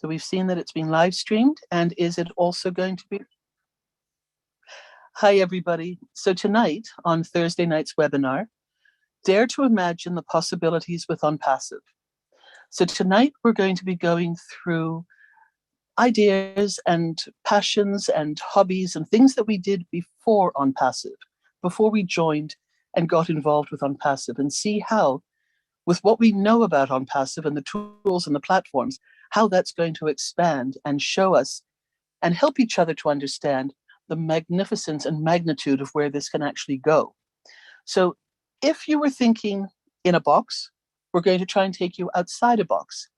So we've seen that it's been live streamed, and is it also going to be? Hi, everybody. So tonight, on Thursday night's webinar, dare to imagine the possibilities with Onpassive. So tonight, we're going to be going through ideas and passions and hobbies and things that we did before Onpassive, before we joined and got involved with Onpassive, and see how, with what we know about Onpassive and the tools and the platforms, how that's going to expand and show us and help each other to understand the magnificence and magnitude of where this can actually go. So if you were thinking in a box, we're going to try and take you outside a box.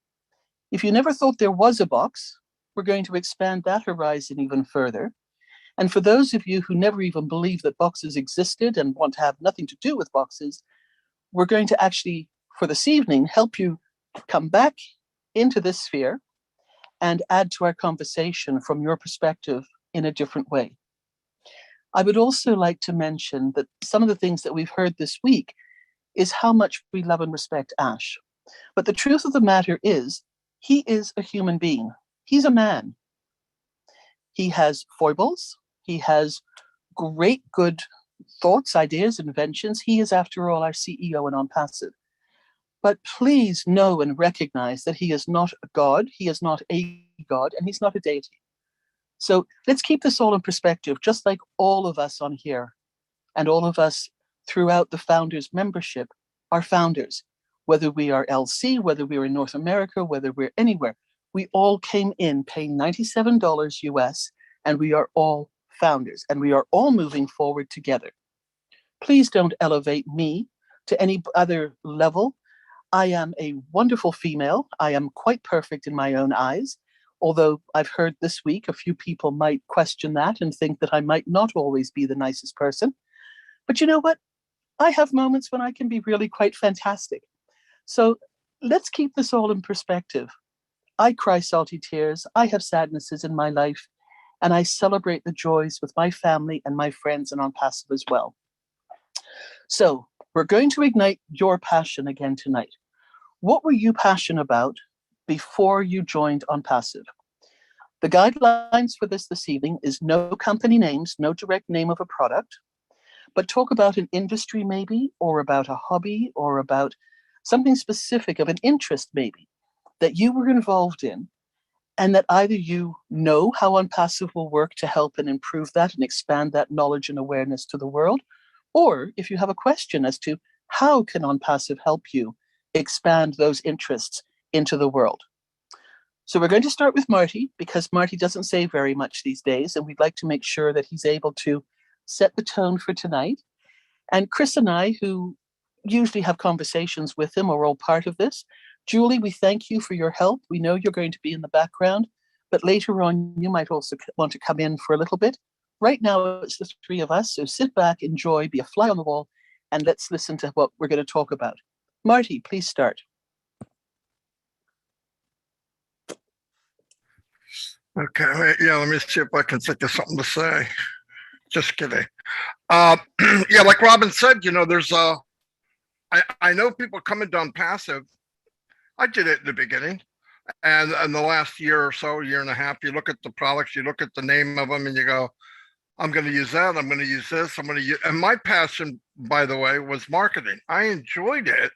If you never thought there was a box, we're going to expand that horizon even further. And for those of you who never even believed that boxes existed and want to have nothing to do with boxes, we're going to actually, for this evening, help you come back into this sphere and add to our conversation from your perspective in a different way. I would also like to mention that some of the things that we've heard this week is how much we love and respect Ash. But the truth of the matter is, he is a human being. He's a man. He has foibles. He has great good thoughts, ideas, inventions. He is, after all, our CEO and Onpassive. But please know and recognize that he is not a god, he is not a god, and he's not a deity. So let's keep this all in perspective, just like all of us on here and all of us throughout the Founders membership are founders. Whether we are LC, whether we're in North America, whether we're anywhere, we all came in paying $97 US, and we are all founders, and we are all moving forward together. Please don't elevate me to any other level. I am a wonderful female. I am quite perfect in my own eyes. Although I've heard this week a few people might question that and think that I might not always be the nicest person. But you know what? I have moments when I can be really quite fantastic. So let's keep this all in perspective. I cry salty tears. I have sadnesses in my life, and I celebrate the joys with my family and my friends and Onpassive as well. So we're going to ignite your passion again tonight. What were you passionate about before you joined Onpassive? The guidelines for this evening is no company names, no direct name of a product, but talk about an industry maybe, or about a hobby, or about something specific of an interest maybe that you were involved in, and that either you know how Onpassive will work to help and improve that and expand that knowledge and awareness to the world, or if you have a question as to how can Onpassive help you expand those interests into the world. So we're going to start with Marty, because Marty doesn't say very much these days, and we'd like to make sure that he's able to set the tone for tonight. And Chris and I, who usually have conversations with him, are all part of this. Julie, we thank you for your help. We know you're going to be in the background, but later on you might also want to come in for a little bit. Right now it's the three of us, so sit back, enjoy, be a fly on the wall, and let's listen to what we're going to talk about. Marty, please start. Okay, yeah, let me see if I can think of something to say. Just kidding. Yeah, like Robin said, there's I know people coming down passive. I did it in the beginning, and in the last year or so, year and a half, you look at the products, you look at the name of them, and you go, I'm going to use that, I'm going to use this, I'm going to use, and my passion, by the way, was marketing. I enjoyed it.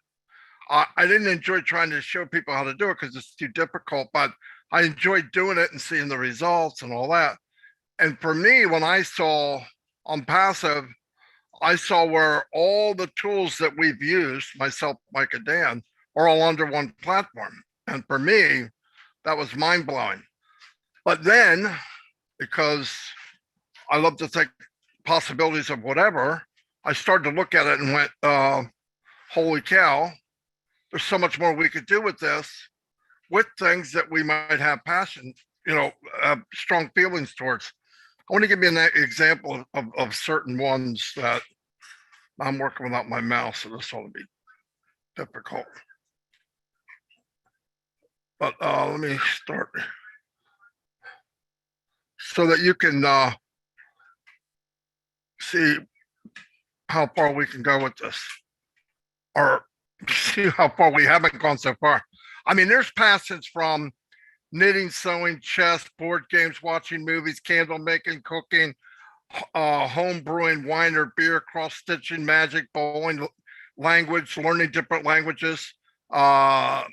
I didn't enjoy trying to show people how to do it because it's too difficult, but I enjoyed doing it and seeing the results and all that. And for me, when I saw Onpassive, I saw where all the tools that we've used, myself, Mike, and Dan, are all under one platform. And for me, that was mind-blowing. But then, because I love to think possibilities of whatever, I started to look at it and went, holy cow, there's so much more we could do with this, with things that we might have passion, strong feelings towards. I want to give you an example of certain ones that I'm working without my mouse, so this will be difficult. But let me start so that you can see how far we can go with this, or see how far we haven't gone so far. I mean, there's passions from knitting, sewing, chess, board games, watching movies, candle making, cooking, home brewing, wine or beer, cross stitching, magic, bowling, language, learning different languages,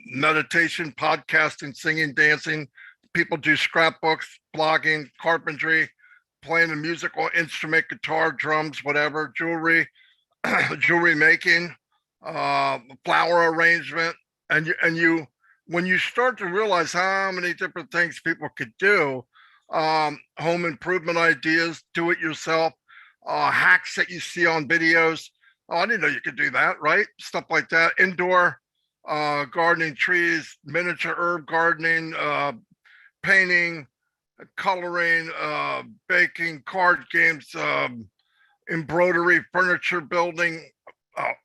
meditation, podcasting, singing, dancing. People do scrapbooks, blogging, carpentry, playing a musical instrument, guitar, drums, whatever, jewelry, jewelry making, flower arrangement, and when you start to realize how many different things people could do, home improvement ideas, do it yourself, hacks that you see on videos. Oh, I didn't know you could do that, right? Stuff like that. Indoor gardening, trees, miniature herb gardening, painting, coloring, baking, card games, embroidery, furniture building,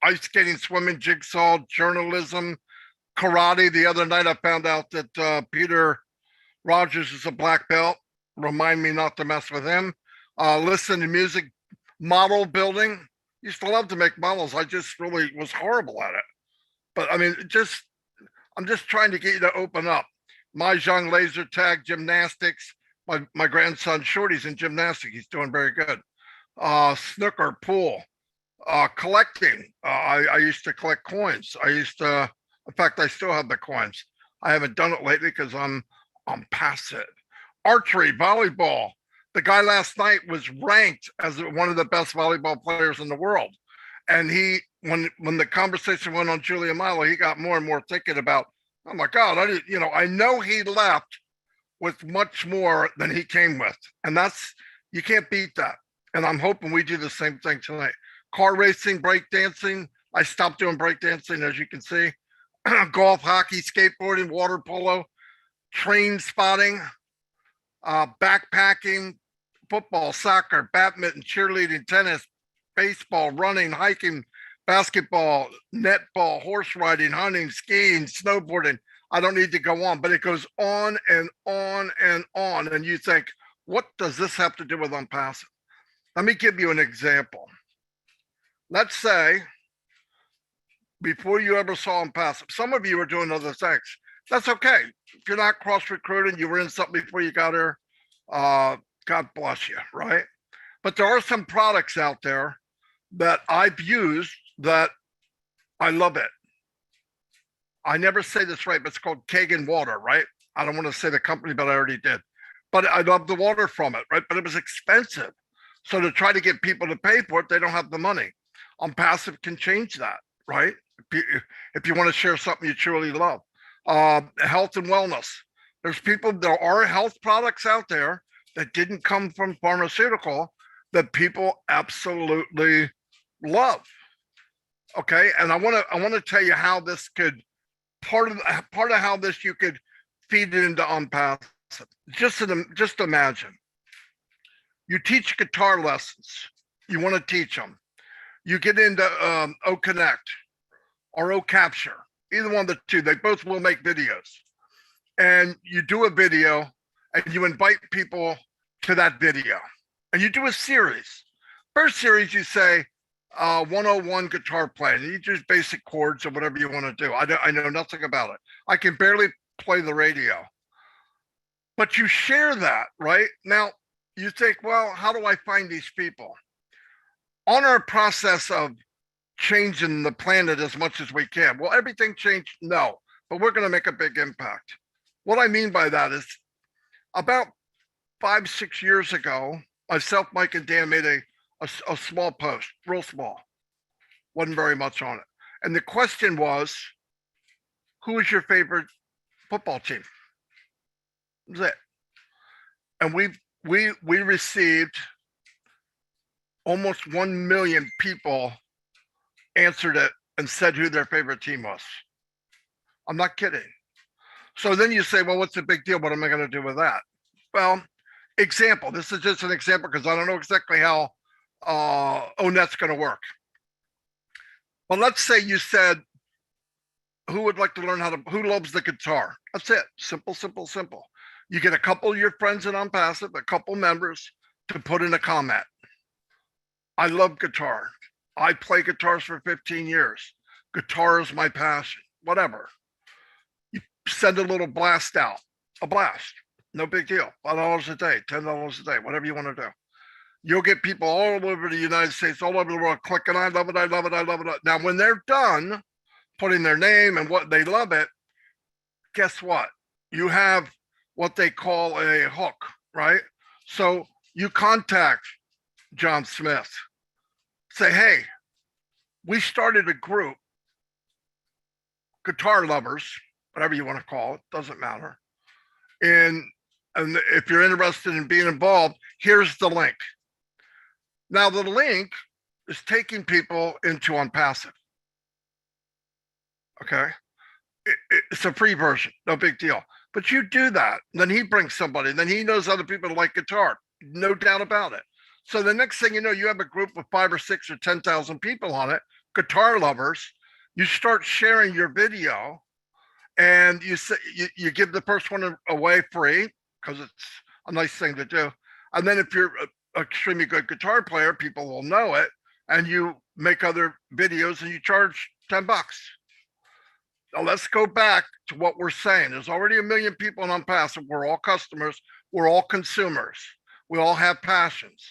ice skating, swimming, jigsaw, journalism, karate. The other night I found out that Peter Rogers is a black belt. Remind me not to mess with him. Listen to music, model building. Used to love to make models. I just really was horrible at it. But I mean, I'm just trying to get you to open up. Mahjong, laser tag, gymnastics. My grandson Shorty's in gymnastics. He's doing very good. Snooker, pool, collecting. I used to collect coins. In fact, I still have the coins. I haven't done it lately because I'm passive. Archery, volleyball. The guy last night was ranked as one of the best volleyball players in the world. And when the conversation went on Julia Milo, he got more and more thinking about, oh my God, I know he left with much more than he came with. And you can't beat that. And I'm hoping we do the same thing tonight. Car racing, break dancing. I stopped doing break dancing, as you can see. Golf, hockey, skateboarding, water polo, train spotting, backpacking, football, soccer, badminton, cheerleading, tennis, baseball, running, hiking, basketball, netball, horse riding, hunting, skiing, snowboarding. I don't need to go on, but it goes on and on and on. And you think, what does this have to do with Onpassive? Let me give you an example. Let's say before you ever saw Onpassive, some of you are doing other things. That's okay. If you're not cross-recruiting, you were in something before you got here, God bless you, right? But there are some products out there that I've used that I love it. I never say this right, but it's called Kagan water, right? I don't want to say the company, but I already did. But I love the water from it, right? But it was expensive. So to try to get people to pay for it, they don't have the money. Onpassive can change that, right? If you want to share something you truly love. Health and wellness. There are health products out there that didn't come from pharmaceutical that people absolutely love. Okay, and I want to tell you how this could part of how this you could feed it into Onpassive. Just imagine you teach guitar lessons. You want to teach them. You get into O Connect or O Capture, either one of the two. They both will make videos, and you do a video and you invite people to that video, and you do a series. First series, you say 101 guitar playing. You just basic chords or whatever you want to do. I know nothing about it. I can barely play the radio. But you share that, right? Now, you think, well, how do I find these people? On our process of changing the planet as much as we can, will everything change? No, but we're going to make a big impact. What I mean by that is about 5-6 years ago, myself, Mike, and Dan made a small post, real small. Wasn't very much on it. And the question was, who is your favorite football team? That was it. And we received almost 1 million people answered it and said who their favorite team was. I'm not kidding. So then you say, well, what's the big deal? What am I going to do with that? Well, example. This is just an example because I don't know exactly how ONET's going to work. But let's say you said, who would like to learn who loves the guitar? That's it. Simple, simple, simple. You get a couple of your friends in Onpassive, a couple members to put in a comment. I love guitar. I play guitars for 15 years. Guitar is my passion, whatever. You send a little blast out. a blast. No big deal. $5 a day, $10 a day, whatever you want to do. You'll get people all over the United States, all over the world clicking, I love it, I love it, I love it. Now, when they're done putting their name and what they love it, guess what? You have what they call a hook, right? So you contact John Smith, say, hey, we started a group, guitar lovers, whatever you want to call it, doesn't matter. And if you're interested in being involved, here's the link. Now, the link is taking people into Onpassive. Okay. It's a free version, no big deal. But you do that, then he brings somebody, then he knows other people like guitar, no doubt about it. So the next thing you know, you have a group with 5 or 6 or 10,000 people on it, guitar lovers. You start sharing your video, and you say you give the first one away free because it's a nice thing to do. And then if you're an extremely good guitar player, people will know it, and you make other videos and you charge $10. Now let's go back to what we're saying. There's already 1 million people on Onpassive. We're all customers. We're all consumers. We all have passions.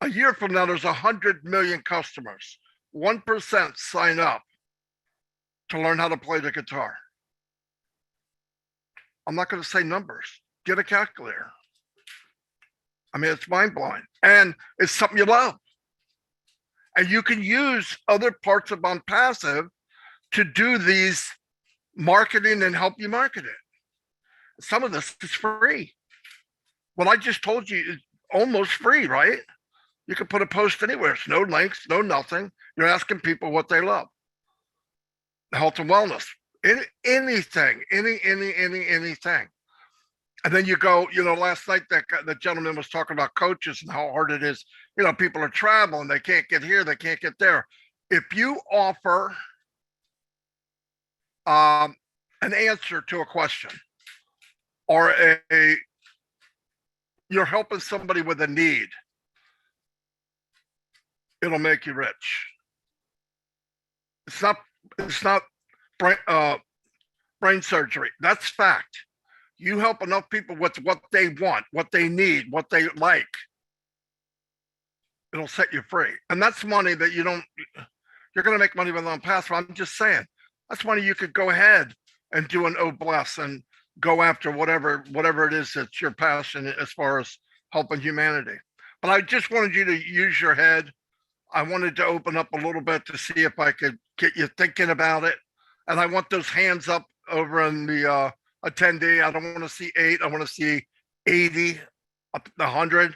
A year from now, there's 100 million customers. 1% sign up to learn how to play the guitar. I'm not going to say numbers. Get a calculator. I mean, it's mind-blowing. And it's something you love. And you can use other parts of Onpassive to do these marketing and help you market it. Some of this is free. What I just told you is almost free, right? You can put a post anywhere. It's no links, no nothing. You're asking people what they love. Health and wellness, anything, anything. And then you go, last night the gentleman was talking about coaches and how hard it is. People are traveling, they can't get here, they can't get there. If you offer an answer to a question, or you're helping somebody with a need, it'll make you rich. It's not brain surgery. That's fact. You help enough people with what they want, what they need, what they like, it'll set you free. And that's money that you're going to make money with Onpassive. I'm just saying, that's money you could go ahead and do an bless and go after whatever it is that's your passion as far as helping humanity. But I just wanted you to use your head. I wanted to open up a little bit to see if I could get you thinking about it. And I want those hands up over in the attendee. I don't want to see 8. I want to see 80, up to 100.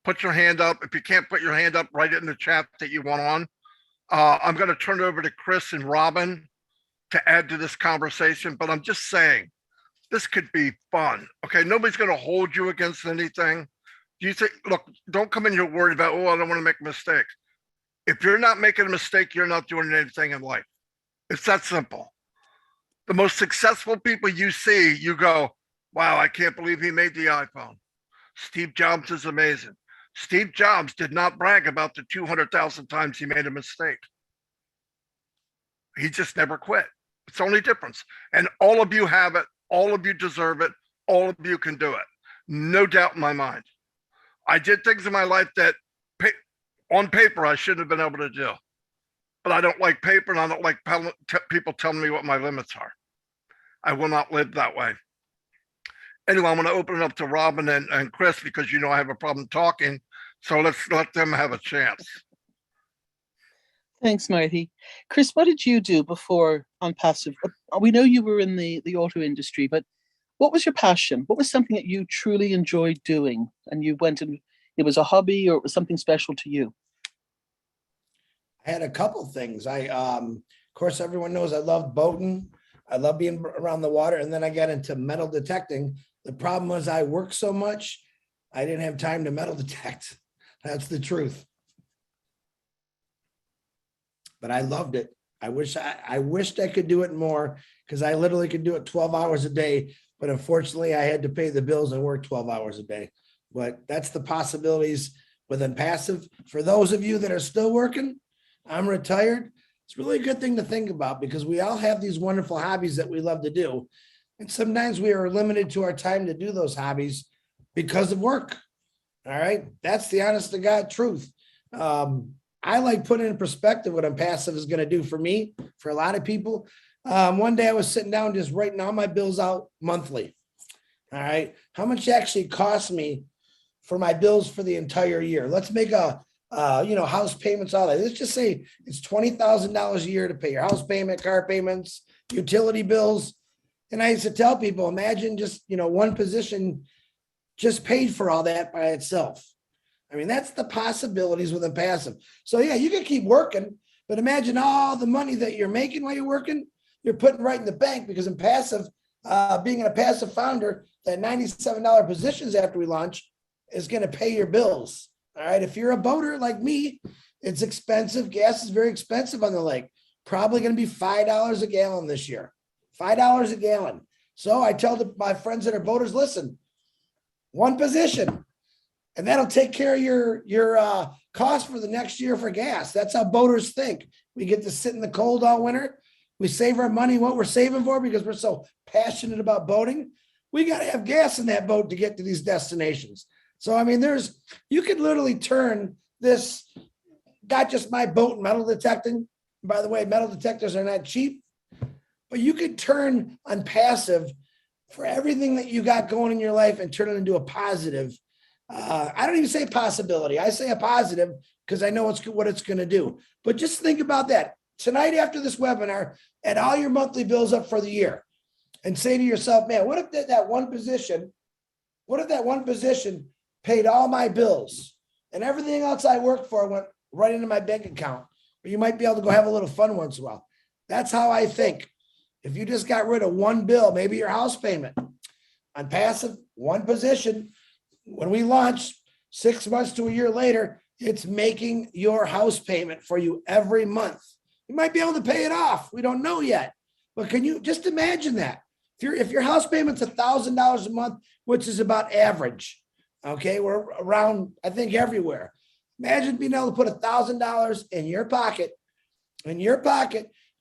Put your hand up. If you can't put your hand up, write it in the chat that you want on. I'm going to turn it over to Chris and Robin to add to this conversation. But I'm just saying, this could be fun. Okay, nobody's going to hold you against anything. Do you think? Look, don't come in here worried about, I don't want to make a mistake. If you're not making a mistake, you're not doing anything in life. It's that simple. The most successful people you see, you go, wow, I can't believe he made the iPhone. Steve Jobs is amazing. Steve Jobs did not brag about the 200,000 times he made a mistake. He just never quit. It's the only difference. And all of you have it. All of you deserve it. All of you can do it. No doubt in my mind. I did things in my life that on paper I shouldn't have been able to do. But I don't like paper, and I don't like people telling me what my limits are. I will not live that way. Anyway, I'm going to open it up to Robin and Chris because I have a problem talking. So let's let them have a chance. Thanks, Marty. Chris, what did you do before Onpassive? We know you were in the auto industry, but what was your passion? What was something that you truly enjoyed doing, and you went and it was a hobby, or it was something special to you? I had a couple things. Of course, everyone knows I love boating. I love being around the water. And then I got into metal detecting. The problem was I worked so much, I didn't have time to metal detect. That's the truth. But I loved it. I wished I could do it more, because I literally could do it 12 hours a day. But unfortunately, I had to pay the bills and work 12 hours a day. But that's the possibilities with Onpassive. For those of you that are still working, I'm retired. It's really a good thing to think about, because we all have these wonderful hobbies that we love to do. And sometimes we are limited to our time to do those hobbies because of work. All right. That's the honest to God truth. I like putting in perspective what Onpassive is going to do for me, for a lot of people. One day I was sitting down just writing all my bills out monthly. All right. How much actually cost me for my bills for the entire year? Let's make a, house payments, all that. Let's just say it's $20,000 a year to pay your house payment, car payments, utility bills. And I used to tell people, imagine just, one position just paid for all that by itself. I mean, that's the possibilities with Onpassive. So yeah, you can keep working, but imagine all the money that you're making while you're working, you're putting right in the bank, because Onpassive, being a passive founder, that $97 positions after we launch is going to pay your bills. All right. If you're a boater like me, it's expensive. Gas is very expensive on the lake. Probably going to be $5 a gallon this year. $5 a gallon. So I tell my friends that are boaters, listen, one position, and that'll take care of your cost for the next year for gas. That's how boaters think. We get to sit in the cold all winter. We save our money, what we're saving for, because we're so passionate about boating. We got to have gas in that boat to get to these destinations. So, I mean, you could literally turn this, not just my boat and metal detecting. By the way, metal detectors are not cheap, but you could turn Onpassive for everything that you got going in your life and turn it into a positive. I don't even say possibility. I say a positive because I know what it's going to do. But just think about that. Tonight after this webinar, add all your monthly bills up for the year and say to yourself, man, what if that one position paid all my bills and everything else I worked for went right into my bank account? Or you might be able to go have a little fun once in a while. That's how I think. If you just got rid of one bill, maybe your house payment, Onpassive, one position, when we launch 6 months to a year later, it's making your house payment for you every month. You might be able to pay it off. We don't know yet, but can you just imagine that? If your house payment's $1,000 a month, which is about average, okay, we're around, I think, everywhere. Imagine being able to put $1,000 in your pocket,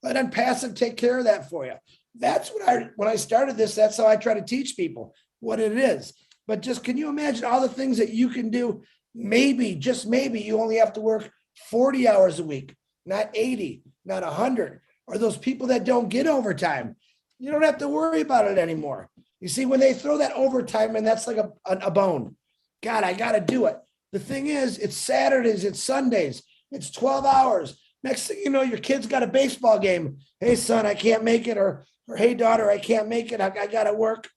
let Onpassive take care of that for you. That's what when I started this, that's how I try to teach people what it is. But just, can you imagine all the things that you can do? Maybe, just maybe, you only have to work 40 hours a week, not 80, not 100. Or those people that don't get overtime, you don't have to worry about it anymore. You see, when they throw that overtime in, that's like a bone. God, I got to do it. The thing is, it's Saturdays, it's Sundays, it's 12 hours. Next thing you know, your kid's got a baseball game. Hey, son, I can't make it. Or hey, daughter, I can't make it. I got to work.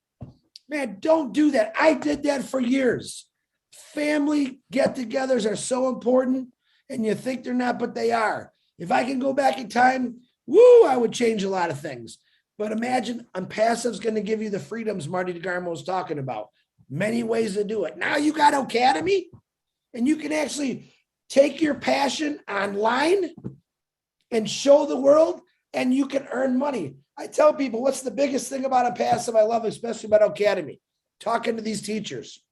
Man, don't do that. I did that for years. Family get-togethers are so important, and you think they're not, but they are. If I can go back in time, I would change a lot of things. But imagine Onpassive's going to give you the freedoms Marty DeGarmo was talking about. Many ways to do it. Now you got Academy, and you can actually take your passion online and show the world, and you can earn money. I tell people, what's the biggest thing about Onpassive I love, especially about Academy? Talking to these teachers.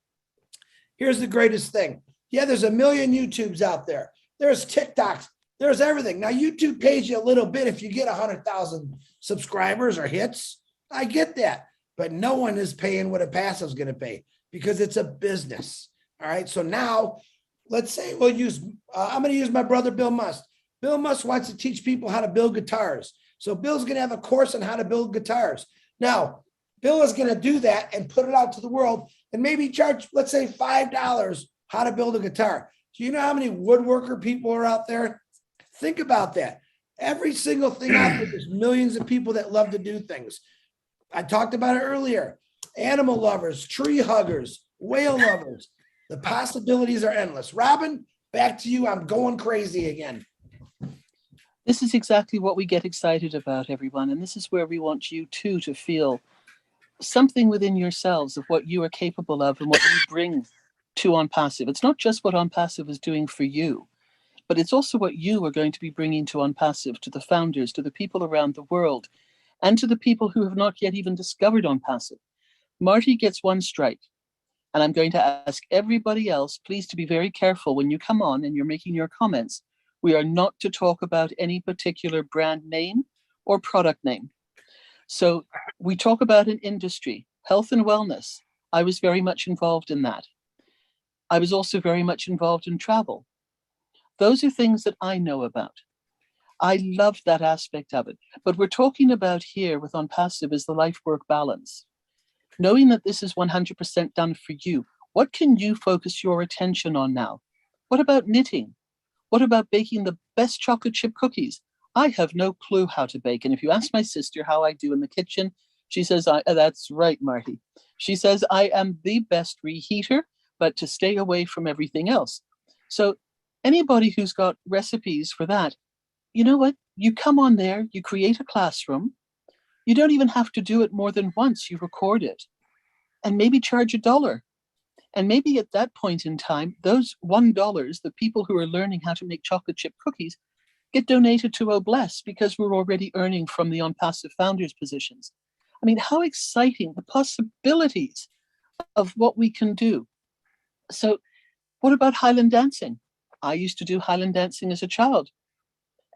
Here's the greatest thing. Yeah, there's a million YouTubes out there. There's TikToks. There's everything. Now, YouTube pays you a little bit if you get 100,000 subscribers or hits. I get that. But no one is paying what Onpassive is going to pay because it's a business. All right. So now, let's say I'm going to use my brother, Bill Must. Bill Must wants to teach people how to build guitars. So Bill's going to have a course on how to build guitars. Now, Bill is going to do that and put it out to the world and maybe charge, let's say, $5 how to build a guitar. Do you know how many woodworker people are out there? Think about that. Every single thing out there, there's millions of people that love to do things. I talked about it earlier. Animal lovers, tree huggers, whale lovers. The possibilities are endless. Robin, back to you. I'm going crazy again. This is exactly what we get excited about, everyone. And this is where we want you too to feel something within yourselves of what you are capable of and what you bring to Onpassive. It's not just what Onpassive is doing for you, but it's also what you are going to be bringing to Onpassive, to the founders, to the people around the world, and to the people who have not yet even discovered Onpassive. Marty gets one strike. And I'm going to ask everybody else, please, to be very careful when you come on and you're making your comments. We are not to talk about any particular brand name or product name. So we talk about an industry, health and wellness. I was very much involved in that. I was also very much involved in travel. Those are things that I know about. I love that aspect of it. But we're talking about here with Onpassive is the life-work balance. Knowing that this is 100% done for you, what can you focus your attention on now? What about knitting? What about baking the best chocolate chip cookies? I have no clue how to bake. And if you ask my sister how I do in the kitchen, she says, that's right, Marty. She says, I am the best reheater, but to stay away from everything else. So anybody who's got recipes for that, you know what? You come on there, you create a classroom. You don't even have to do it more than once. You record it and maybe charge $1. And maybe at that point in time, those $1, the people who are learning how to make chocolate chip cookies, get donated to Obless because we're already earning from the Onpassive founders positions. I mean, how exciting the possibilities of what we can do. So what about Highland dancing? I used to do Highland dancing as a child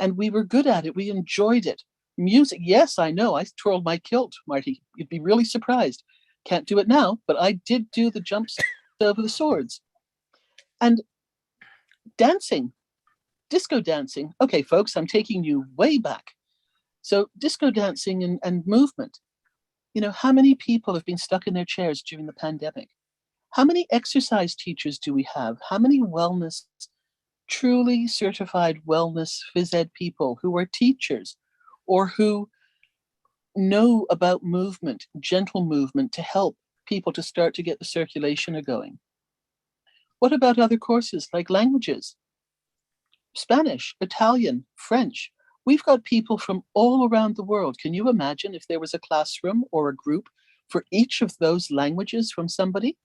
and we were good at it. We enjoyed it. Music, yes, I know. I twirled my kilt, Marty. You'd be really surprised. Can't do it now, but I did do the jumps over the swords. And dancing, disco dancing. Okay, folks, I'm taking you way back. So disco dancing and movement. You know, how many people have been stuck in their chairs during the pandemic? How many exercise teachers do we have? How many wellness, truly certified wellness phys ed people who are teachers or who know about movement, gentle movement to help people to start to get the circulation going? What about other courses like languages? Spanish, Italian, French. We've got people from all around the world. Can you imagine if there was a classroom or a group for each of those languages from somebody?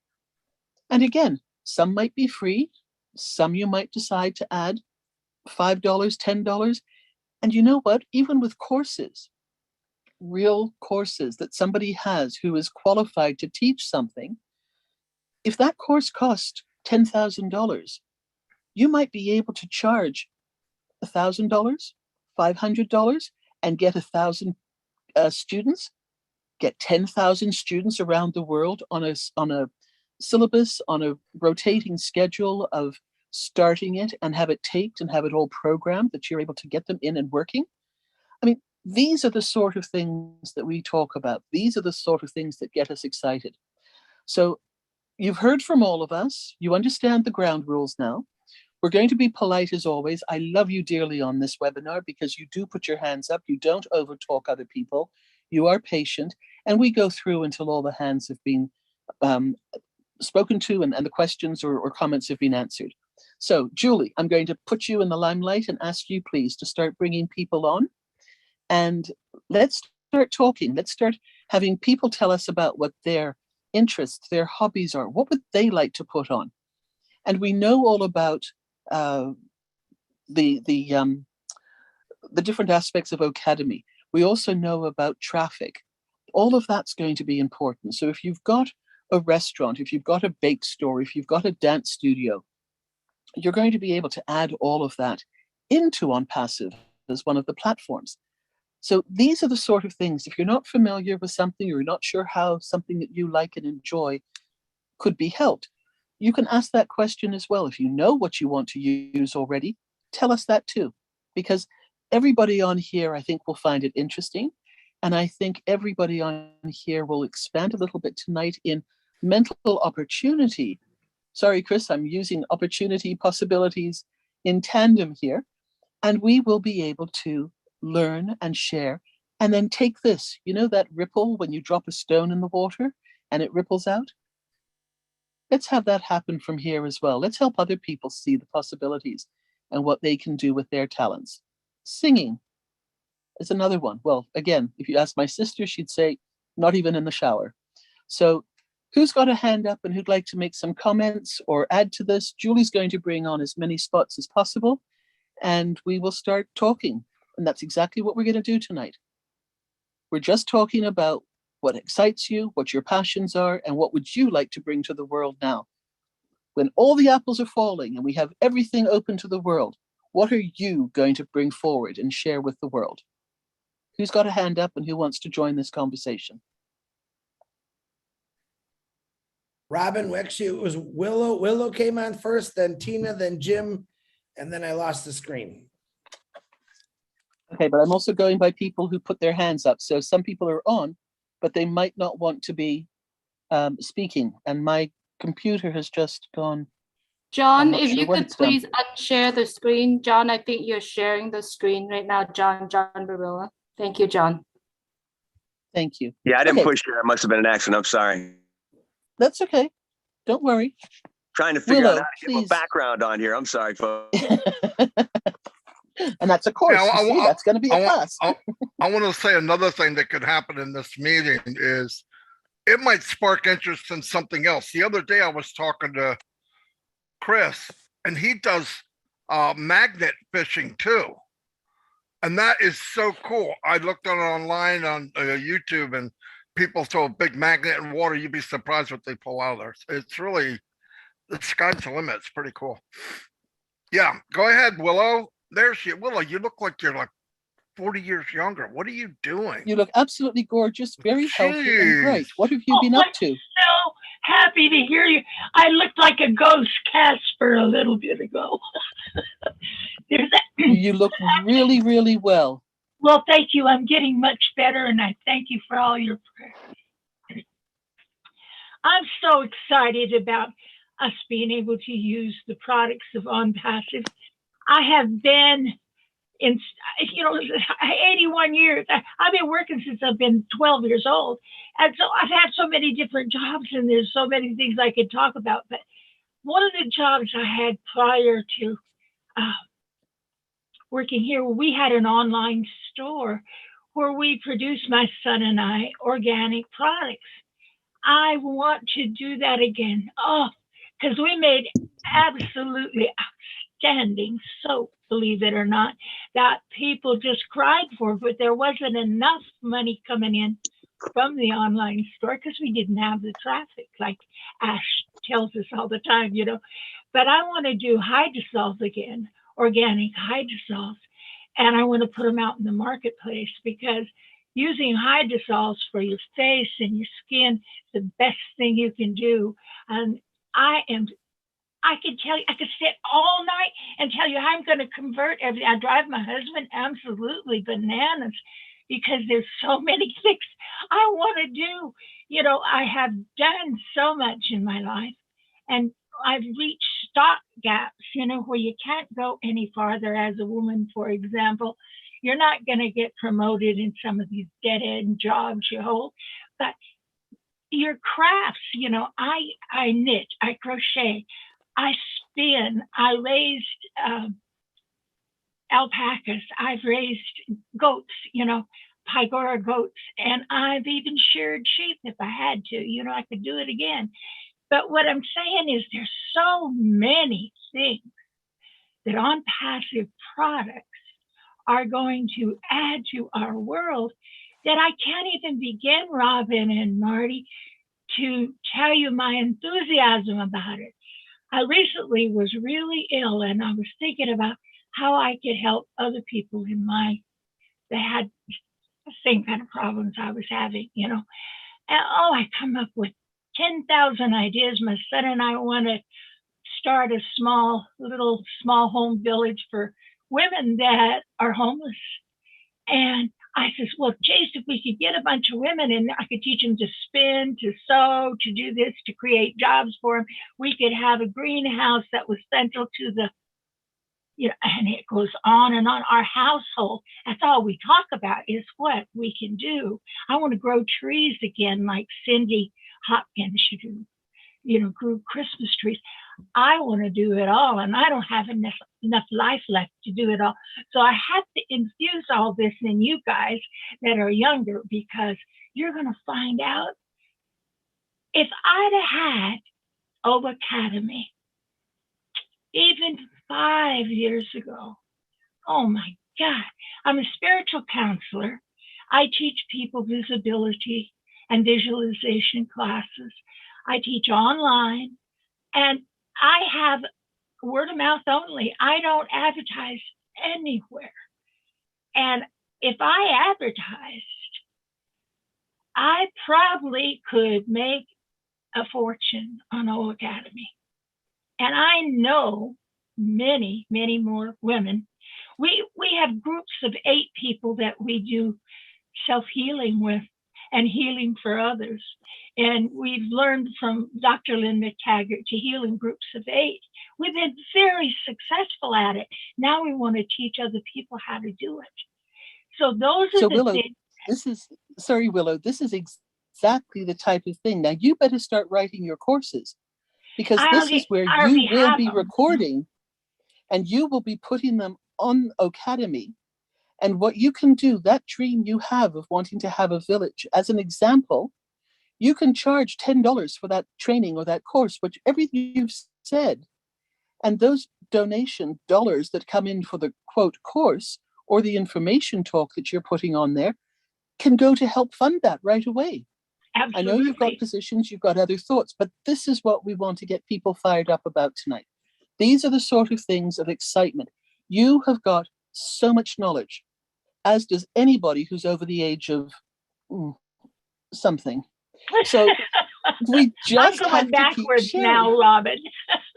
And again, some might be free. Some you might decide to add $5, $10. And you know what? Even with courses, real courses that somebody has who is qualified to teach something, if that course cost $10,000, you might be able to charge $1,000, $500, and get 1,000 students, get 10,000 students around the world on a syllabus, on a rotating schedule of starting it and have it taped and have it all programmed that you're able to get them in and working. I mean, these are the sort of things that we talk about. These are the sort of things that get us excited. So you've heard from all of us. You understand the ground rules now. We're going to be polite as always. I love you dearly on this webinar because you do put your hands up. You don't overtalk other people. You are patient. And we go through until all the hands have been spoken to and the questions or comments have been answered. So, Julie, I'm going to put you in the limelight and ask you, please, to start bringing people on. And let's start talking. Let's start having people tell us about what their interests, their hobbies are. What would they like to put on? And we know all about the different aspects of Academy. We also know about traffic. All of that's going to be important. So if you've got a restaurant, if you've got a bake store, if you've got a dance studio, you're going to be able to add all of that into Onpassive as one of the platforms. So these are the sort of things, if you're not familiar with something, or you're not sure how something that you like and enjoy could be helped, you can ask that question as well. If you know what you want to use already, tell us that too, because everybody on here, I think, will find it interesting. And I think everybody on here will expand a little bit tonight in mental opportunity. Sorry, Chris, I'm using opportunity possibilities in tandem here. And we will be able to learn and share and then take this, you know, that ripple when you drop a stone in the water and it ripples out? Let's have that happen from here as well. Let's help other people see the possibilities and what they can do with their talents. Singing is another one. Well, again, if you ask my sister, she'd say, not even in the shower. So who's got a hand up and who'd like to make some comments or add to this? Julie's going to bring on as many spots as possible and we will start talking. And that's exactly what we're going to do tonight. We're just talking about what excites you, what your passions are, and what would you like to bring to the world now? When all the apples are falling and we have everything open to the world, what are you going to bring forward and share with the world? Who's got a hand up and who wants to join this conversation? Robin, actually, it was Willow. Willow came on first, then Tina, then Jim, and then I lost the screen. Okay, but I'm also going by people who put their hands up. So some people are on, but they might not want to be speaking. And my computer has just gone. John, not if sure you what could it's done. please unshare the screen. John, I think you're sharing the screen right now. John Barilla. Thank you, John. Thank you. Yeah, I didn't Okay. push it. It must have been an accident. I'm sorry. That's okay. Don't worry. Trying to figure Willow, out how to get please. a background on here. I'm sorry, folks. And that's a course. Yeah, You see, that's going to be a class. I want to say another thing that could happen in this meeting is it might spark interest in something else. The other day I was talking to Chris and he does magnet fishing too. And that is so cool. I looked on it online on YouTube and people throw a big magnet in water. You'd be surprised what they pull out of there. It's really, the sky's the limit. It's pretty cool. Yeah, go ahead, Willow. There's you. Willow, you look like you're like 40 years younger. What are you doing? You look absolutely gorgeous, very healthy and bright. Jeez. What have you been up to? So happy to hear you. I looked like a ghost Casper a little bit ago. There's that. You look really, really well. Well, thank you. I'm getting much better, and I thank you for all your prayers. I'm so excited about us being able to use the products of Onpassive. I have been in, 81 years. I've been working since I've been 12 years old. And so I've had so many different jobs and there's so many things I could talk about. But one of the jobs I had prior to working here, we had an online store where we produced, my son and I, organic products. I want to do that again. Oh, because we made absolutely outstanding soap, believe it or not, that people just cried for, but there wasn't enough money coming in from the online store because we didn't have the traffic, like Ash tells us all the time, But I want to do hydrosols again, organic hydrosols, and I want to put them out in the marketplace because using hydrosols for your face and your skin is the best thing you can do. And I could tell you, I could sit all night and tell you how I'm going to convert everything. I drive my husband absolutely bananas because there's so many things I want to do. I have done so much in my life and I've reached stock gaps, where you can't go any farther as a woman, for example. You're not going to get promoted in some of these dead end jobs you hold, but your crafts, I knit, I crochet, I spin, I raised alpacas, I've raised goats, Pygora goats, and I've even sheared sheep if I had to, I could do it again. But what I'm saying is there's so many things that Onpassive products are going to add to our world that I can't even begin, Robin and Marty, to tell you my enthusiasm about it. I recently was really ill and I was thinking about how I could help other people that had the same kind of problems I was having, And I come up with 10,000 ideas. My son and I want to start a small home village for women that are homeless. And I says, well, geez, if we could get a bunch of women and I could teach them to spin, to sew, to do this, to create jobs for them, we could have a greenhouse that was central to the, and it goes on and on. Our household, that's all we talk about is what we can do. I want to grow trees again, like Cindy Hopkins, grew Christmas trees. I want to do it all, and I don't have enough life left to do it all. So I have to infuse all this in you guys that are younger, because you're going to find out if I'd have had O Academy even 5 years ago. Oh my God. I'm a spiritual counselor. I teach people visibility and visualization classes. I teach online, and I have word of mouth only. I don't advertise anywhere. And if I advertised, I probably could make a fortune on O Academy. And I know many, many more women. We have groups of 8 people that we do self-healing with and healing for others. And we've learned from Dr. Lynn McTaggart to heal in groups of 8. We've been very successful at it. Now we want to teach other people how to do it. So those are So the Willow, things. Willow, this is exactly the type of thing. Now you better start writing your courses, because this is where you will be recording and you will be putting them on Academy. And what you can do, that dream you have of wanting to have a village, as an example, you can charge $10 for that training or that course, which everything you've said. And those donation dollars that come in for the quote course or the information talk that you're putting on there can go to help fund that right away. Absolutely. I know you've got positions, you've got other thoughts, but this is what we want to get people fired up about tonight. These are the sort of things of excitement. You have got so much knowledge, as does anybody who's over the age of something. So we just I'm going have to keep backwards sharing. now, Robin.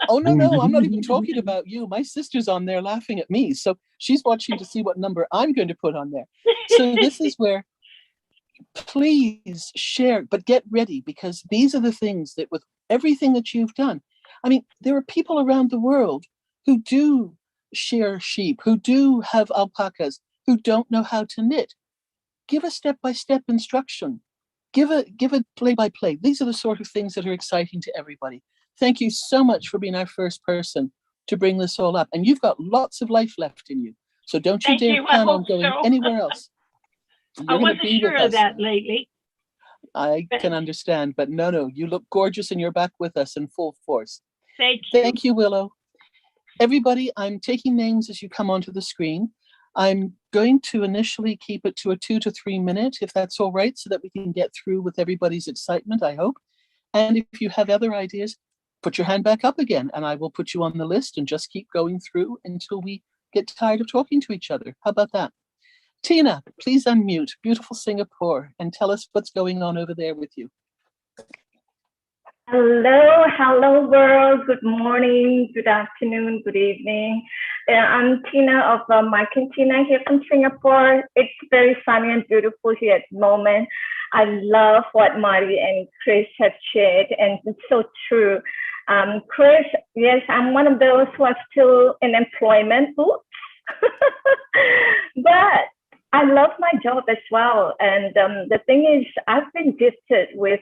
Oh, no, I'm not even talking about you. My sister's on there laughing at me. So she's watching to see what number I'm going to put on there. So this is where, please share, but get ready, because these are the things that with everything that you've done, I mean, there are people around the world who do shear sheep, who do have alpacas, who don't know how to knit. Give a step-by-step instruction. Give a play-by-play. These are the sort of things that are exciting to everybody. Thank you so much for being our first person to bring this all up. And you've got lots of life left in you. So don't you dare plan on going anywhere else. I wasn't sure of that lately. I can understand, but no, you look gorgeous and you're back with us in full force. Thank you. Thank you, Willow. Everybody, I'm taking names as you come onto the screen. I'm going to initially keep it to a 2 to 3 minute, if that's all right, so that we can get through with everybody's excitement, I hope. And if you have other ideas, put your hand back up again and I will put you on the list and just keep going through until we get tired of talking to each other. How about that? Tina, please unmute, beautiful Singapore, and tell us what's going on over there with you. Hello world. Good morning, good afternoon, good evening. I'm Tina of Market Tina here from Singapore. It's very sunny and beautiful here at the moment. I love what Marty and Chris have shared, and it's so true. Chris, yes, I'm one of those who are still in employment boots, but I love my job as well. And the thing is, I've been gifted with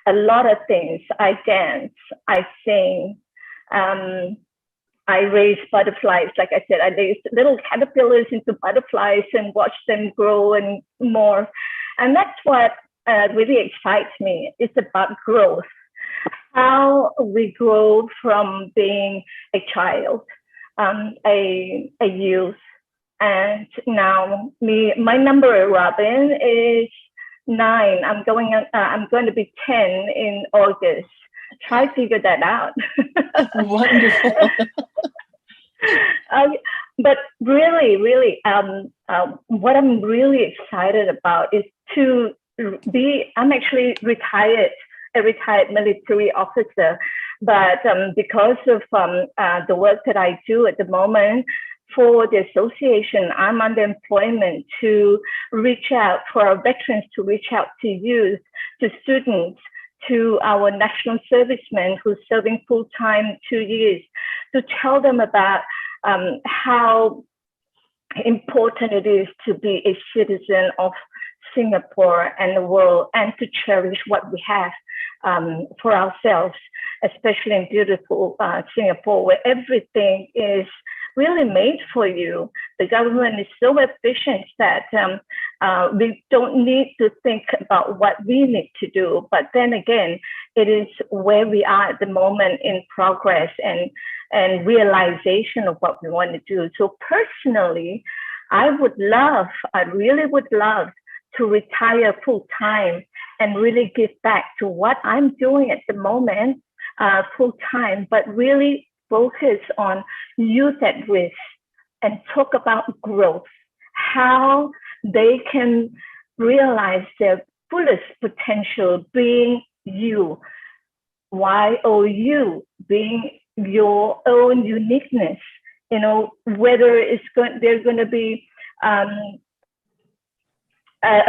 a lot of things. I dance, I sing, I raise butterflies. Like I said, I raise little caterpillars into butterflies and watch them grow and more. And that's what really excites me. It's about growth. How we grow from being a child, a youth, and now my number, Robin, is 9. I'm going to be 10 in August. Try to figure that out. Wonderful. But really, what I'm really excited about is to be. I'm actually a retired military officer, but because of the work that I do at the moment for the association, I'm under employment to reach out for our veterans, to reach out to youth, to students, to our national servicemen who's serving full-time 2 years, to tell them about how important it is to be a citizen of Singapore and the world, and to cherish what we have for ourselves, especially in beautiful Singapore, where everything is really made for you. The government is so efficient that we don't need to think about what we need to do. But then again, it is where we are at the moment in progress and realization of what we want to do. So personally, I really would love to retire full time and really give back to what I'm doing at the moment full time, but really focus on youth at risk and talk about growth. how they can realize their fullest potential, being you, YOU, being your own uniqueness. You know, whether they're going to be a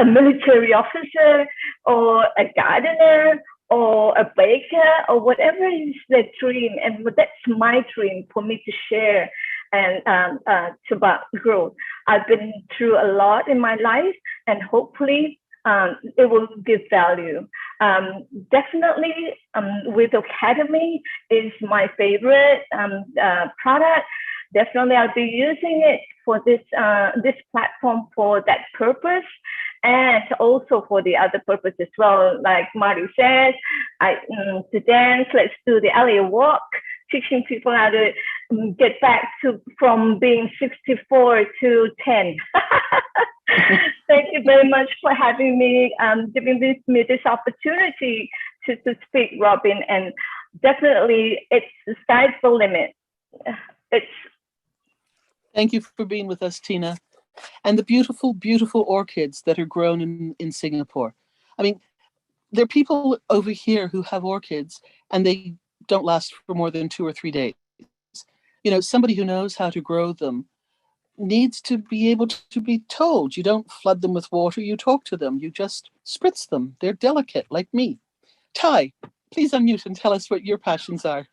military officer or a gardener or a baker or whatever is their dream. And that's my dream for me to share and to about growth. I've been through a lot in my life, and hopefully it will give value. Definitely, with Academy is my favorite product. Definitely, I'll be using it for this platform for that purpose, and also for the other purpose as well. Like Marty says, to dance, let's do the alley walk, teaching people how to get back from being 64 to 10. Thank you very much for having me, giving me this opportunity to speak, Robin. And definitely, it's the sky's the limit. Thank you for being with us, Tina. And the beautiful, beautiful orchids that are grown in Singapore. I mean, there are people over here who have orchids and they don't last for more than 2 or 3 days. You know, somebody who knows how to grow them needs to be able to be told. You don't flood them with water, you talk to them, you just spritz them. They're delicate, like me. Ty, please unmute and tell us what your passions are.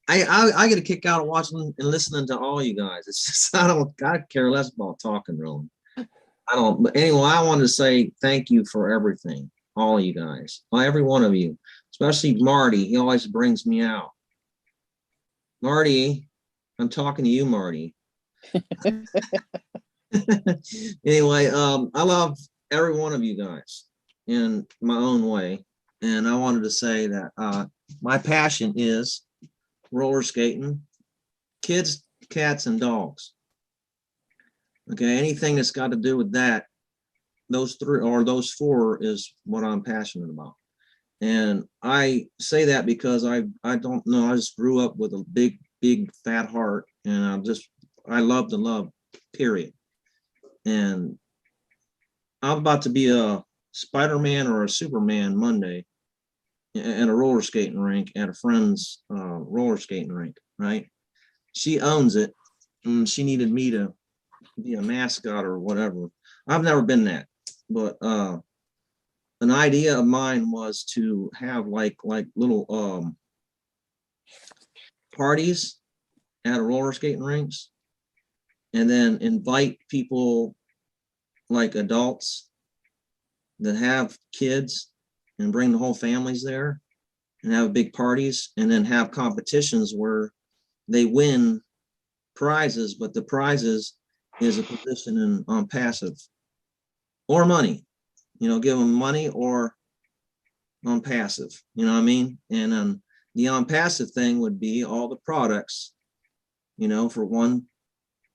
I get a kick out of watching and listening to all you guys. It's just I care less about talking really. But anyway, I wanted to say thank you for everything, all you guys, every one of you, especially Marty. He always brings me out. Marty, I'm talking to you, Marty. Anyway, I love every one of you guys in my own way, and I wanted to say that my passion is roller skating, kids, cats, and dogs. Okay, anything that's got to do with that, those 3 or those 4 is what I'm passionate about. And I say that because I don't know, I just grew up with a big fat heart, and I love to love, period. And I'm about to be a Spider-Man or a Superman Monday at a roller skating rink at a friend's roller skating rink, right? She owns it, and she needed me to be a mascot or whatever. I've never been that, but an idea of mine was to have like little parties at a roller skating rinks, and then invite people like adults that have kids and bring the whole families there and have big parties, and then have competitions where they win prizes, but the prizes is a position in Onpassive or money, you know, give them money or Onpassive, you know what I mean? And the Onpassive thing would be all the products, you know, for one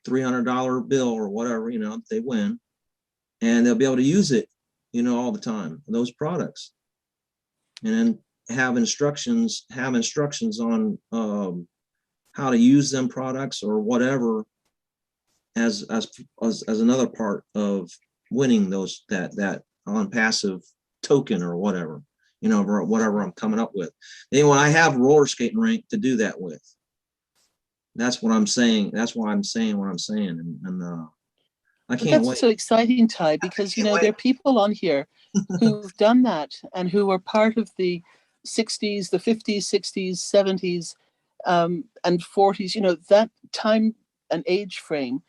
$300 bill or whatever, you know, they win, and they'll be able to use it, you know, all the time, those products. And then have instructions on how to use them products or whatever as another part of winning that Onpassive token or whatever, you know, or whatever I'm coming up with. Anyway, I have a roller skating rink to do that with. That's what I'm saying. That's why I'm saying what I'm saying. And I can't wait. That's so exciting, Ty, because, you know, there are people on here who've done that and who were part of the 60s, the 50s, 60s, 70s, and 40s, you know, that time and age frame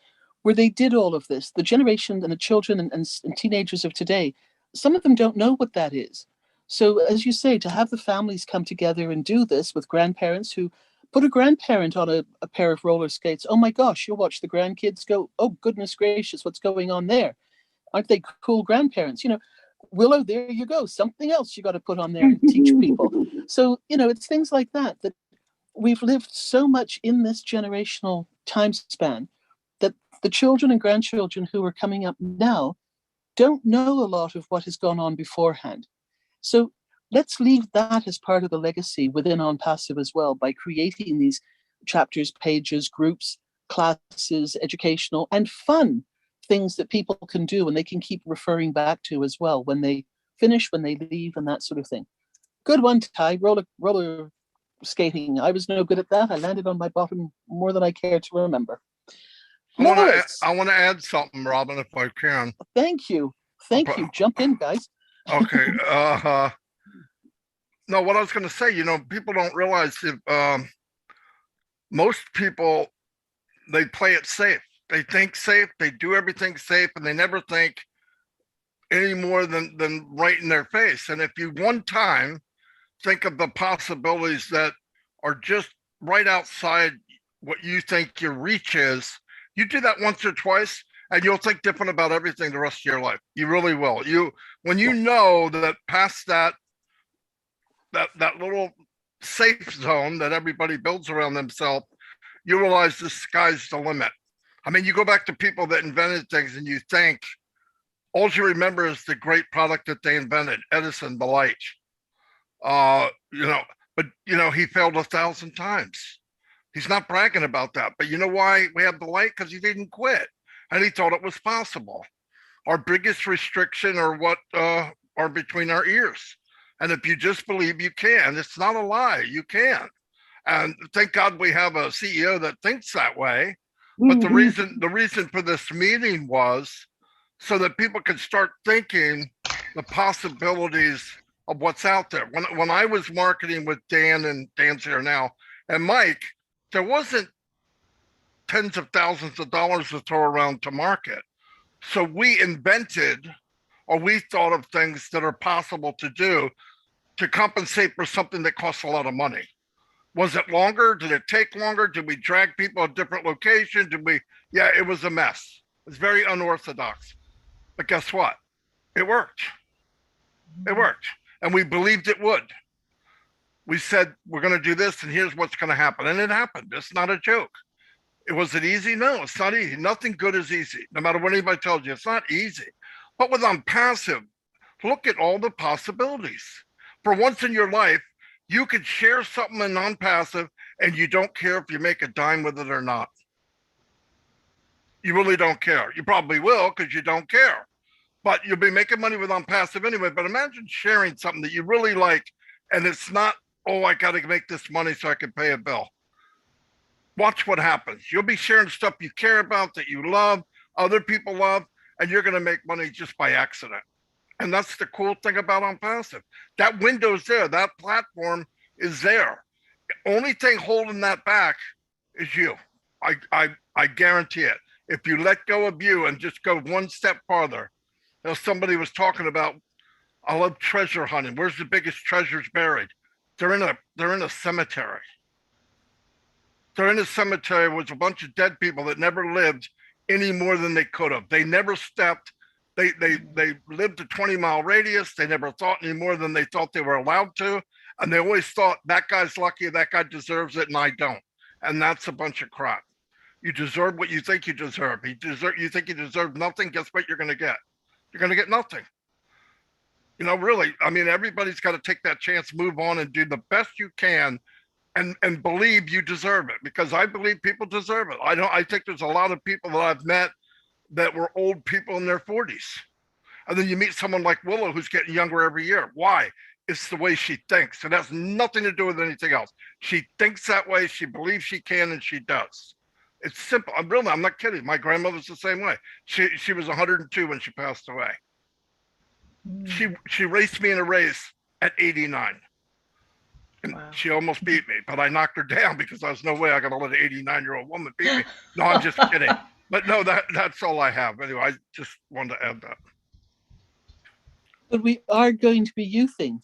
where they did all of this. The generation and the children and teenagers of today, some of them don't know what that is. So, as you say, to have the families come together and do this with grandparents who put a grandparent on a pair of roller skates. Oh my gosh, you'll watch the grandkids go, oh goodness gracious, what's going on there? Aren't they cool grandparents? You know, Willow, there you go. Something else you got to put on there and teach people. So, you know, it's things like that we've lived so much in this generational time span that the children and grandchildren who are coming up now don't know a lot of what has gone on beforehand. So let's leave that as part of the legacy within Onpassive as well by creating these chapters, pages, groups, classes, educational and fun things that people can do and they can keep referring back to as well when they finish, when they leave, and that sort of thing. Good one, Ty. Roller skating. I was no good at that. I landed on my bottom more than I care to remember. Lois, I want to add something, Robin, if I can. thank you. Thank you. Jump in, guys. Okay. No, what I was going to say, people don't realize if most people, they play it safe. They think safe. They do everything safe, and they never think any more than right in their face. And if you one time think of the possibilities that are just right outside what you think your reach is, you do that once or twice, and you'll think different about everything the rest of your life. You really will. When you know that past that little safe zone that everybody builds around themselves, you realize the sky's the limit. I mean, you go back to people that invented things and you think all you remember is the great product that they invented, Edison, the light. But he failed 1,000 times. He's not bragging about that. But you know why we have the light? Because he didn't quit and he thought it was possible. Our biggest restriction are what are between our ears. And if you just believe you can, it's not a lie, you can. And thank God we have a CEO that thinks that way. But the reason for this meeting was so that people can start thinking the possibilities of what's out there. When I was marketing with Dan, and Dan's here now, and Mike, there wasn't tens of thousands of dollars to throw around to market. So we invented, or we thought of things that are possible to do to compensate for something that costs a lot of money. Was it longer? Did it take longer? Did we drag people at different locations? Yeah, it was a mess. It was very unorthodox. But guess what? It worked. It worked. And we believed it would. We said, we're going to do this and here's what's going to happen. And it happened. It's not a joke. Was it easy? No, it's not easy. Nothing good is easy. No matter what anybody tells you, it's not easy. But with Onpassive, look at all the possibilities. For once in your life, you could share something in Onpassive and you don't care if you make a dime with it or not. You really don't care. You probably will because you don't care. But you'll be making money with Onpassive anyway. But imagine sharing something that you really like and it's not, oh, I got to make this money so I can pay a bill. Watch what happens. You'll be sharing stuff you care about, that you love, other people love, and you're going to make money just by accident. And that's the cool thing about Onpassive. That window's there. That platform is there. The only thing holding that back is you. I guarantee it. If you let go of you and just go one step farther, somebody was talking about, I love treasure hunting. Where's the biggest treasures buried? They're in a cemetery. They're in a cemetery with a bunch of dead people that never lived any more than they could have. They never stepped. They lived a 20-mile radius. They never thought any more than they thought they were allowed to. And they always thought that guy's lucky, that guy deserves it, and I don't. And that's a bunch of crap. You deserve what you think you deserve. You think you deserve nothing, guess what you're going to get? You're going to get nothing. Really, I mean, everybody's got to take that chance, move on, and do the best you can and believe you deserve it, because I believe people deserve it. I think there's a lot of people that I've met that were old people in their 40s. And then you meet someone like Willow who's getting younger every year. Why? It's the way she thinks. It has nothing to do with anything else. She thinks that way. She believes she can, and she does. It's simple. I'm not kidding. My grandmother's the same way. She was 102 when she passed away. She raced me in a race at 89. And wow. She almost beat me, but I knocked her down because there was no way I got to let an 89-year-old woman beat me. No, I'm just kidding. But no, that's all I have. Anyway, I just wanted to add that. But we are going to be youthing,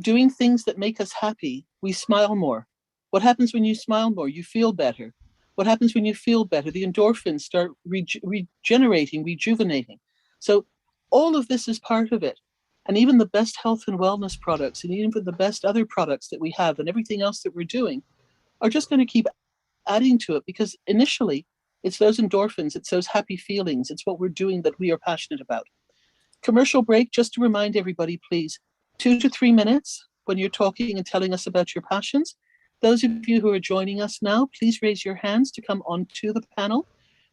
doing things that make us happy. We smile more. What happens when you smile more? You feel better. What happens when you feel better? The endorphins start regenerating, rejuvenating. So all of this is part of it. And even the best health and wellness products, and even the best other products that we have and everything else that we're doing are just going to keep adding to it, because initially it's those endorphins, it's those happy feelings, it's what we're doing that we are passionate about. Commercial break, just to remind everybody, please, 2 to 3 minutes when you're talking and telling us about your passions. Those of you who are joining us now, please raise your hands to come onto the panel.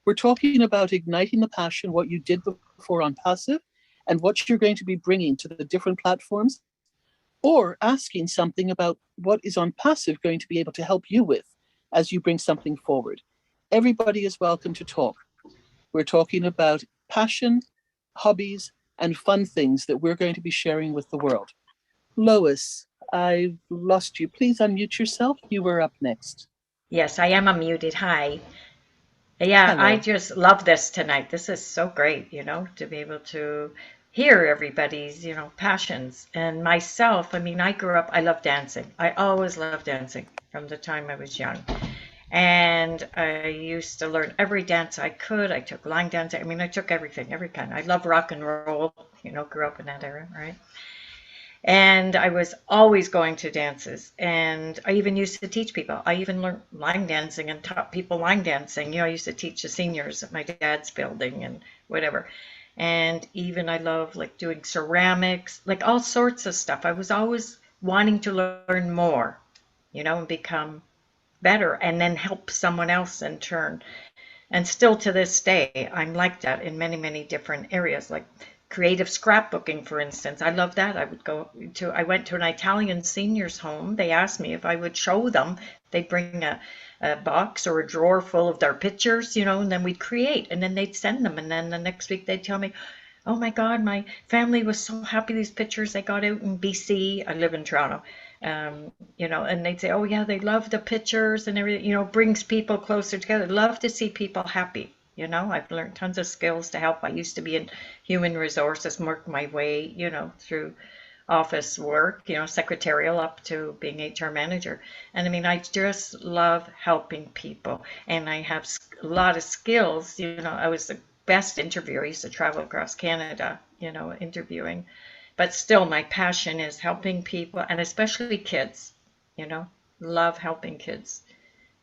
We're talking about igniting the passion, what you did before Onpassive, and what you're going to be bringing to the different platforms, or asking something about what is Onpassive going to be able to help you with as you bring something forward. Everybody is welcome to talk. We're talking about passion, hobbies, and fun things that we're going to be sharing with the world. Lois, I've lost you. Please unmute yourself. You were up next. Yes, I am unmuted. Hi. Yeah, I Hello. just love this tonight. This is so great, to be able to hear everybody's, passions. And myself, I mean, I grew up, I love dancing. I always loved dancing from the time I was young. And I used to learn every dance I could. I took line dancing. I mean, I took everything, every kind. I love rock and roll, grew up in that era, right? And I was always going to dances. And I even used to teach people. I even learned line dancing and taught people line dancing. I used to teach the seniors at my dad's building and whatever. And even I love like doing ceramics, like all sorts of stuff. I was always wanting to learn more, and become better and then help someone else in turn. And still to this day, I'm like that in many, many different areas, like creative scrapbooking, for instance. I love that. I went to an Italian seniors home. They asked me if I would show them. They'd bring a box or a drawer full of their pictures, and then we'd create, and then they'd send them. And then the next week they'd tell me, oh my God, my family was so happy these pictures they got out in BC. I live in Toronto. And they'd say, oh yeah, they love the pictures and everything, brings people closer together. Love to see people happy. I've learned tons of skills to help. I used to be in human resources, worked my way, through office work, secretarial up to being HR manager. And I mean, I just love helping people, and I have a lot of skills. I was the best interviewer. I used to travel across Canada, interviewing. But still, my passion is helping people, and especially kids, love helping kids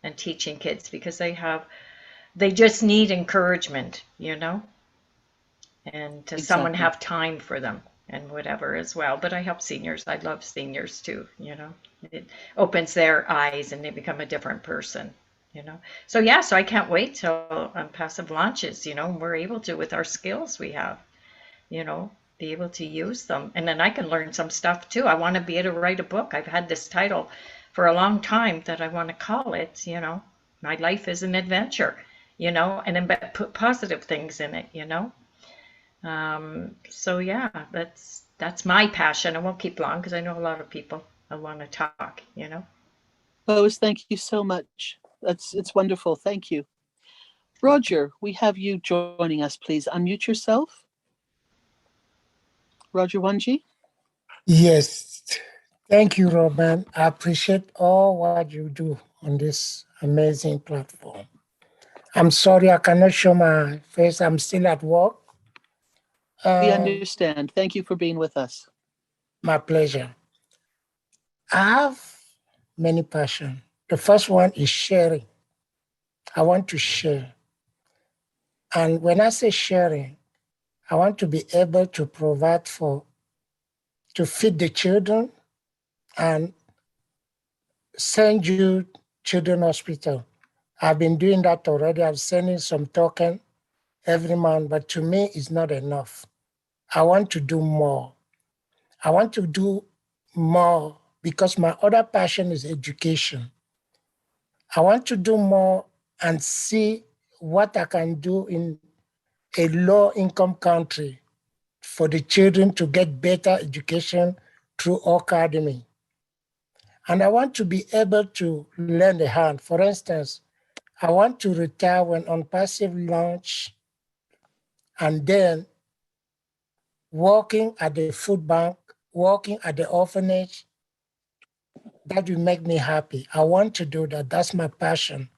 and teaching kids, because they just need encouragement, and to someone have time for them and whatever as well. But I help seniors. I love seniors too, It opens their eyes and they become a different person, So yeah, so I can't wait till Onpassive launches, we're able to, with our skills we have, be able to use them. And then I can learn some stuff too. I want to be able to write a book. I've had this title for a long time that I want to call it, My Life is an Adventure, and then put positive things in it, So yeah, that's my passion. I won't keep long because I know a lot of people want to talk, Lois, thank you so much. It's wonderful. Thank you. Roger, we have you joining us. Please unmute yourself. Roger Wanji? Yes, thank you, Robin. I appreciate all what you do on this amazing platform. I'm sorry I cannot show my face. I'm still at work. We understand. Thank you for being with us. My pleasure. I have many passions. The first one is sharing. I want to share. And when I say sharing, I want to be able to provide to feed the children and send you children hospital. I've been doing that already. I'm sending some token every month, but to me, it's not enough. I want to do more. I want to do more because my other passion is education. I want to do more and see what I can do in a low-income country for the children to get better education through academy. And I want to be able to lend a hand. For instance, I want to retire when Onpassive launch, and then working at the food bank, working at the orphanage, that will make me happy. I want to do that. That's my passion.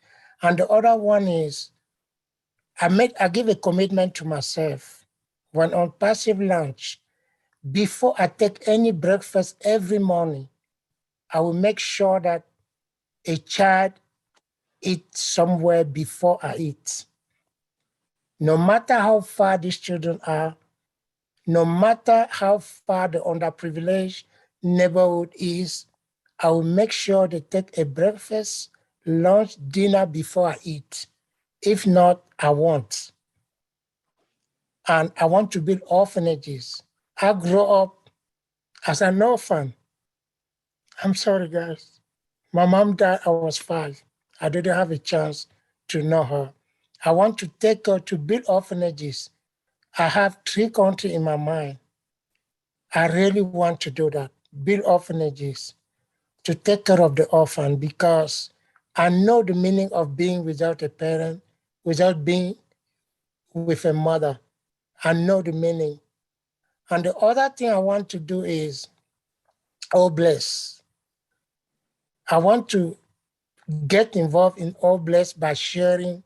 And the other one is I give a commitment to myself. When Onpassive launch, before I take any breakfast every morning, I will make sure that a child eats somewhere before I eat. No matter how far these children are, no matter how far the underprivileged neighborhood is, I will make sure they take a breakfast, lunch, dinner before I eat. If not, I won't. And I want to build orphanages. I grew up as an orphan. I'm sorry, guys. My mom died, I was 5. I didn't have a chance to know her. I want to take her to build orphanages. I have 3 countries in my mind. I really want to do that, build orphanages to take care of the orphan, because I know the meaning of being without a parent, without being with a mother. I know the meaning. And the other thing I want to do is, oh bless. I want to get involved in all bless by sharing,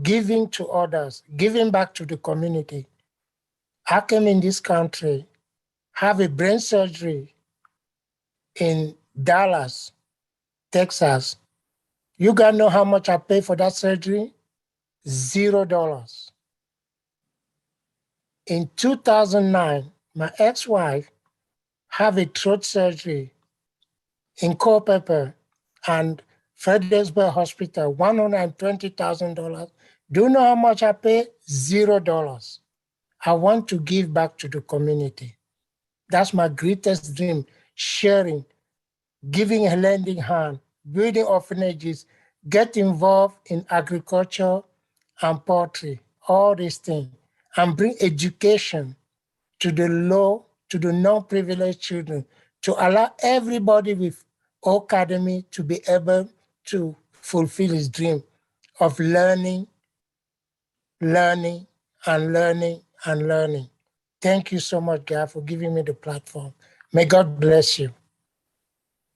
giving to others, giving back to the community. I came in this country, have a brain surgery in Dallas, Texas. You guys know how much I paid for that surgery? $0. In 2009, my ex-wife had a throat surgery in Culpeper and Fredericksburg Hospital, $120,000. Do you know how much I paid? $0. I want to give back to the community. That's my greatest dream, sharing, giving a lending hand, building orphanages, get involved in agriculture and poultry, all these things, and bring education to the low, to the non-privileged children, to allow everybody with academy to be able to fulfill his dream of learning, learning, and learning, and learning. Thank you so much, Gary, for giving me the platform. May God bless you.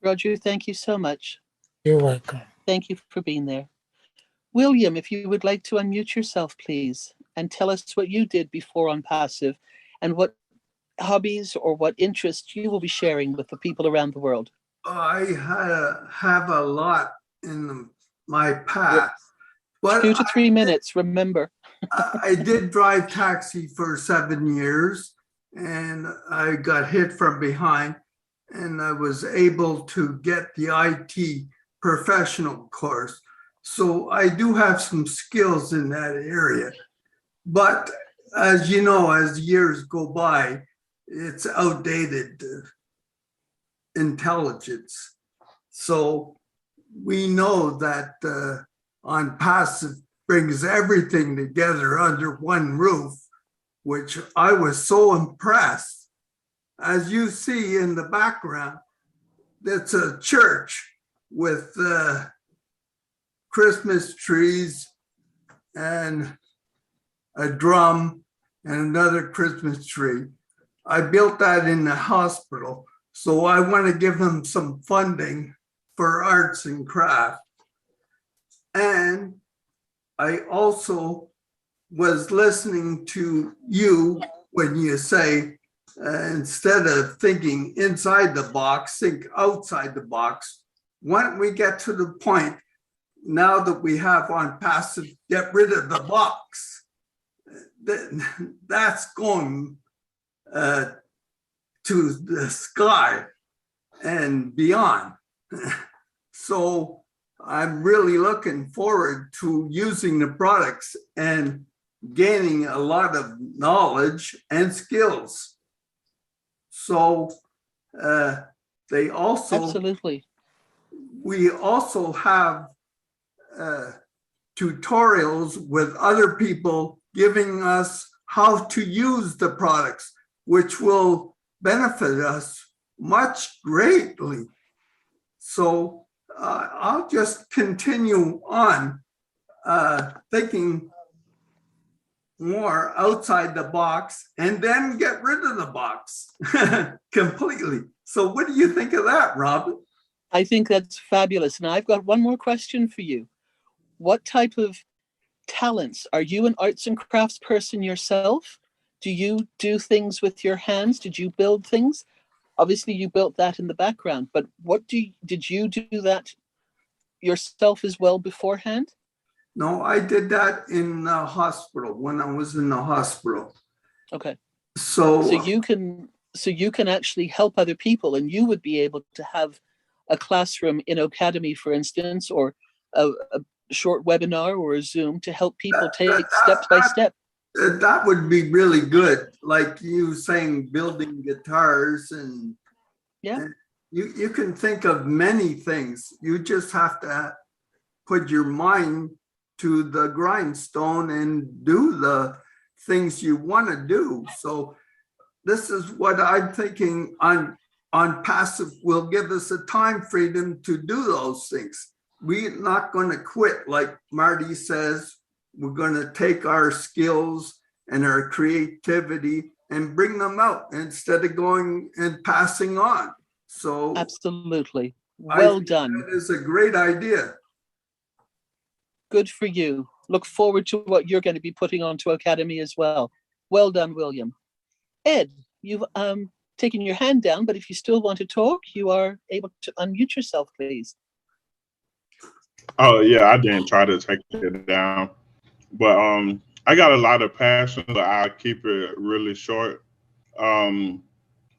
Roger, thank you so much. You're welcome. Thank you for being there. William, if you would like to unmute yourself, please, and tell us what you did before Onpassive and what hobbies or what interests you will be sharing with the people around the world. I have a lot in my past. But 2 to 3 minutes, remember. I did drive taxi for 7 years, and I got hit from behind, and I was able to get the IT professional course. So I do have some skills in that area. But as you know, as years go by, it's outdated intelligence. So we know that Onpassive brings everything together under one roof, which I was so impressed. As you see in the background, that's a church with Christmas trees and a drum and another Christmas tree. I built that in the hospital. So I want to give them some funding for arts and craft. And I also was listening to you when you say, instead of thinking inside the box, think outside the box. Why don't we get to the point now that we have Onpassive, get rid of the box? That's going to the sky and beyond. So I'm really looking forward to using the products and gaining a lot of knowledge and skills. So they also, absolutely, we also have tutorials with other people giving us how to use the products, which will benefit us much greatly. So I'll just continue on thinking more outside the box and then get rid of the box completely. So what do you think of that, Robin? I think that's fabulous. And I've got one more question for you. What type of talents? Are you an arts and crafts person yourself? Do you do things with your hands? Did you build things? Obviously you built that in the background, but did you do that yourself as well beforehand? No, I did that in the hospital when I was in the hospital. Okay. So you can actually help other people, and you would be able to have a classroom in Academy, for instance, or short webinar or a Zoom to help people That- take that- step by that- step. That would be really good, like you saying, building guitars and Yeah. you can think of many things. You just have to put your mind to the grindstone and do the things you want to do. So this is what I'm thinking on passive will give us a time freedom to do those things. We're not going to quit, like Marty says. We're going to take our skills and our creativity and bring them out instead of going and passing on. So Absolutely. I Well think done. that is a great idea. Good for you. Look forward to what you're going to be putting onto Academy as well. Well done, William. Ed, you've taken your hand down, but if you still want to talk, you are able to unmute yourself, please. Oh yeah, I didn't try to take it down, but I got a lot of passion, but I keep it really short. Um,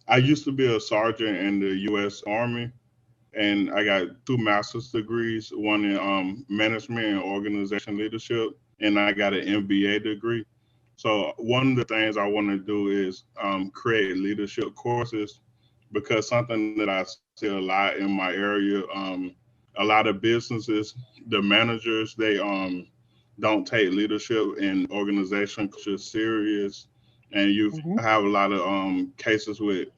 I used to be a sergeant in the U.S. Army, and I got 2 master's degrees, one in management and organization leadership, and I got an MBA degree. So one of the things I want to do is create leadership courses, because something that I see a lot in my area, a lot of businesses, the managers, they don't take leadership and organization culture serious, and you have a lot of cases with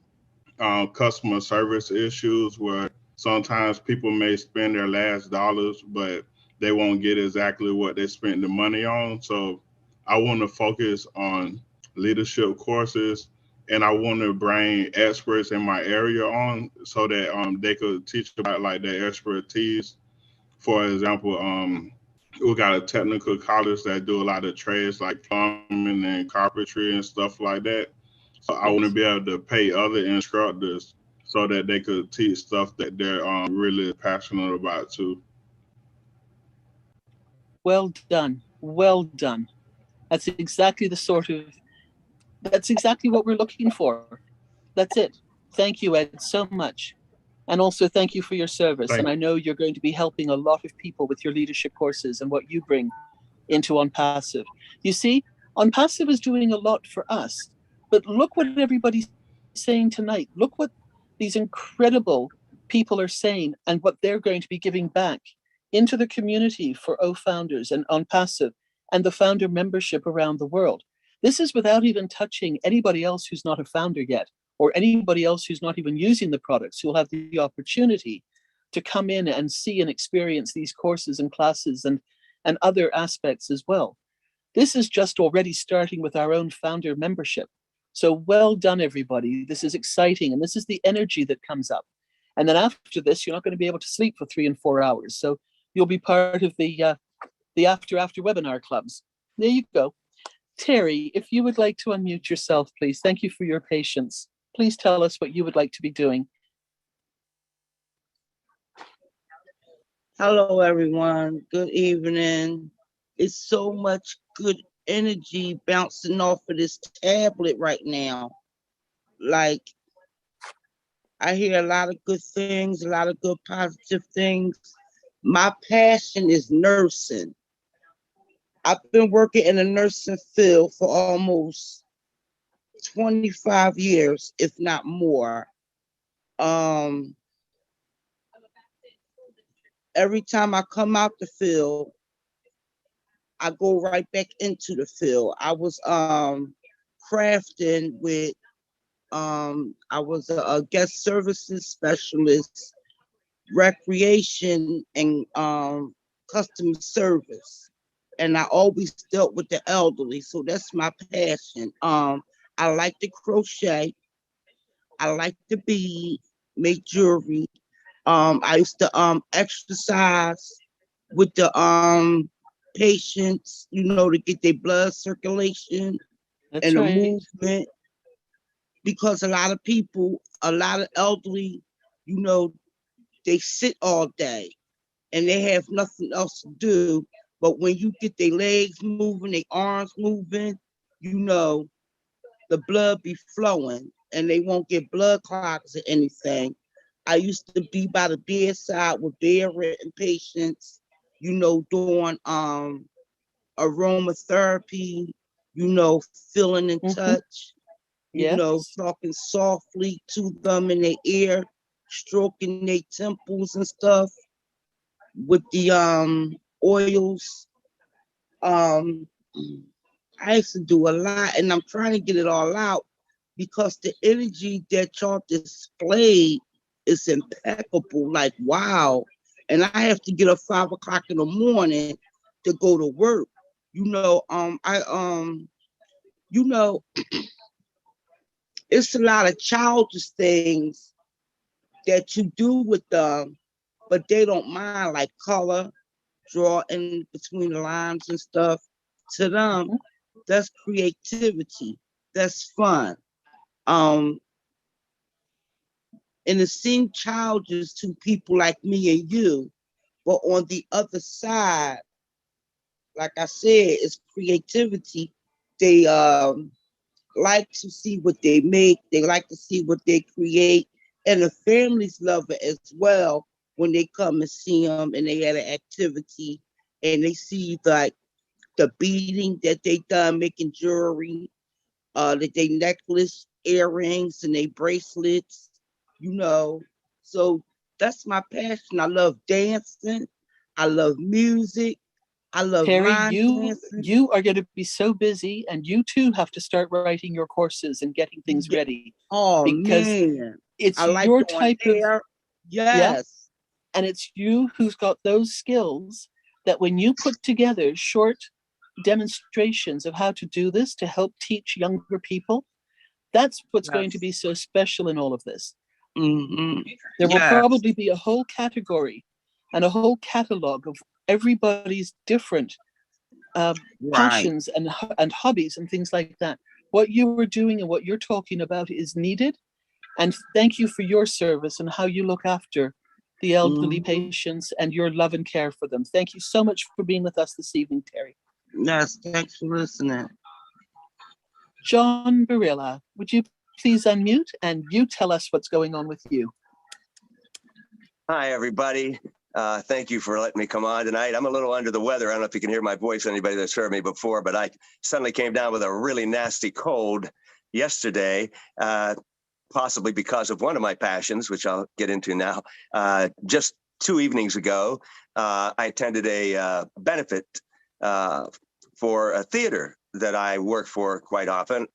customer service issues where sometimes people may spend their last dollars, but they won't get exactly what they spent the money on. So I want to focus on leadership courses, and I want to bring experts in my area on so that they could teach about like their expertise. For example, we got a technical college that do a lot of trades like plumbing and carpentry and stuff like that. So I want to be able to pay other instructors so that they could teach stuff that they're really passionate about too. Well done. Well done. That's exactly that's exactly what we're looking for. That's it. Thank you, Ed, so much. And also thank you for your service. And I know you're going to be helping a lot of people with your leadership courses and what you bring into Onpassive. You see, Onpassive is doing a lot for us, but look what everybody's saying tonight. Look what these incredible people are saying and what they're going to be giving back into the community for Founders and Onpassive and the founder membership around the world. This is without even touching anybody else who's not a founder yet, or anybody else who's not even using the products, who will have the opportunity to come in and see and experience these courses and classes and other aspects as well. This is just already starting with our own founder membership. So well done, everybody. This is exciting, and this is the energy that comes up. And then after this, you're not going to be able to sleep for 3 and 4 hours. So you'll be part of the after webinar clubs. There you go. Terry, if you would like to unmute yourself, please. Thank you for your patience. Please tell us what you would like to be doing. Hello, everyone. Good evening. It's so much good energy bouncing off of this tablet right now. Like, I hear a lot of good things, a lot of good positive things. My passion is nursing. I've been working in the nursing field for almost 25 years, if not more. Every time I come out the field, I go right back into the field. I was crafting with, I was a guest services specialist, recreation, and customer service. And I always dealt with the elderly, so that's my passion. I like to crochet. I like to bead, make jewelry. I used to exercise with the patients, to get their blood circulation and the movement. Because a lot of people, a lot of elderly, they sit all day and they have nothing else to do. But when you get their legs moving, their arms moving, the blood be flowing and they won't get blood clots or anything. I used to be by the bedside with bedridden patients, doing aromatherapy, feeling in touch, Yes. talking softly to them in their ear, stroking their temples and stuff with the oils. I used to do a lot, and I'm trying to get it all out because the energy that y'all displayed is impeccable. Like, wow. And I have to get up 5 o'clock in the morning to go to work. It's a lot of childish things that you do with them, but they don't mind, like color, draw in between the lines and stuff. To them, that's creativity. That's fun. And it seemed childish to people like me and you, but on the other side, like I said, it's creativity. They like to see what they make. They like to see what they create, and the families love it as well when they come and see them and they had an activity and they see like the beading that they done making jewelry, that they necklace, earrings, and they bracelets, So that's my passion. I love dancing. I love music. I love Terry, line dancing. you are going to be so busy, and you too have to start writing your courses and getting things ready. Oh because man, it's I like your doing type of hair. yeah, Yes. and it's you who's got those skills that when you put together short demonstrations of how to do this to help teach younger people, that's what's going to Yes. be so special in all of this. Mm-hmm. There will Yes. probably be a whole category and a whole catalog of everybody's different Right. passions and hobbies and things like that. What you were doing and what you're talking about is needed. And thank you for your service and how you look after the elderly patients and your love and care for them. Thank you so much for being with us this evening, Terry. Yes, thanks for listening. John Barilla, would you please unmute and you tell us what's going on with you? Hi, everybody. Thank you for letting me come on tonight. I'm a little under the weather. I don't know if you can hear my voice, anybody that's heard me before, but I suddenly came down with a really nasty cold yesterday, possibly because of one of my passions, which I'll get into now. Just 2 evenings ago, I attended a benefit for a theater that I work for quite often.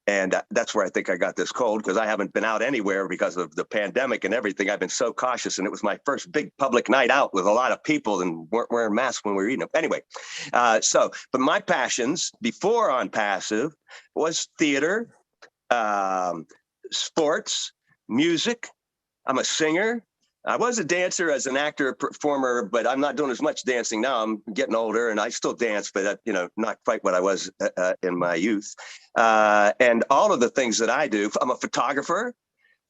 And that's where I think I got this cold, because I haven't been out anywhere because of the pandemic and everything. I've been so cautious, and it was my first big public night out with a lot of people and weren't wearing masks when we were eating them. Anyway, but my passions before Onpassive was theater, sports, music. I'm a singer. I was a dancer as an actor, performer, but I'm not doing as much dancing now. I'm getting older, and I still dance, but not quite what I was in my youth. And all of the things that I do, I'm a photographer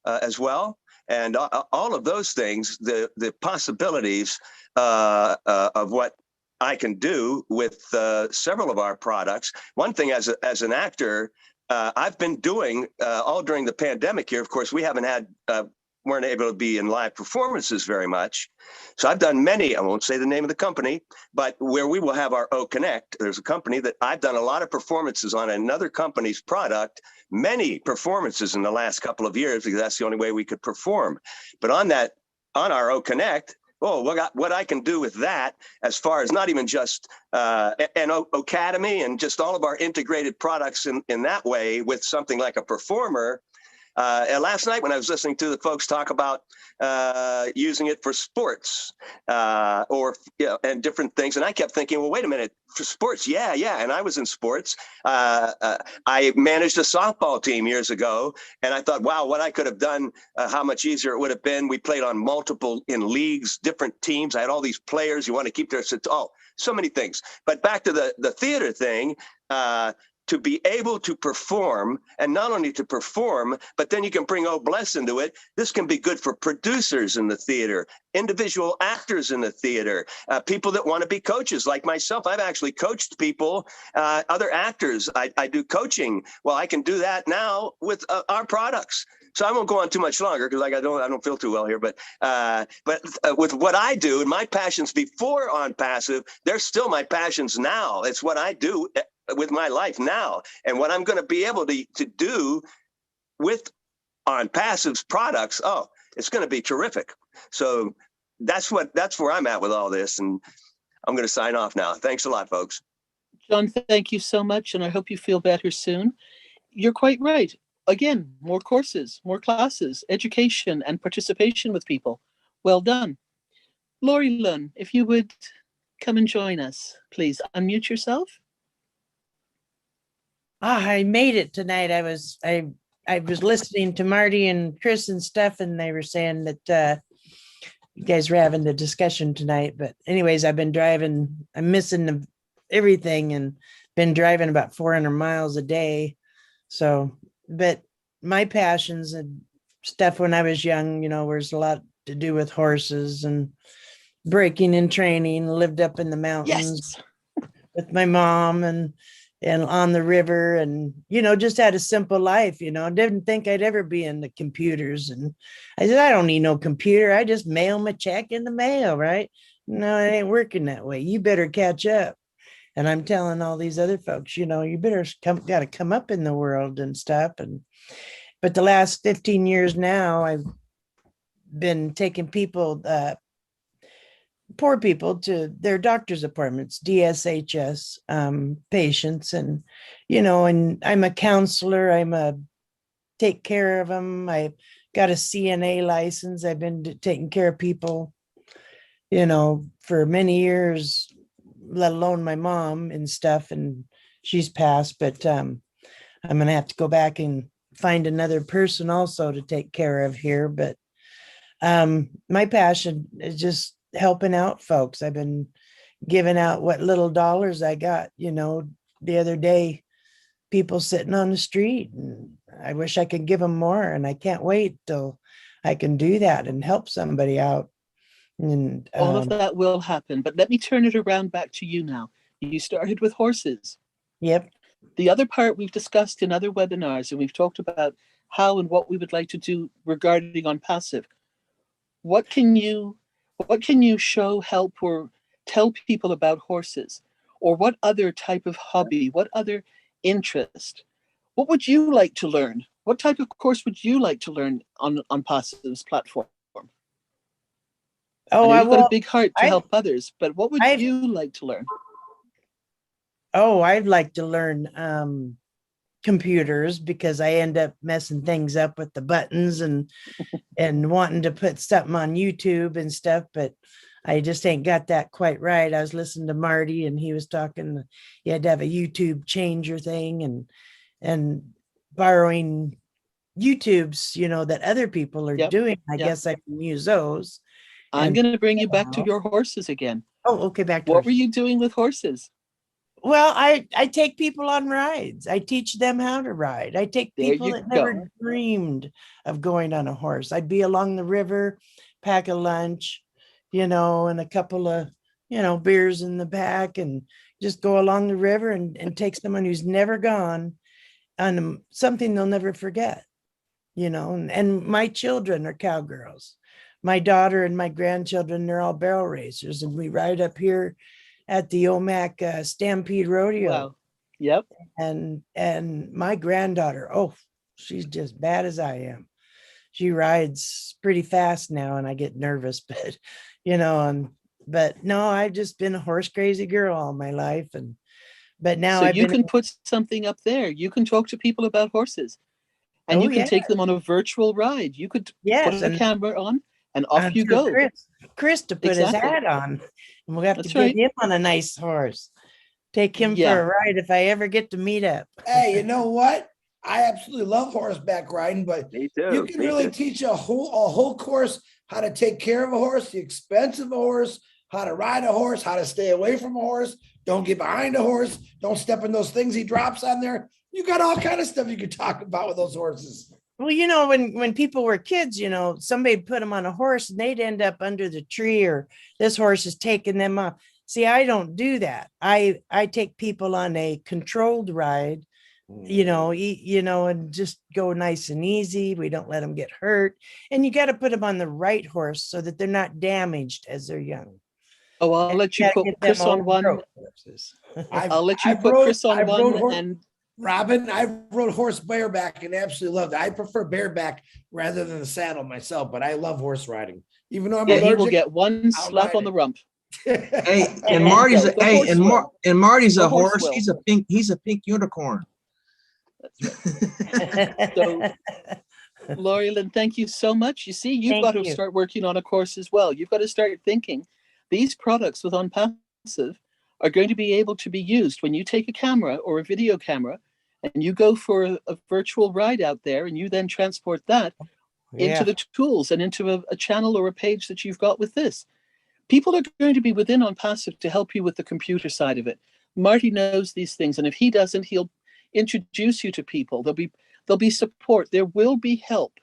as well, and all of those things, the possibilities of what I can do with several of our products. One thing as an actor, I've been doing all during the pandemic here. Of course, we haven't had. Weren't able to be in live performances very much. So I've done many, I won't say the name of the company, but where we will have our O Connect, there's a company that I've done a lot of performances on another company's product, many performances in the last couple of years, because that's the only way we could perform. But on our O Connect, what I can do with that, as far as not even just an Academy and just all of our integrated products in that way with something like a performer. Last night when I was listening to the folks talk about using it for sports and different things, and I kept thinking, well, wait a minute, for sports, yeah, and I was in sports. I managed a softball team years ago, and I thought, wow, what I could have done, how much easier it would have been. We played on multiple in leagues, different teams. I had all these players. You want to keep their so many things. But back to the theater thing. to be able to perform, and not only to perform, but then you can bring Oh Bless into it. This can be good for producers in the theater, individual actors in the theater, people that want to be coaches like myself. I've actually coached people, other actors. I do coaching. Well, I can do that now with our products. So I won't go on too much longer because I don't feel too well here. But with what I do and my passions before Onpassive, they're still my passions now. It's what I do with my life now, and what I'm going to be able to do with Onpassive's products. Oh, it's going to be terrific. So that's where I'm at with all this, and I'm going to sign off now. Thanks a lot, folks. John, thank you so much, and I hope you feel better soon. You're quite right. Again, more courses, more classes, education, and participation with people. Well done. Lori Lunn, if you would come and join us, please unmute yourself. I made it tonight. I was listening to Marty and Chris and stuff, and they were saying that you guys were having the discussion tonight. But anyways, I've been driving. I'm missing everything, and been driving about 400 miles a day. So, but my passions and stuff when I was young, there's a lot to do with horses and breaking and training. Lived up in the mountains with my mom and on the river, and just had a simple life. Didn't think I'd ever be into computers, and I said, I don't need no computer. I just mail my check in the mail, right? No, it ain't working that way. You better catch up. And I'm telling all these other folks, you better got to come up in the world and stuff. But the last 15 years now, I've been taking people, poor people, to their doctor's appointments, DSHS patients. And, and I'm a counselor. Take care of them. I got a CNA license. I've been taking care of people, for many years, let alone my mom and stuff. And she's passed, but I'm going to have to go back and find another person also to take care of here. But my passion is just helping out folks. I've been giving out what little dollars I got, the other day, people sitting on the street, and I wish I could give them more, and I can't wait till I can do that and help somebody out. And all of that will happen, but let me turn it around back to you now. You started with horses. Yep. The other part we've discussed in other webinars, and we've talked about how and what we would like to do regarding Onpassive. What can you show, help, or tell people about horses? Or what other type of hobby, what other interest? What would you like to learn? What type of course would you like to learn on Onpassive's platform? Oh, I've got a big heart to help others, but what would you like to learn? Oh, I'd like to learn computers, because I end up messing things up with the buttons and wanting to put something on YouTube and stuff, but I just ain't got that quite right. I was listening to Marty, and he was talking, you had to have a YouTube changer thing, and borrowing YouTubes, that other people are doing. I guess I can use those. I'm going to bring you back to your horses again. Oh, okay. Back to what were you doing with horses? Well, I take people on rides. I teach them how to ride. I take people that never dreamed of going on a horse. I'd be along the river, pack a lunch, and a couple of, beers in the back, and just go along the river and take someone who's never gone on something they'll never forget, and my children are cowgirls. My daughter and my grandchildren, they're all barrel racers, and we ride up here at the Omak Stampede Rodeo. Wow. Yep. And my granddaughter, she's just bad as I am. She rides pretty fast now, and I get nervous, but but no, I've just been a horse crazy girl all my life. But now so you can put something up there. You can talk to people about horses, and you can take them on a virtual ride. You could put a camera on, and off you go. Chris to put his hat on, and we'll have to get him on a nice horse. Take him for a ride if I ever get to meet up. Hey, you know what? I absolutely love horseback riding, but you can really teach a whole course how to take care of a horse, the expense of a horse, how to ride a horse, how to stay away from a horse, don't get behind a horse, don't step in those things he drops on there. You got all kind of stuff you could talk about with those horses. Well, when people were kids, somebody put them on a horse and they'd end up under the tree, or this horse is taking them up. See, I don't do that. I take people on a controlled ride, and just go nice and easy. We don't let them get hurt. And you got to put them on the right horse so that they're not damaged as they're young. Oh, I'll let you put Chris on one. I'll let you put Chris on one. And Robin, I rode horse bareback and absolutely loved it. I prefer bareback rather than the saddle myself, but I love horse riding. Even though I'm allergic, he will get one slap on the rump. Hey, and Marty's Marty's a horse. He's a pink unicorn. So, Lori Lynn, thank you so much. You see, you've got to start working on a course as well. You've got to start thinking these products with Onpassive are going to be able to be used when you take a camera or a video camera and you go for a virtual ride out there, and you then transport that into the tools and into a channel or a page that you've got with this. People are going to be within Onpassive to help you with the computer side of it. Marty knows these things, and if he doesn't, he'll introduce you to people. There'll be support. There will be help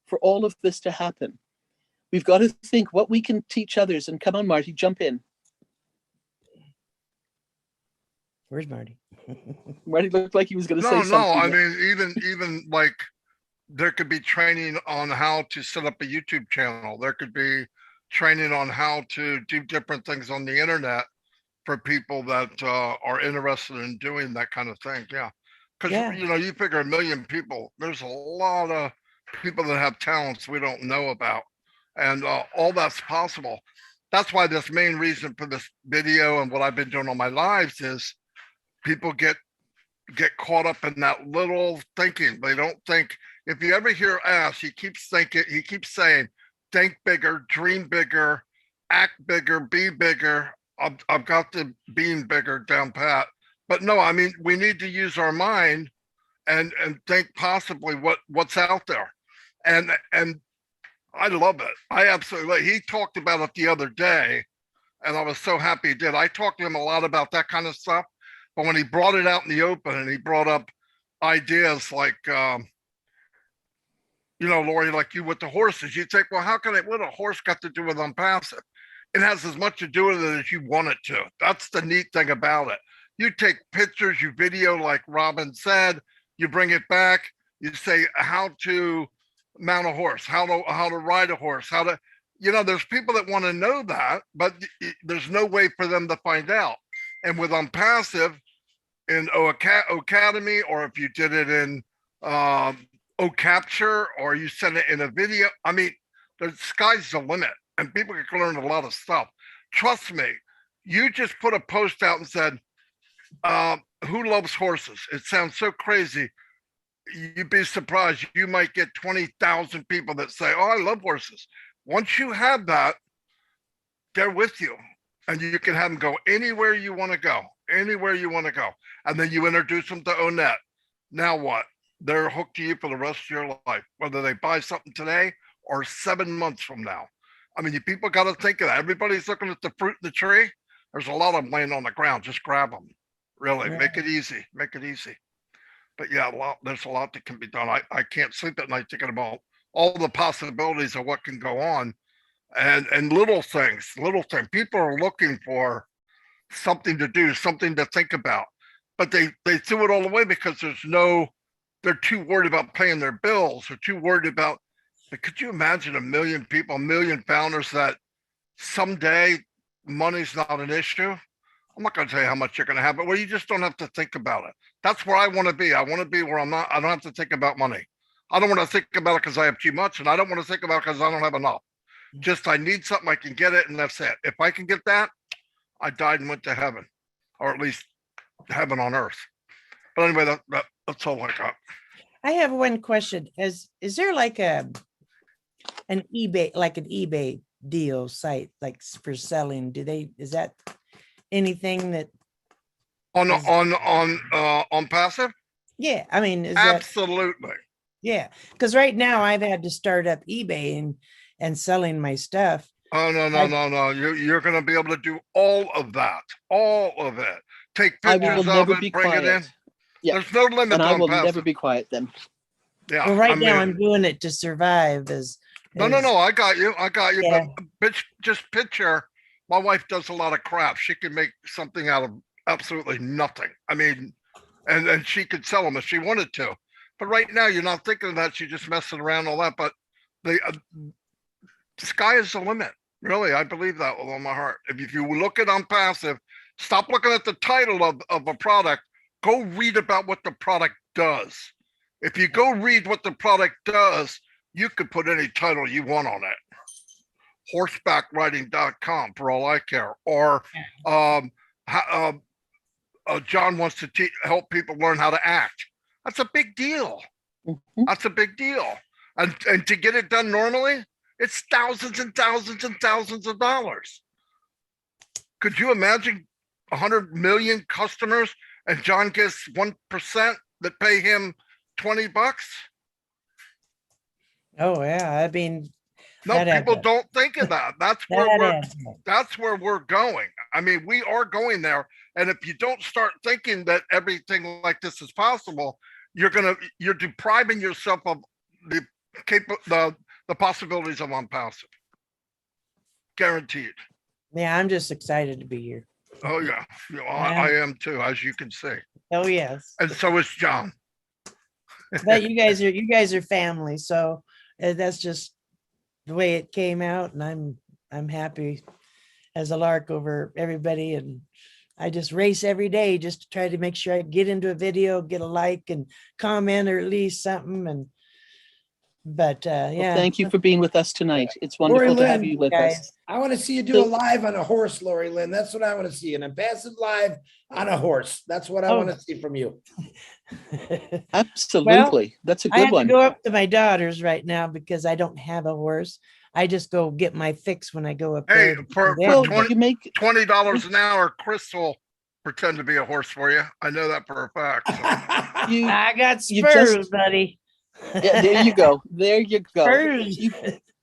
for all of this to happen. We've got to think what we can teach others. And come on, Marty, jump in. Where's Marty? Marty looked like he was going to say something. No, I mean, even like there could be training on how to set up a YouTube channel. There could be training on how to do different things on the internet for people that are interested in doing that kind of thing. Yeah. Because, you figure 1 million people, there's a lot of people that have talents we don't know about. And all that's possible. That's why this main reason for this video and what I've been doing on my lives is people get caught up in that little thinking. They don't think. If you ever hear Ash, he keeps saying, think bigger, dream bigger, act bigger, be bigger. I've got the being bigger down pat. But no, I mean, we need to use our mind and think possibly what's out there. And I love it. I absolutely, he talked about it the other day, and I was so happy he did. I talked to him a lot about that kind of stuff, but when he brought it out in the open and he brought up ideas like, Lori, like you with the horses, you think, well, what a horse got to do with Onpassive? It has as much to do with it as you want it to. That's the neat thing about it. You take pictures, you video, like Robin said, you bring it back, you say how to mount a horse, how to ride a horse, there's people that want to know that, but there's no way for them to find out. And with Onpassive in Academy, or if you did it in Capture, or you send it in a video, I mean, the sky's the limit, and people can learn a lot of stuff. Trust me, you just put a post out and said, who loves horses? It sounds so crazy. You'd be surprised. You might get 20,000 people that say, oh, I love horses. Once you have that, they're with you, and you can have them go anywhere you want to go, And then you introduce them to Onette. Now what? They're hooked to you for the rest of your life, whether they buy something today or 7 months from now. I mean, you people got to think of that. Everybody's looking at the fruit in the tree. There's a lot of them laying on the ground. Just grab them. Really, make it easy. But yeah, there's a lot that can be done. I can't sleep at night thinking about all the possibilities of what can go on, and little things. People are looking for something to do, something to think about, but they threw it all away because they're too worried about paying their bills. They're too worried about. But could you imagine 1 million people, 1 million founders that someday money's not an issue? I'm not going to tell you how much you're going to have, but where you just don't have to think about it. That's where I want to be. I want to be where I don't have to think about money. I don't want to think about it because I have too much, and I don't want to think about it because I don't have enough. Just I need something, I can get it, and that's it. If I can get that, I died and went to heaven, or at least heaven on earth. But anyway, that's all I got. I have one question. Is there like an eBay deal site, like for selling? Is that anything that on Passive? Yeah, I mean, absolutely. Yeah, because right now I've had to start up eBay and selling my stuff. Oh, no, no, no, no. You're going to be able to do all of that. All of it. Take I pictures will of never it, be bring it in. quiet. Yeah, There's no limit and to I will never Onpassive. be quiet then. Yeah. Well, right I now mean, I'm doing it to survive no, no, no. I got you. I got you. Yeah. But bitch, just picture. My wife does a lot of crap. She can make something out of absolutely nothing. I mean, and she could sell them if she wanted to. But right now, you're not thinking of that. She's just messing around all that. But the sky is the limit. Really, I believe that with all my heart. If you look at Onpassive, stop looking at the title of a product. Go read about what the product does. If you go read what the product does, you could put any title you want on it. Horsebackriding.com for all I care. Or John wants to help people learn how to act. That's a big deal. That's a big deal. And to get it done normally, it's thousands and thousands and thousands of dollars. Could you imagine 100 million customers and John gets 1% that pay him $20? Oh yeah, I mean, No, that adds people up. don't think of that. That's where That we're adds up. that's where we're going. I mean, we are going there. And if you don't start thinking that everything like this is possible, you're depriving yourself of the possibilities of Onpassive. Guaranteed. Yeah, I'm just excited to be here. Oh yeah. Yeah. I am too, as you can see. Oh yes. And so is John. But you guys are family, so that's just the way it came out, and I'm happy as a lark over everybody, and I just race every day just to try to make sure I get into a video, get a like and comment or at least something. But Well, yeah. thank you for being with us tonight. It's Lori wonderful to have Lynn, you with guys. us. I want to see you do So- a live on a horse, Lori Lynn. That's what I want to see. And a passive live on a horse. That's what I Oh. want to see from you. Absolutely. That's a I good have one. to go up to my daughter's right now because I don't have a horse. I just go get my fix when I go up Hey, there. for Well, 20 you make $20 an hour, Chris will pretend to be a horse for you. I know that for a fact. So. you I got you spurs, just- buddy. yeah, there you go. There you go. Spurs.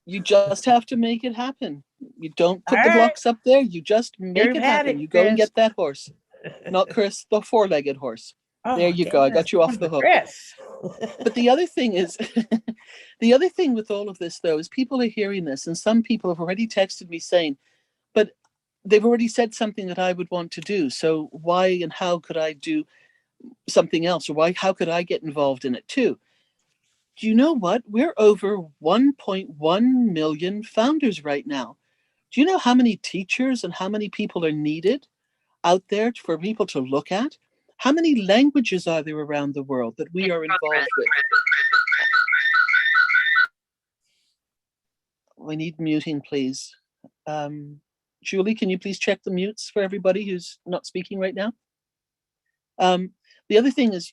You just have to make it happen. You don't put All the right. blocks up there. You just make You've it had happen. it, You go and Chris. get that horse. Not Chris, the four-legged horse. Oh, There you go. I got you off the hook. Chris. But the other thing is, the other thing with all of this, though, is people are hearing this, and some people have already texted me saying, but they've already said something that I would want to do. So why and how could I do something else? Or how could I get involved in it too? Do you know what? We're over 1.1 million founders right now. Do you know how many teachers and how many people are needed out there for people to look at? How many languages are there around the world that we are involved with? We need muting, please. Julie, can you please check the mutes for everybody who's not speaking right now? The other thing is,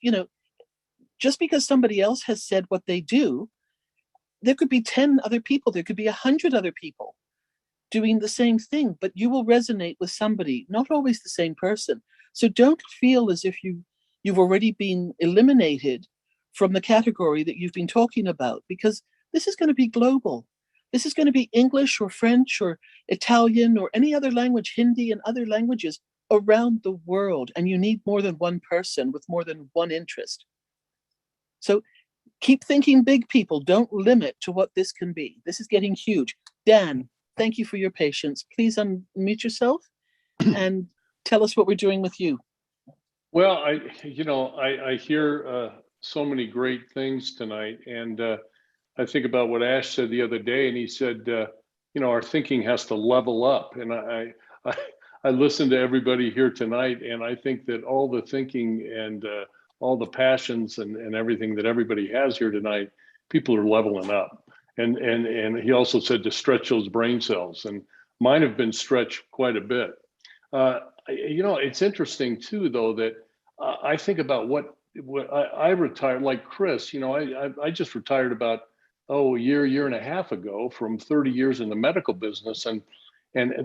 just because somebody else has said what they do, there could be 10 other people, there could be 100 other people doing the same thing, but you will resonate with somebody, not always the same person. So don't feel as if you've already been eliminated from the category that you've been talking about, because this is going to be global. This is going to be English or French or Italian or any other language, Hindi and other languages around the world. And you need more than one person with more than one interest. So keep thinking big, people. Don't limit to what this can be. This is getting huge. Dan, thank you for your patience. Please unmute yourself and tell us what we're doing with you. Well, I hear so many great things tonight, and I think about what Ash said the other day, and he said, our thinking has to level up. And I listened to everybody here tonight, and I think that all the thinking and all the passions and everything that everybody has here tonight, people are leveling up. And he also said to stretch those brain cells, and mine have been stretched quite a bit. It's interesting too, though, that I think about what I retired, like Chris. I just retired about a year and a half ago from 30 years in the medical business, and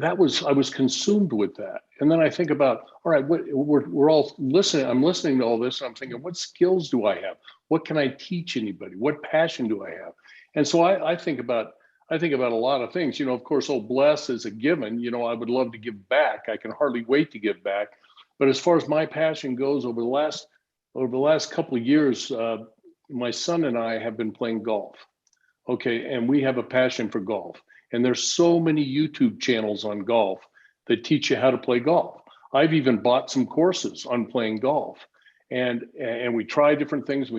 that was, I was consumed with that. And then I think about, all right, we're all listening. I'm listening to all this, and I'm thinking, what skills do I have? What can I teach anybody? What passion do I have? And so I think about, I think about a lot of things. Of course, oh, bless is a given. I would love to give back. I can hardly wait to give back. But as far as my passion goes, over the last couple of years, my son and I have been playing golf. Okay, and we have a passion for golf. And there's so many YouTube channels on golf that teach you how to play golf. I've even bought some courses on playing golf, and we try different things.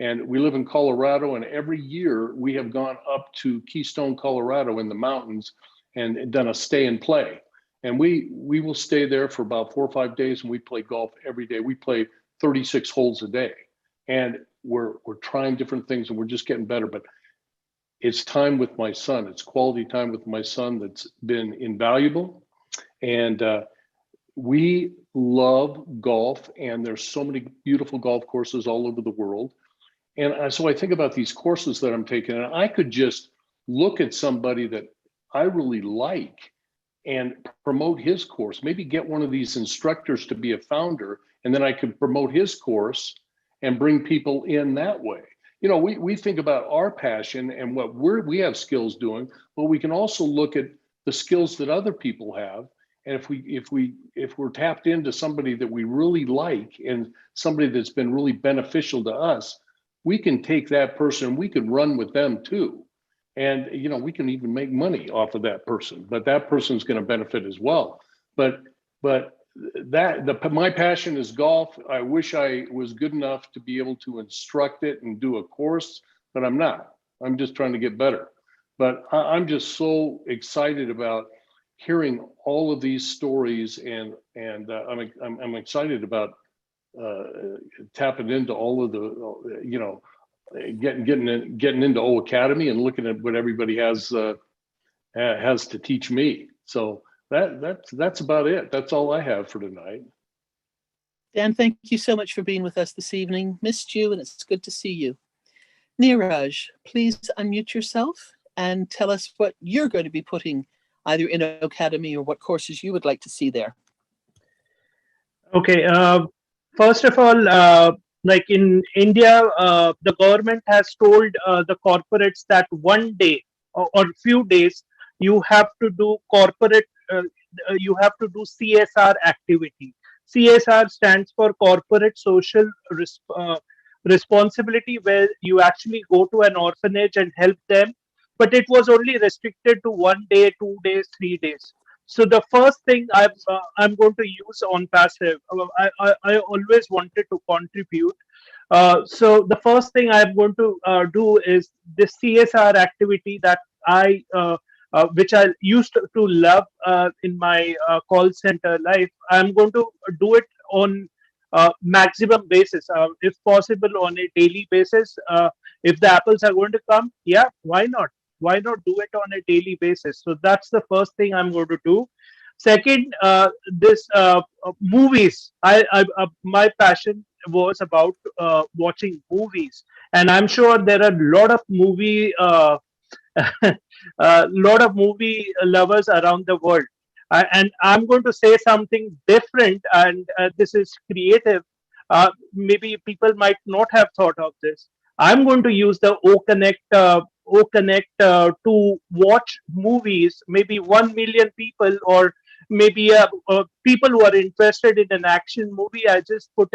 And we live in Colorado, and every year we have gone up to Keystone, Colorado, in the mountains, and done a stay and play. And we will stay there for about 4 or 5 days, and we play golf every day. We play 36 holes a day, and we're trying different things, and we're just getting better. But it's time with my son. It's quality time with my son that's been invaluable. And we love golf, and there's so many beautiful golf courses all over the world. And so I think about these courses that I'm taking, and I could just look at somebody that I really like and promote his course, maybe get one of these instructors to be a founder, and then I could promote his course and bring people in that way. We think about our passion and what we have skills doing, but we can also look at the skills that other people have. And if we're tapped into somebody that we really like and somebody that's been really beneficial to us, we can take that person, we can run with them too. And, we can even make money off of that person, but that person's going to benefit as well. But my passion is golf. I wish I was good enough to be able to instruct it and do a course, but I'm not. I'm just trying to get better. But I'm just so excited about hearing all of these stories, and I'm excited about tapping into all of the getting into O Academy and looking at what everybody has to teach me. So that's about it. That's all I have for tonight. Dan, thank you so much for being with us this evening. Missed you, and it's good to see you. Neeraj, please unmute yourself and tell us what you're going to be putting either in Academy or what courses you would like to see there. Okay. First of all, like in India, the government has told the corporates that one day or few days you have to do you have to do CSR activity. CSR stands for corporate social responsibility, where you actually go to an orphanage and help them. But it was only restricted to 1 day, 2 days, 3 days. So the first thing I'm going to use Onpassive. I always wanted to contribute. So the first thing I'm going to do is this CSR activity that which I used to love in my call center life. I'm going to do it on maximum basis, if possible on a daily basis. If the apples are going to come, yeah, why not? Why not do it on a daily basis? So that's the first thing I'm going to do. Second, this movies. My passion was about watching movies, and I'm sure there are a lot of movie lovers around the world. And I'm going to say something different, and this is creative. Maybe people might not have thought of this. I'm going to use the O Connect to watch movies. Maybe 1 million people, or maybe people who are interested in an action movie. I just pull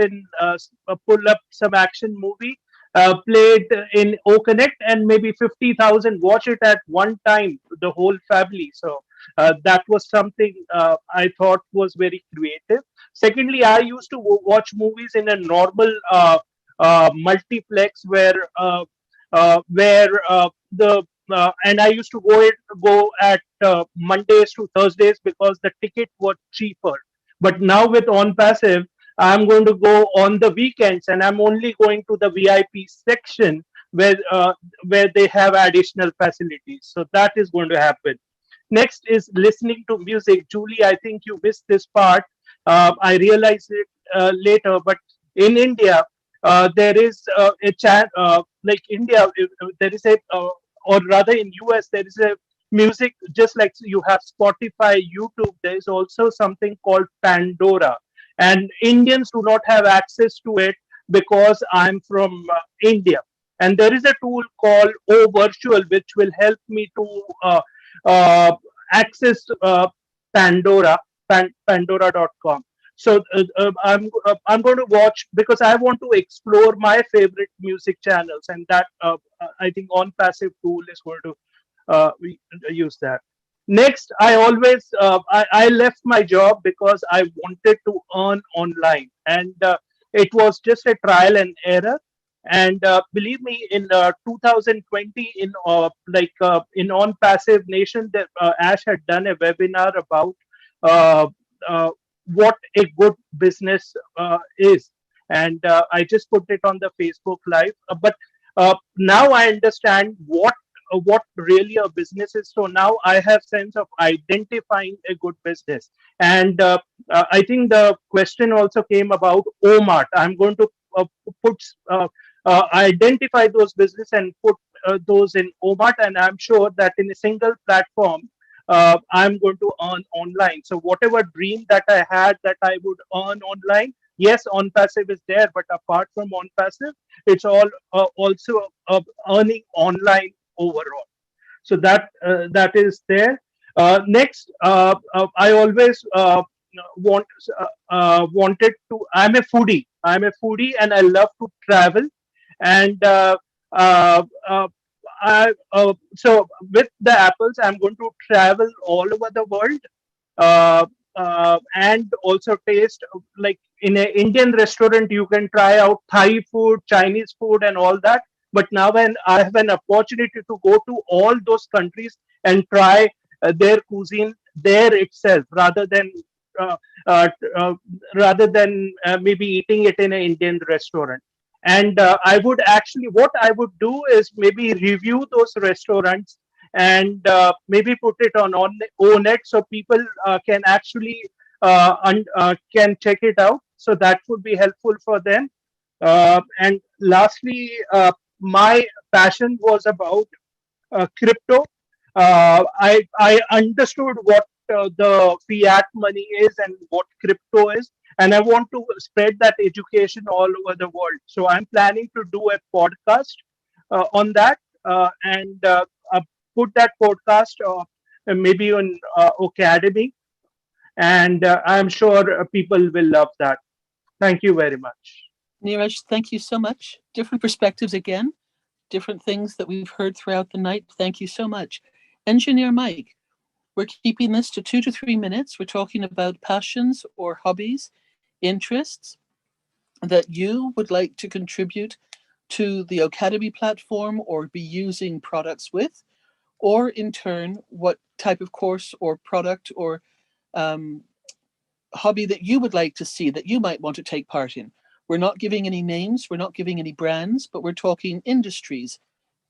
up some action movie, play it in O Connect, and maybe 50,000 watch it at one time, the whole family. So that was something I thought was very creative. Secondly, I used to watch movies in a normal multiplex where and I used to go at Mondays to Thursdays because the ticket was cheaper. But now with Onpassive, I'm going to go on the weekends, and I'm only going to the VIP section where they have additional facilities. So that is going to happen. Next is listening to music. Julie, I think you missed this part. I realized it later, but in India, there is a chat like India. There is a, or rather in US, there is a music just like you have Spotify, YouTube. There is also something called Pandora, and Indians do not have access to it because I'm from India. And there is a tool called O Virtual, which will help me to access Pandora, Pandora.com. So I'm going to watch, because I want to explore my favorite music channels, and that I think Onpassive tool is going to use that. Next, I left my job because I wanted to earn online, and it was just a trial and error. And believe me, in 2020, in Onpassive Nation, that Ash had done a webinar about uh, uh, what a good business is, and I just put it on the Facebook Live. But now I understand what really a business is. So now I have sense of identifying a good business. And I think the question also came about OMART. I'm going to put identify those business and put those in OMART, and I'm sure that in a single platform, I'm going to earn online. So whatever dream that I had that I would earn online, yes, Onpassive is there, but apart from Onpassive, it's all also earning online overall. So that is there. Next, I always wanted to. I'm a foodie. And I love to travel. And so with the apples, I'm going to travel all over the world, and also taste, like in an Indian restaurant, you can try out Thai food, Chinese food, and all that. But now when I have an opportunity to go to all those countries and try their cuisine there itself, uh, uh, uh, rather than maybe eating it in an Indian restaurant. And I would actually, what I would do is maybe review those restaurants and maybe put it on ONET, so people can actually can check it out. So that would be helpful for them. And lastly, my passion was about crypto. I understood what the fiat money is and what crypto is, and I want to spread that education all over the world. So I'm planning to do a podcast on that, and put that podcast maybe on Academy, and I'm sure people will love that. Thank you very much. Neeraj, thank you so much. Different perspectives again, different things that we've heard throughout the night. Thank you so much. Engineer Mike, we're keeping this to 2 to 3 minutes. We're talking about passions or hobbies, interests that you would like to contribute to the Academy platform or be using products with, or in turn, what type of course or product or hobby that you would like to see that you might want to take part in. We're not giving any names, we're not giving any brands, but we're talking industries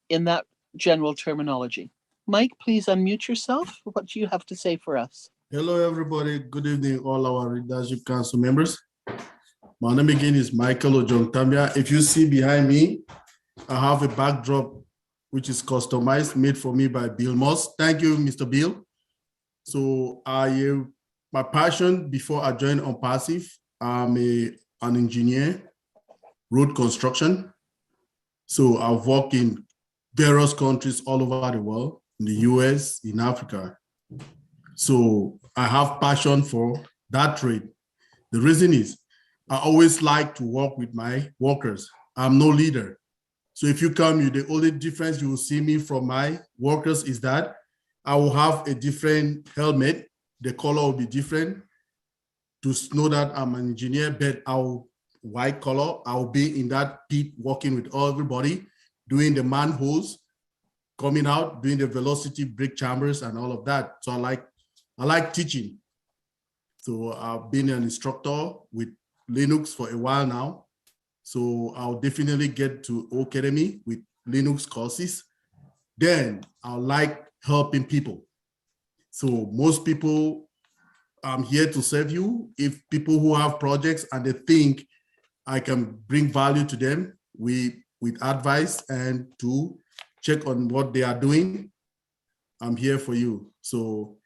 in that general terminology. Mike, please unmute yourself. What do you have to say for us? Hello, everybody. Good evening, all our Leadership Council members. My name again is Michael Ojontambia. If you see behind me, I have a backdrop which is customized, made for me by Bill Moss. Thank you, Mr. Bill. So my passion before I joined Onpassive, I'm an engineer, road construction. So I've worked in various countries all over the world, in the US, in Africa. So I have passion for that trade. The reason is I always like to work with my workers. I'm no leader. So if you come, the only difference you will see me from my workers is that I will have a different helmet. The color will be different to know that I'm an engineer, but I'll white collar. I'll be in that pit working with everybody, doing the manholes, coming out, doing the velocity brake chambers and all of that. So I like teaching. So I've been an instructor with Linux for a while now. So I'll definitely get to Academy with Linux courses. Then I like helping people. So most people, I'm here to serve you. If people who have projects and they think I can bring value to them with advice and to check on what they are doing, I'm here for you. So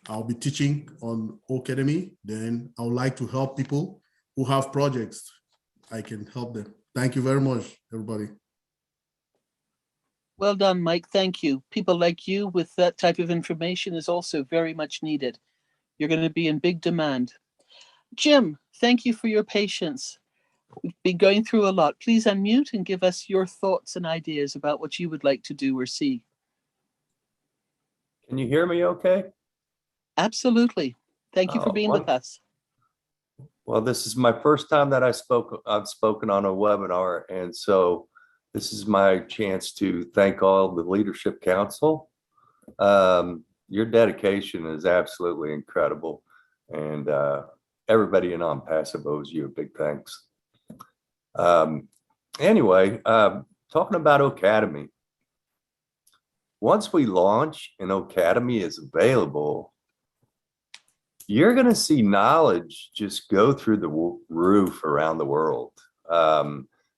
I'll be teaching on Academy. Then I would like to help people who have projects. I can help them. Thank you very much, everybody. Well done, Mike. Thank you. People like you with that type of information is also very much needed. You're going to be in big demand. Jim, thank you for your patience. We've been going through a lot. Please unmute and give us your thoughts and ideas about what you would like to do or see. Can you hear me okay? Absolutely. Thank you for being with us. Well, this is my first time that I've spoken on a webinar, and so this is my chance to thank all the Leadership Council. Your dedication is absolutely incredible, and everybody in Onpassive owes you a big thanks. Anyway, talking about Academy. Once we launch and Academy is available, you're going to see knowledge just go through the roof around the world.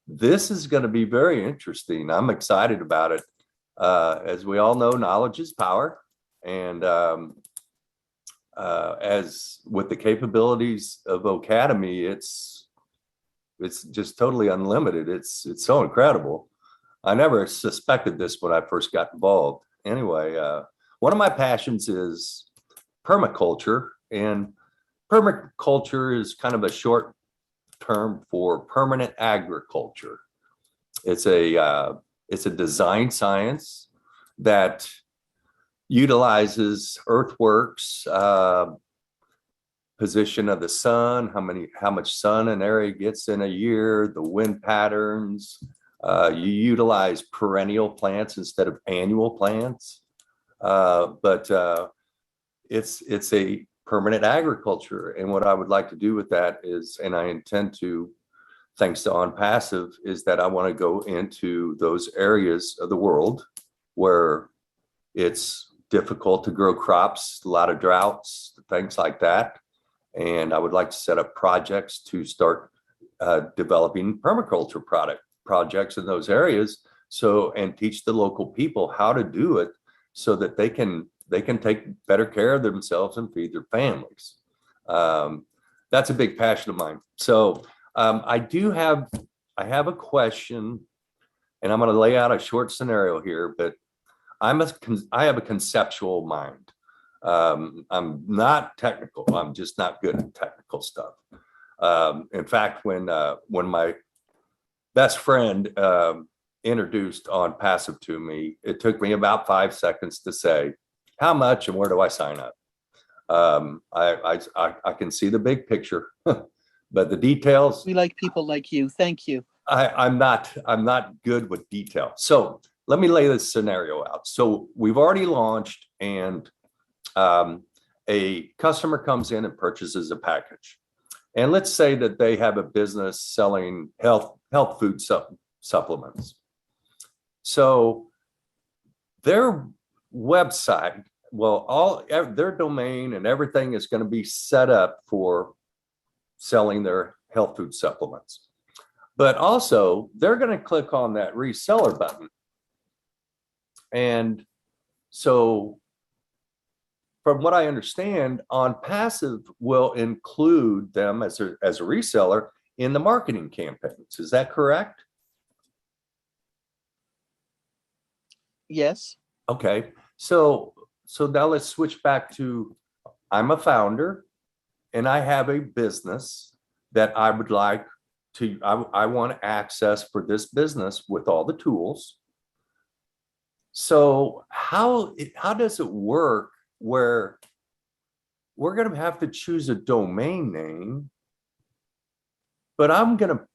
This is going to be very interesting. I'm excited about it. As we all know, knowledge is power. And as with the capabilities of Academy, it's just totally unlimited. It's so incredible. I never suspected this when I first got involved. Anyway, one of my passions is permaculture, and permaculture is kind of a short term for permanent agriculture. It's a design science that utilizes earthworks, position of the sun, how much sun an area gets in a year, the wind patterns. You utilize perennial plants instead of annual plants, but it's a permanent agriculture. And what I would like to do with that is, and I intend to, thanks to Onpassive, is that I want to go into those areas of the world where it's difficult to grow crops, a lot of droughts, things like that. And I would like to set up projects to start developing permaculture projects in those areas, and teach the local people how to do it so that they can take better care of themselves and feed their families. That's a big passion of mine. So I have a question, and I'm going to lay out a short scenario here, but I have a conceptual mind. I'm not technical. I'm just not good at technical stuff. In fact, when my best friend introduced Onpassive to me, it took me about 5 seconds to say, how much and where do I sign up? I can see the big picture, but the details. We like people like you. Thank you. I'm not good with detail. So let me lay this scenario out. So we've already launched, and a customer comes in and purchases a package. And let's say that they have a business selling health food supplements. So their website, their domain and everything is going to be set up for selling their health food supplements. But also, they're going to click on that reseller button. And so, from what I understand, Onpassive will include them as a reseller in the marketing campaigns. Is that correct? Yes. Okay. So now let's switch back to, I'm a founder and I have a business that I would like to, I want access for this business with all the tools. So how does it work where we're going to have to choose a domain name, but I'm going to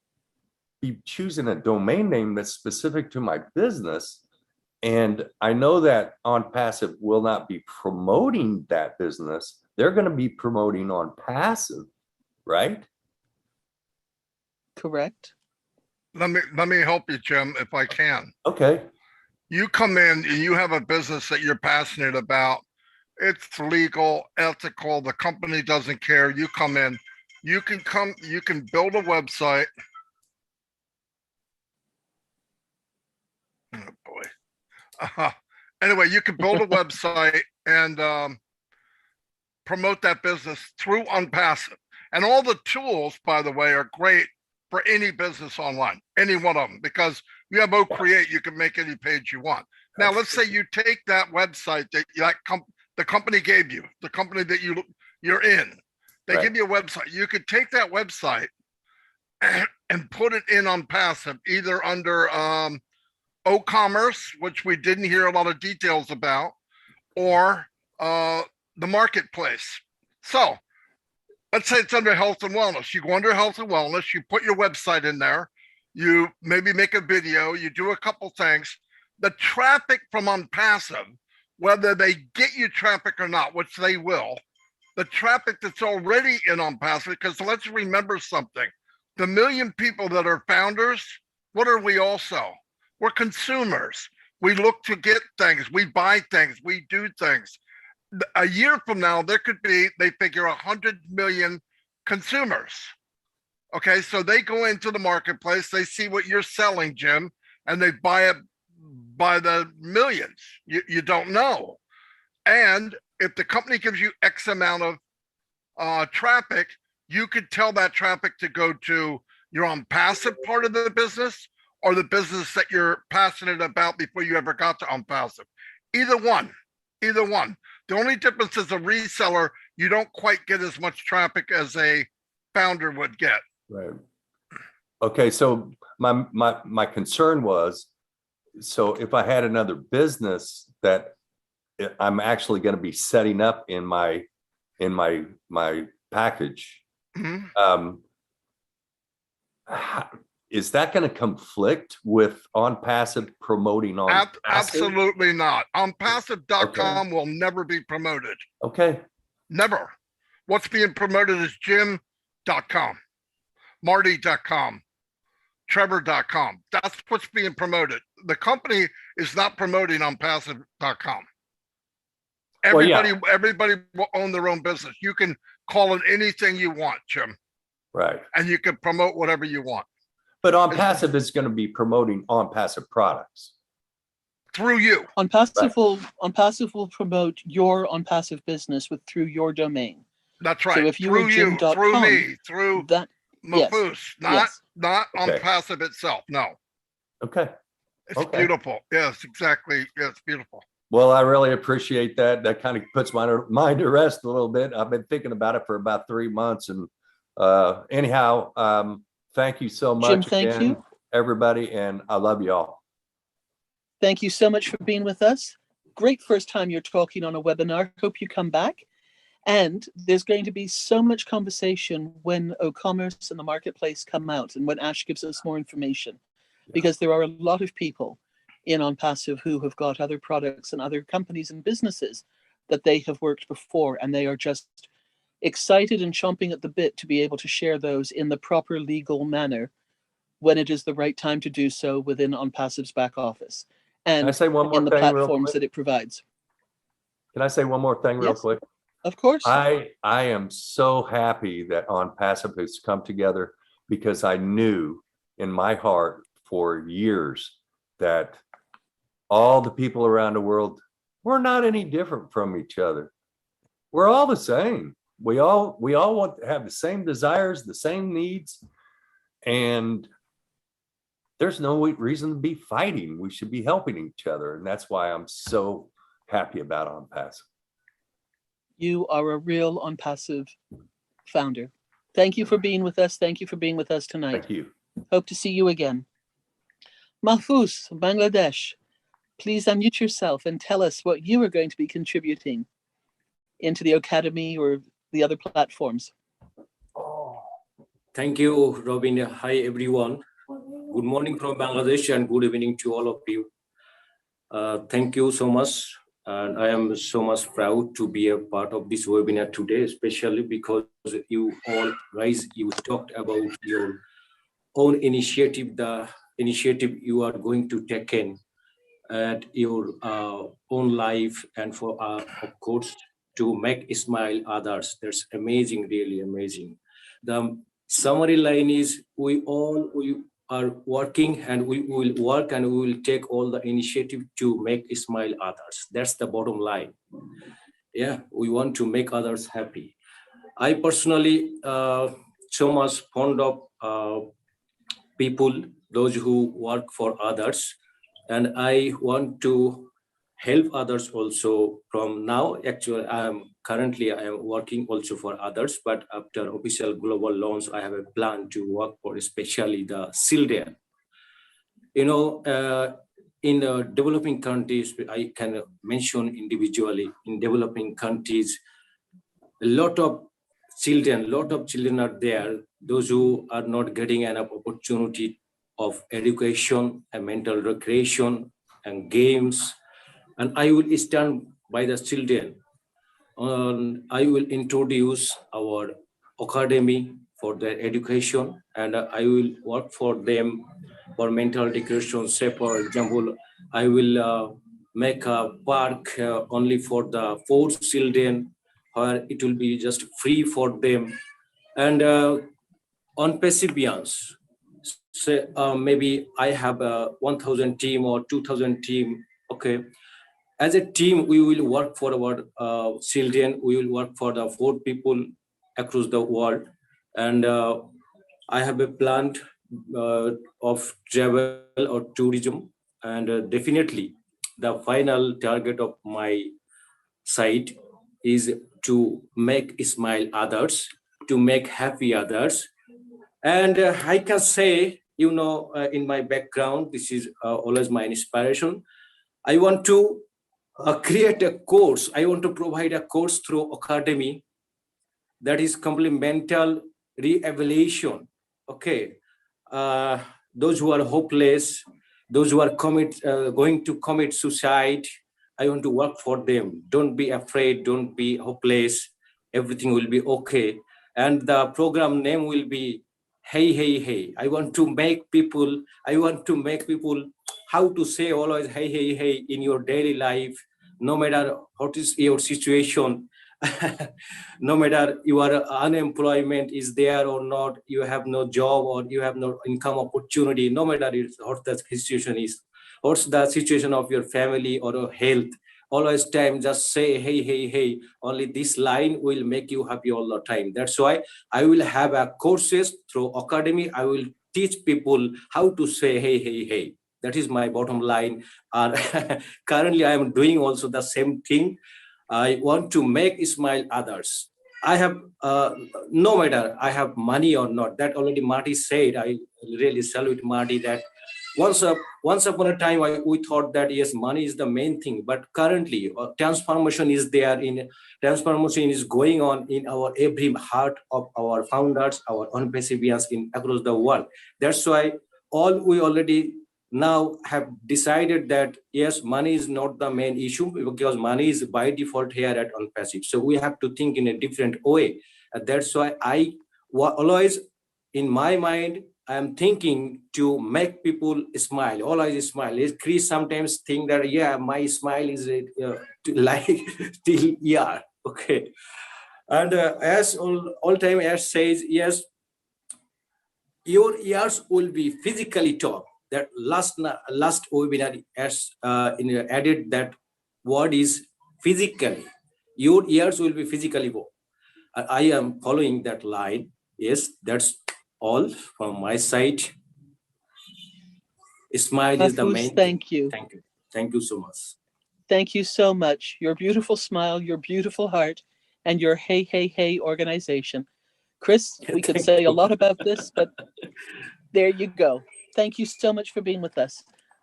be choosing a domain name that's specific to my business? And I know that Onpassive will not be promoting that business. They're going to be promoting Onpassive, right? Correct. Let me help you, Jim, if I can. Okay. You come in and you have a business that you're passionate about. It's legal, ethical. The company doesn't care. You come in, you can build a website. Oh boy. Anyway, you can build a website and promote that business through Onpassive. And all the tools, by the way, are great for any business online, any one of them, because You have Create, you can make any page you want. Now, let's say you take that website that the company gave you, the company that you're in. They give you a website. You could take that website and put it in Onpassive, either under O-commerce, which we didn't hear a lot of details about, or the marketplace. So let's say it's under health and wellness. You go under health and wellness, you put your website in there, you maybe make a video, you do a couple things. The traffic from Onpassive, whether they get you traffic or not, which they will, the traffic that's already in Onpassive, because let's remember something. The million people that are founders, what are we also? We're consumers. We look to get things, we buy things, we do things. A year from now, there could be, they figure 100 million consumers. Okay, so they go into the marketplace, they see what you're selling, Jim, and they buy it by the millions. You don't know. And if the company gives you X amount of traffic, you could tell that traffic to go to your Onpassive part of the business or the business that you're passionate about before you ever got to Onpassive. Either one. The only difference is a reseller, you don't quite get as much traffic as a founder would get. Right. Okay, so my concern was, so if I had another business that I'm actually going to be setting up in my package, is that going to conflict with Onpassive promoting on? Absolutely not. Onpassive.com will never be promoted. Okay. Never. What's being promoted is Jim.com, Marty.com, Trevor.com. That's what's being promoted. The company is not promoting Onpassive.com. Everybody will own their own business. You can call it anything you want, Jim. Right. And you can promote whatever you want. But Onpassive is going to be promoting Onpassive products. Through you. Onpassive will promote your Onpassive business through your domain. That's right. So if you through were you, Jim.com, through me, through that Mafus, not Okay. Onpassive itself. No. Okay. It's beautiful. Yes, exactly. Yeah, it's beautiful. Well, I really appreciate that. That kind of puts my mind to rest a little bit. I've been thinking about it for about 3 months. And anyhow, thank you so much, Jim, thank again, you. everybody. And I love you all. Thank you so much for being with us. Great first time you're talking on a webinar. Hope you come back. And there's going to be so much conversation when O-commerce and the marketplace come out and when Ash gives us more information, because there are a lot of people in Onpassive who have got other products and other companies and businesses that they have worked before, and they are just excited and chomping at the bit to be able to share those in the proper legal manner when it is the right time to do so within Onpassive's back office and Can I say one more in the thing real platforms quick? that it provides. Can I say one more thing real quick? Of course. I am so happy that Onpassive has come together, because I knew in my heart for years that all the people around the world, we're not any different from each other. We're all the same. We all want to have the same desires, the same needs, and there's no reason to be fighting. We should be helping each other, and that's why I'm so happy about Onpassive. You are a real Onpassive founder. Thank you for being with us. Thank you for being with us tonight. Thank you. Hope to see you again. Mahfuz, Bangladesh, please unmute yourself and tell us what you are going to be contributing into the Academy or the other platforms. Thank you, Robin. Hi, everyone. Good morning from Bangladesh and good evening to all of you. Thank you so much. And I am so much proud to be a part of this webinar today, especially because you all guys, you talked about your own initiative, the initiative you are going to take in at your own life, and for, of course, to make smile others. That's amazing, really amazing. The summary line is we are working, and we will work, and we will take all the initiative to make smile others. That's the bottom line. Yeah, we want to make others happy. I personally so much fond of people, those who work for others. And I want to help others also from now. Actually, I am working also for others, but after official global launch, I have a plan to work for especially the children. You know, in the developing countries, I can mention individually, in developing countries, a lot of children are there, those who are not getting enough opportunity of education and mental recreation and games. And I will stand by the children. I will introduce our academy for their education, and I will work for them for mental recreation. Say, for example, I will make a park only for the poor children, where it will be just free for them. And on Pacifians, say maybe I have a 1,000 team or 2,000 team. Okay, as a team, we will work for our children. We will work for the poor people across the world. And I have a plan of travel or tourism. And definitely, the final target of my site is to make smile others, to make happy others. And I can say, in my background, this is always my inspiration. I want to create a course. I want to provide a course through academy that is complemental re-evaluation. Okay, those who are hopeless, those who are going to commit suicide, I want to work for them. Don't be afraid. Don't be hopeless. Everything will be okay. And the program name will be Hey, Hey, Hey. I want to make people how to say always hey, hey, hey in your daily life, no matter what is your situation. No matter your unemployment is there or not, you have no job or you have no income opportunity, no matter what the situation is, what's the situation of your family or your health, always time just say hey, hey, hey. Only this line will make you happy all the time. That's why I will have a courses through academy. I will teach people how to say hey, hey, hey. That is my bottom line. Currently I am doing also the same thing. I want to make smile others. I have no matter I have money or not, that already Marty said. I really salute Marty that once upon a time we thought that yes, money is the main thing, but currently transformation is going on in our every heart of our founders, our Onpassivians in across the world. That's why we already now have decided that yes, money is not the main issue, because money is by default here at Onpassive. So we have to think in a different way. That's why I always, in my mind, I am thinking to make people smile, always smile. Chris sometimes think that, yeah, my smile is like till yeah, okay. And as all time as says, yes, your ears will be physically taught. That last webinar as added that word is physically. Your ears will be physically born. I am following that line. Yes, that's all from my side. Smile is the main thing. Thank you. Thank you so much. Thank you so much. Your beautiful smile, your beautiful heart, and your Hey, Hey, Hey organization. Chris, we could say a lot about this, but there you go. Thank you so much for being with us.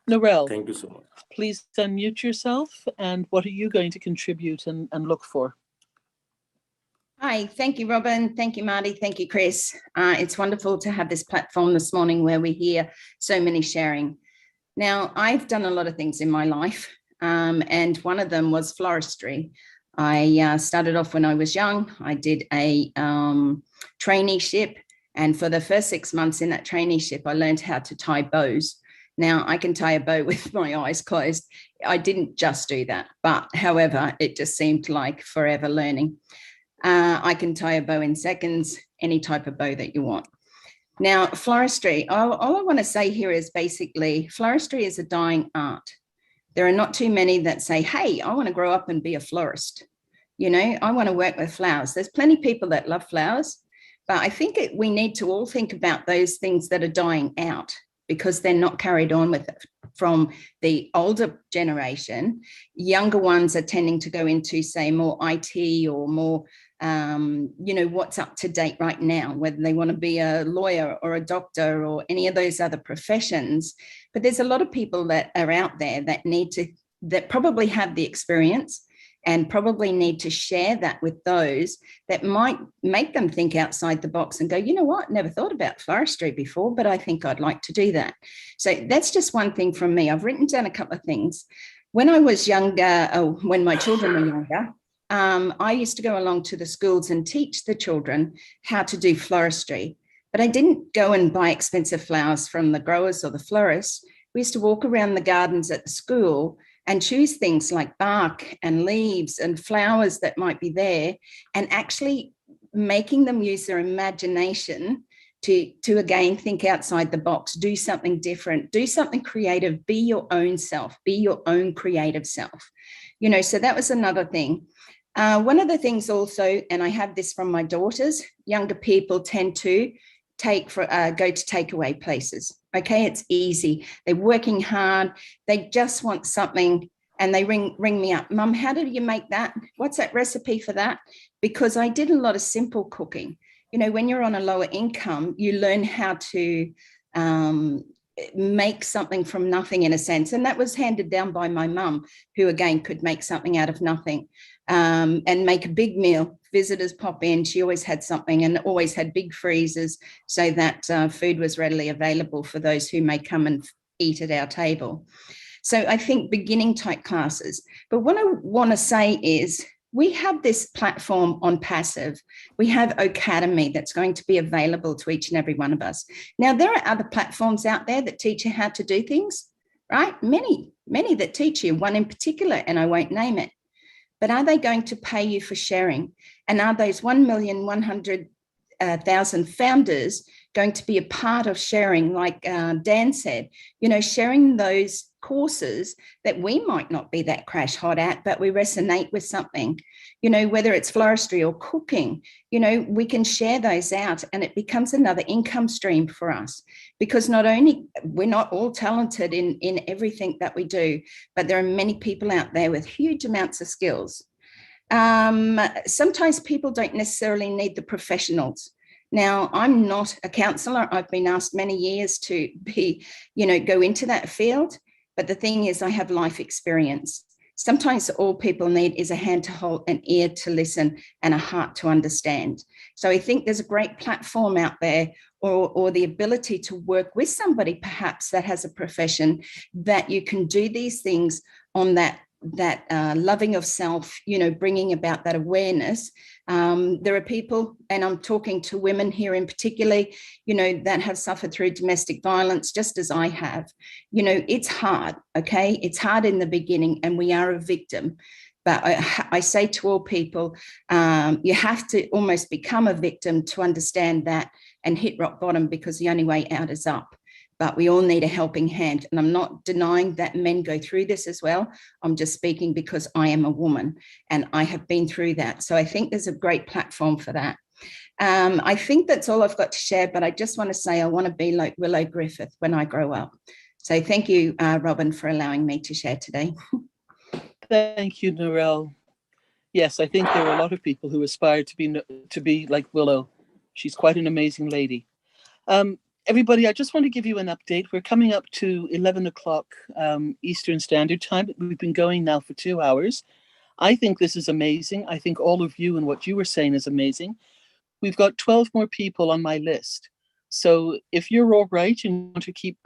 Narelle, thank you so much. Please unmute yourself. And what are you going to contribute and look for? Hi, thank you, Robin. Thank you, Marty. Thank you, Chris. It's wonderful to have this platform this morning where we hear so many sharing. Now, I've done a lot of things in my life, and one of them was floristry. I started off when I was young. I did a traineeship, and for the first 6 months in that traineeship, I learned how to tie bows. Now, I can tie a bow with my eyes closed. I didn't just do that, but however, it just seemed like forever learning. I can tie a bow in seconds, any type of bow that you want. Now, floristry, all I want to say here is basically floristry is a dying art. There are not too many that say, hey, I want to grow up and be a florist. You know, I want to work with flowers. There's plenty of people that love flowers, But I think we need to all think about those things that are dying out because they're not carried on with it from the older generation. Younger ones are tending to go into, say, more IT or more, what's up to date right now, whether they want to be a lawyer or a doctor or any of those other professions. But there's a lot of people that are out there that probably have the experience and probably need to share that with those that might make them think outside the box and go, you know what, never thought about floristry before, but I think I'd like to do that. So that's just one thing from me. I've written down a couple of things. When I was younger, when my children were younger, I used to go along to the schools and teach the children how to do floristry, but I didn't go and buy expensive flowers from the growers or the florists. We used to walk around the gardens at the school and choose things like bark and leaves and flowers that might be there, and actually making them use their imagination to again think outside the box, do something different, do something creative, be your own self, be your own creative self. So that was another thing. One of the things also, and I have this from my daughters, younger people tend to go to takeaway places. Okay, it's easy. They're working hard. They just want something, and they ring me up. Mum, how do you make that? What's that recipe for that? Because I did a lot of simple cooking. When you're on a lower income, you learn how to make something from nothing, in a sense, and that was handed down by my mum, who again could make something out of nothing, and make a big meal. Visitors pop in, she always had something, and always had big freezers so that food was readily available for those who may come and eat at our table. So I think beginning type classes. But what I want to say is, we have this platform Onpassive. We have Academy that's going to be available to each and every one of us. Now, there are other platforms out there that teach you how to do things, right? Many that teach you, one in particular, and I won't name it. But are they going to pay you for sharing? And are those 1,100,000 founders going to be a part of sharing, like Dan said, sharing those courses that we might not be that crash hot at, but we resonate with something, whether it's floristry or cooking, we can share those out, and it becomes another income stream for us, because not only we're not all talented in everything that we do, but there are many people out there with huge amounts of skills. Sometimes people don't necessarily need the professionals. Now, I'm not a counsellor. I've been asked many years to be, go into that field. But the thing is, I have life experience. Sometimes all people need is a hand to hold, an ear to listen, and a heart to understand. So I think there's a great platform out there, or the ability to work with somebody perhaps that has a profession, that you can do these things on that loving of self, bringing about that awareness. There are people, and I'm talking to women here in particular, that have suffered through domestic violence, just as I have. It's hard, okay? It's hard in the beginning, and we are a victim. But I say to all people, you have to almost become a victim to understand that and hit rock bottom, because the only way out is up. But we all need a helping hand. And I'm not denying that men go through this as well. I'm just speaking because I am a woman and I have been through that. So I think there's a great platform for that. I think that's all I've got to share, but I just want to say I want to be like Willow Griffith when I grow up. So thank you, Robin, for allowing me to share today. Thank you, Narelle. Yes, I think there are a lot of people who aspire to be like Willow. She's quite an amazing lady. Everybody, I just want to give you an update. We're coming up to 11 o'clock Eastern Standard Time. We've been going now for 2 hours. I think this is amazing. I think all of you and what you were saying is amazing. We've got 12 more people on my list. So if you're all right and want to keep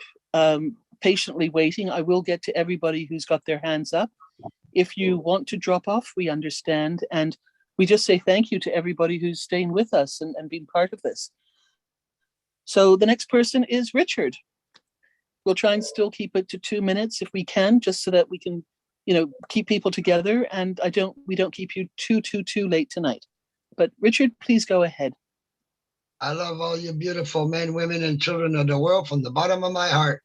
patiently waiting, I will get to everybody who's got their hands up. If you want to drop off, we understand. And we just say thank you to everybody who's staying with us and being part of this. So the next person is Richard. We'll try and still keep it to 2 minutes if we can, just so that we can, keep people together, and we don't keep you too late tonight. But Richard, please go ahead. I love all you beautiful men, women, and children of the world from the bottom of my heart.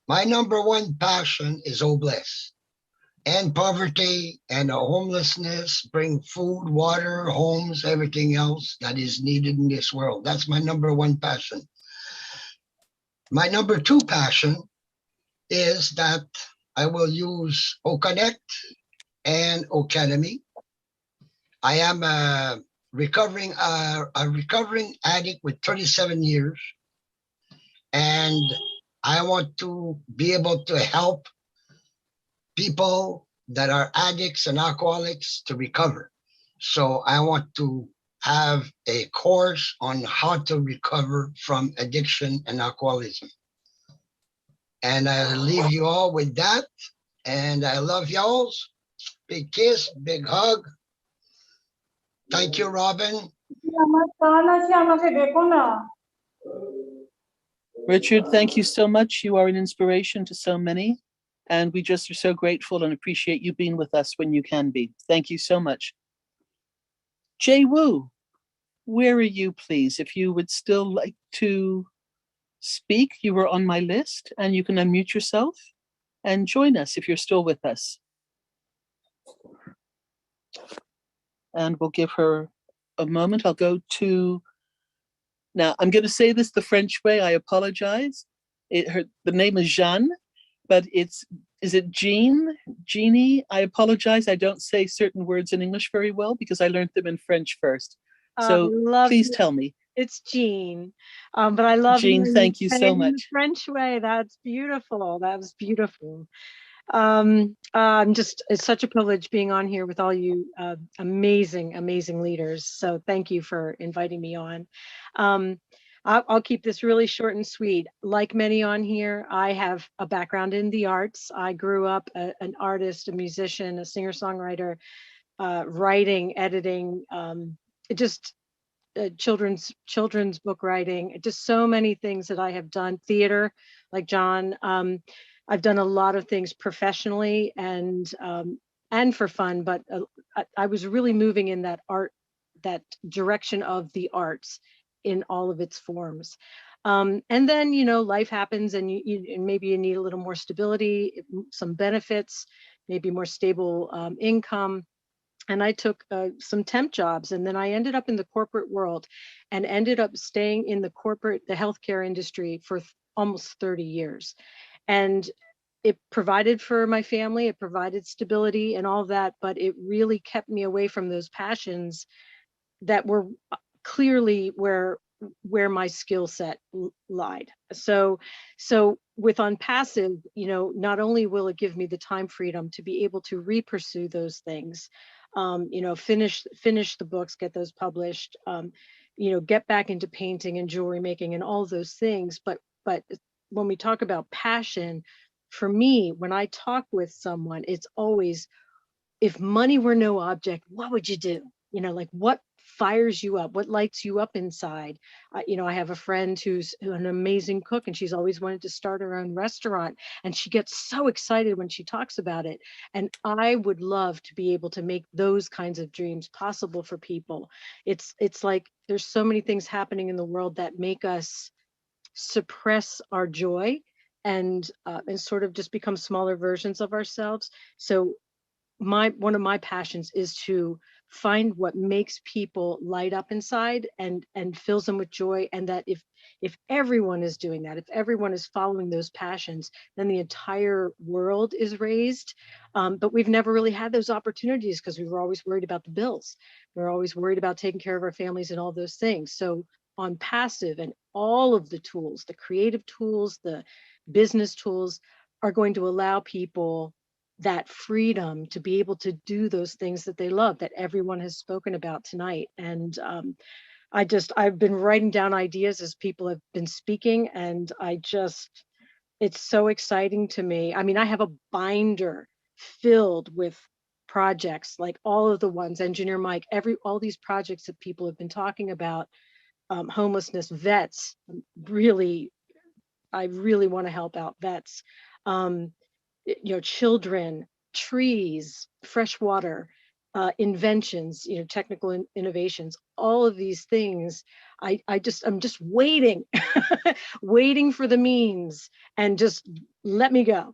My number one passion is Obless. end poverty and homelessness, bring food, water, homes, everything else that is needed in this world. That's my number one passion. My number two passion is that I will use OConnect and Academy. I am a recovering addict with 37 years, and I want to be able to help people that are addicts and alcoholics to recover. So I want to have a course on how to recover from addiction and alcoholism. And I leave you all with that. And I love y'all. Big kiss, big hug. Thank you, Robin. Richard, thank you so much. You are an inspiration to so many. And we just are so grateful and appreciate you being with us when you can be. Thank you so much. Jay Wu, where are you, please? If you would still like to speak, you were on my list, and you can unmute yourself and join us if you're still with us. And we'll give her a moment. I'll go to, now I'm going to say this the French way. I apologize. The name is Jeanne, but is it Jean? Jeannie? I apologize. I don't say certain words in English very well because I learned them in French first. So please tell me. It's Jean, but I love Jean. Thank you so much. In the French way. That's beautiful. That was beautiful. It's such a privilege being on here with all you amazing leaders. So thank you for inviting me on. I'll keep this really short and sweet. Like many on here, I have a background in the arts. I grew up an artist, a musician, a singer-songwriter, writing, editing, children's book writing, just so many things that I have done. Theater, like John. I've done a lot of things professionally and for fun, but I was really moving in that direction of the arts in all of its forms. And then, life happens and maybe you need a little more stability, some benefits, maybe more stable income. And I took some temp jobs, and then I ended up in the corporate world and ended up staying in the healthcare industry for almost 30 years. And it provided for my family, it provided stability and all that, but it really kept me away from those passions that were clearly where my skill set lied. So with Onpassive, not only will it give me the time freedom to be able to re-pursue those things, finish the books, get those published, get back into painting and jewelry making and all those things. But when we talk about passion, for me, when I talk with someone, it's always, if money were no object, what would you do? Like what fires you up, what lights you up inside? I have a friend who's an amazing cook, and she's always wanted to start her own restaurant, and she gets so excited when she talks about it. And I would love to be able to make those kinds of dreams possible for people. It's like there's so many things happening in the world that make us suppress our joy and sort of just become smaller versions of ourselves. So one of my passions is to find what makes people light up inside and fills them with joy. And that if everyone is doing that, if everyone is following those passions, then the entire world is raised. But we've never really had those opportunities because we were always worried about the bills. We're always worried about taking care of our families and all those things. So Onpassive and all of the tools, the creative tools, the business tools, are going to allow people that freedom to be able to do those things that they love, that everyone has spoken about tonight. And I've been writing down ideas as people have been speaking, and it's so exciting to me. I mean, I have a binder filled with projects, like all of the ones, Engineer Mike, all these projects that people have been talking about, homelessness, vets, I really want to help out vets. Children, trees, fresh water, inventions, technical innovations, all of these things. I'm just waiting, waiting for the means, and just let me go.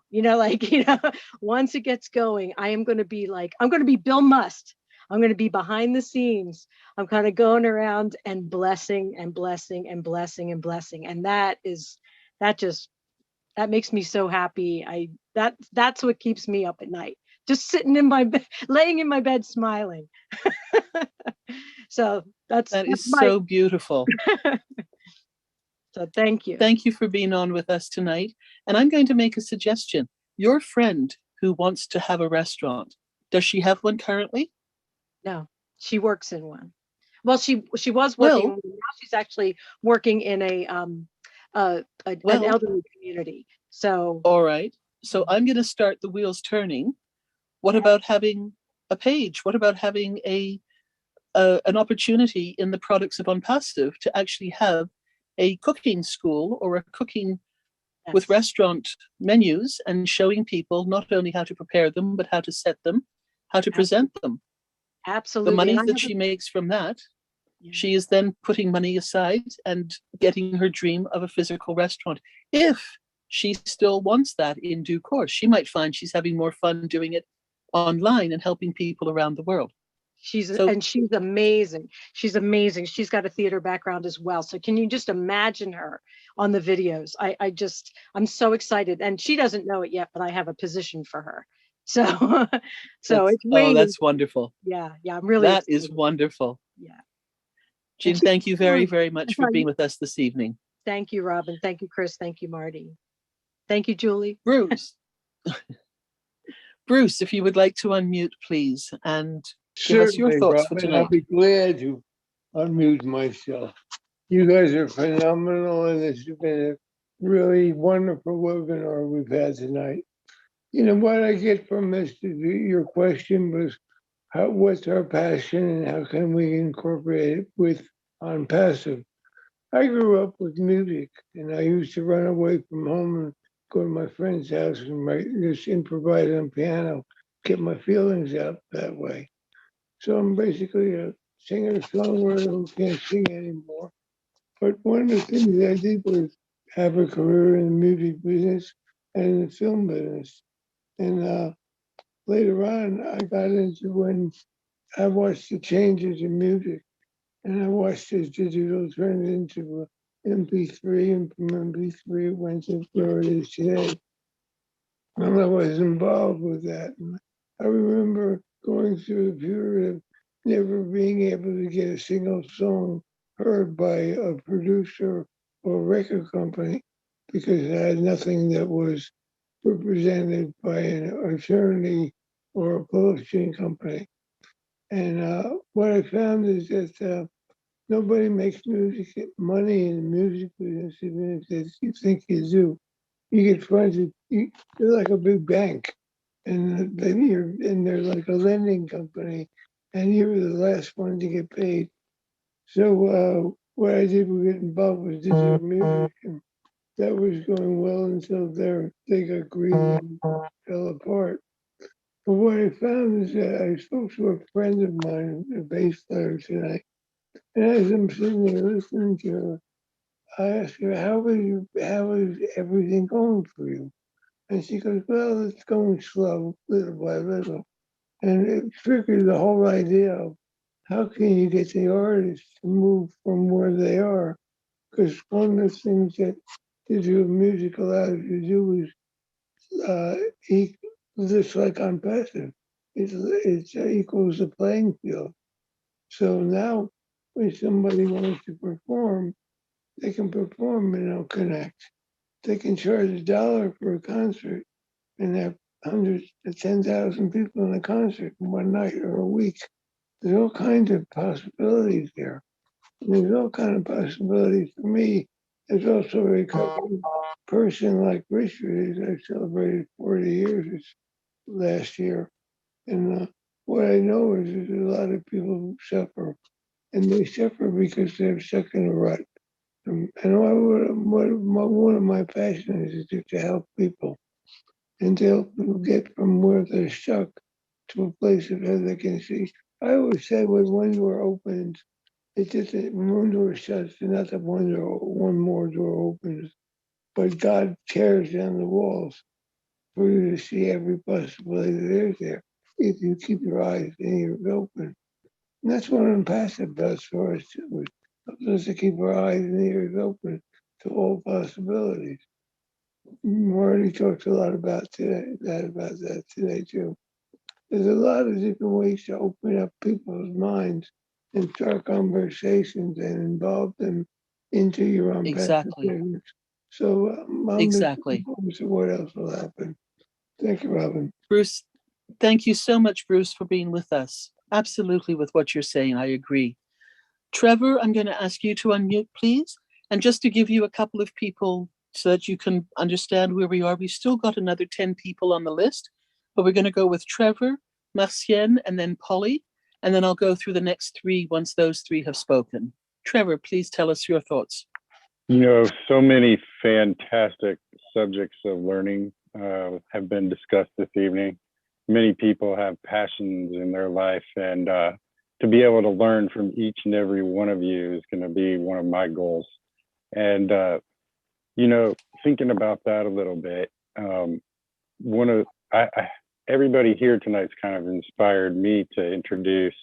Once it gets going, I'm going to be Bill Must. I'm going to be behind the scenes. I'm kind of going around and blessing and blessing and blessing and blessing. And that makes me so happy. That's what keeps me up at night. Just sitting in my bed, laying in my bed, smiling. So that's so beautiful. So thank you. Thank you for being on with us tonight. And I'm going to make a suggestion. Your friend who wants to have a restaurant, does she have one currently? No, she works in one. Well, she was working. Now she's actually working in an elderly community. So all right. So I'm going to start the wheels turning. What about having a page? What about having an opportunity in the products of Onpassive to actually have a cooking school or a cooking with restaurant menus, and showing people not only how to prepare them, but how to set them, how to present them? Absolutely. The money that she makes from that, she is then putting money aside and getting her dream of a physical restaurant. If she still wants that in due course, she might find she's having more fun doing it online and helping people around the world. She's amazing. She's amazing. She's got a theater background as well. So can you just imagine her on the videos? I'm so excited. And she doesn't know it yet, but I have a position for her. So it's waiting. Oh, that's wonderful. Yeah, I'm really That excited. is wonderful. Yeah. Jean, thank you very, very much for being with us this evening. Thank you, Robin. Thank you, Chris. Thank you, Marty. Thank you, Julie. Bruce. Bruce, if you would like to unmute, please, and give us your thoughts for tonight. I'll be glad to unmute myself. You guys are phenomenal, and this has been a really wonderful webinar we've had tonight. What I get from this, your question was, what's our passion and how can we incorporate it with Onpassive? I grew up with music, and I used to run away from home and go to my friend's house and just improvise on piano, get my feelings out that way. So I'm basically a singer-songwriter who can't sing anymore. But one of the things I did was have a career in the music business and in the film business. And later on, I got into when I watched the changes in music, and I watched as digital turned into MP3, and from MP3 it went to where it is today. And I was involved with that. And I remember going through the period of never being able to get a single song heard by a producer or record company because I had nothing that was represented by an attorney or a publishing company. And what I found is that nobody makes money in the music business, even if you think you do. You get funded, you're like a big bank, and then they're like a lending company, and you're the last one to get paid. So what I did was get involved with digital music, and that was going well until they got greedy and fell apart. But what I found is that I spoke to a friend of mine, a bass player tonight, and as I'm sitting there listening to her, I asked her, how is everything going for you? And she goes, well, it's going slow, little by little. And it triggered the whole idea of how can you get the artists to move from where they are? Because one of the things that digital music allows you to do is just like Onpassive, it equals the playing field. So now when somebody wants to perform, they can perform and connect. They can charge $1 for a concert and have hundreds to 10,000 people in a concert in one night or a week. There's all kinds of possibilities there. And there's all kinds of possibilities for me. There's also a recovery person like Richard. I celebrated 40 years last year. And what I know is there's a lot of people who suffer. And they suffer because they're stuck in a rut. And one of my passions is to help people and to help them get from where they're stuck to a place where they can see. I always say when one door opens, it's just that when one door shuts, not that one more door opens, but God tears down the walls for you to see every possibility that is there if you keep your eyes and ears open. And that's what Onpassive does for us too. It helps us to keep our eyes and ears open to all possibilities. Marty talks a lot about that today too. There's a lot of different ways to open up people's minds and start conversations and involve them into your own Exactly. business. So I'm Exactly. looking forward to what else will happen. Thank you, Robin. Bruce, thank you so much, Bruce, for being with us. Absolutely with what you're saying. I agree. Trevor, I'm going to ask you to unmute, please. And just to give you a couple of people so that you can understand where we are, we've still got another 10 people on the list, but we're going to go with Trevor, Marcienne, and then Polly. And then I'll go through the next three once those three have spoken. Trevor, please tell us your thoughts. You know, so many fantastic subjects of learning have been discussed this evening. Many people have passions in their life, and to be able to learn from each and every one of you is going to be one of my goals. And, you know, thinking about that a little bit, everybody here tonight's kind of inspired me to introduce,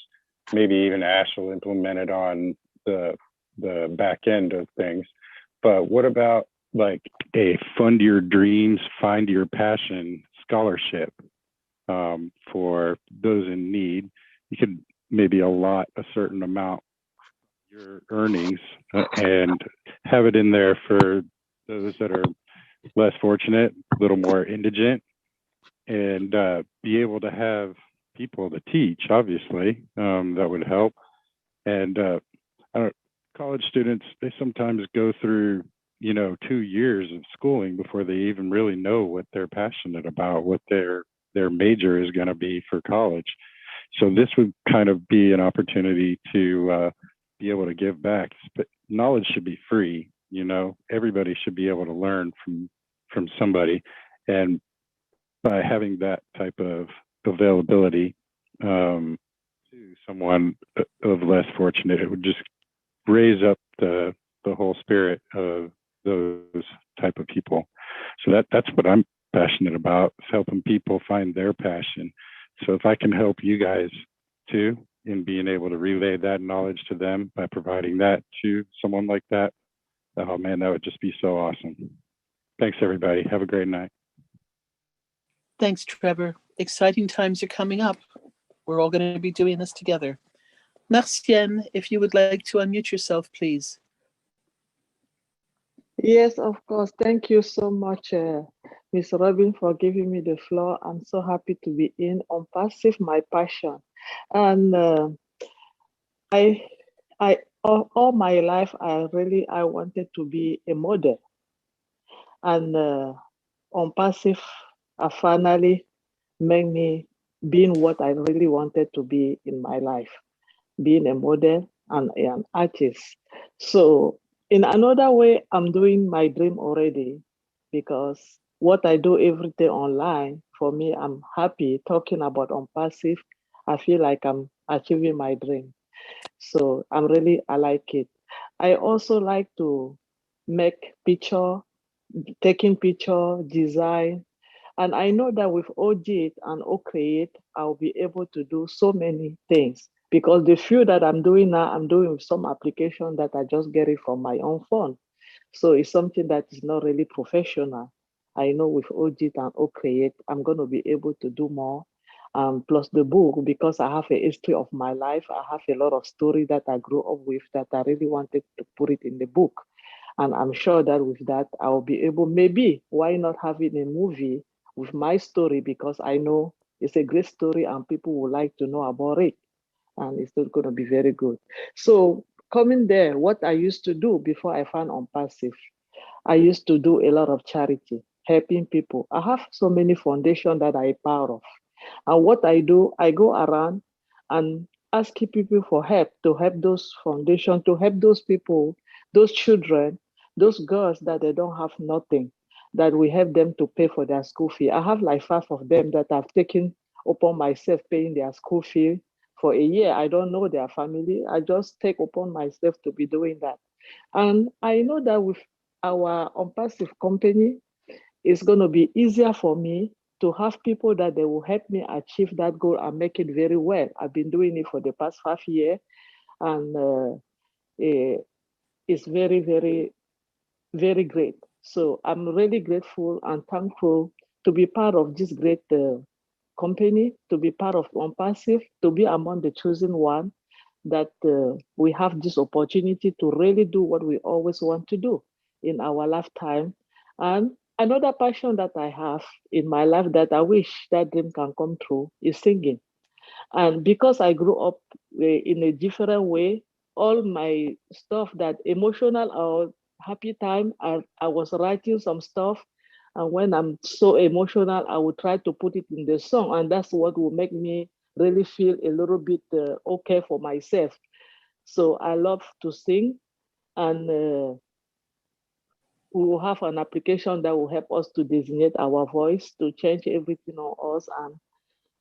maybe even Ash will implement it on the back end of things. But what about like a Fund Your Dreams, Find Your Passion scholarship for those in need? You could maybe allot a certain amount of your earnings and have it in there for those that are less fortunate, a little more indigent, and be able to have people to teach, obviously, that would help. And college students, they sometimes go through, 2 years of schooling before they even really know what they're passionate about, what their major is going to be for college. So this would kind of be an opportunity to be able to give back. But knowledge should be free. Everybody should be able to learn from somebody, and by having that type of availability to someone of less fortunate, it would just raise up the whole spirit of those type of people. So that's what I'm passionate about, is helping people find their passion. So if I can help you guys too in being able to relay that knowledge to them by providing that to someone like that, oh man, that would just be so awesome. Thanks everybody. Have a great night. Thanks, Trevor. Exciting times are coming up. We're all going to be doing this together. Marcienne, if you would like to unmute yourself, please. Yes, of course. Thank you so much, Ms. Robin, for giving me the floor. I'm so happy to be in Onpassive, my passion. And all my life, I wanted to be a model. And Onpassive, I finally made me being what I really wanted to be in my life, being a model and an artist. So in another way, I'm doing my dream already, because what I do every day online, for me, I'm happy talking about Onpassive. I feel like I'm achieving my dream. So I like it. I also like to make taking picture, design. And I know that with OJIT and OCreate, I'll be able to do so many things, because the few that I'm doing now, I'm doing with some application that I just get it from my own phone. So it's something that is not really professional. I know with OJIT and OCreate, I'm going to be able to do more. Plus the book, because I have a history of my life, I have a lot of story that I grew up with that I really wanted to put it in the book. And I'm sure that with that, I'll be able, maybe, why not having a movie with my story, because I know it's a great story and people would like to know about it. And it's not going to be very good. So coming there, what I used to do before I found Onpassive, I used to do a lot of charity, helping people. I have so many foundations that I'm part of. And what I do, I go around and asking people for help, to help those foundations, to help those people, those children, those girls that they don't have nothing, that we help them to pay for their school fee. I have like 5 of them that I've taken upon myself paying their school fee for a year. I don't know their family. I just take upon myself to be doing that. And I know that with our Onpassive company, it's going to be easier for me to have people that they will help me achieve that goal and make it very well. I've been doing it for the past 5 years, and it's very, very, very great. So I'm really grateful and thankful to be part of this great company, to be part of Onpassive, to be among the chosen one, that we have this opportunity to really do what we always want to do in our lifetime. And another passion that I have in my life that I wish that dream can come true is singing. And because I grew up in a different way, all my stuff that emotional or happy time, I was writing some stuff. And when I'm so emotional, I would try to put it in the song. And that's what will make me really feel a little bit okay for myself. So I love to sing, and we will have an application that will help us to designate our voice, to change everything on us. And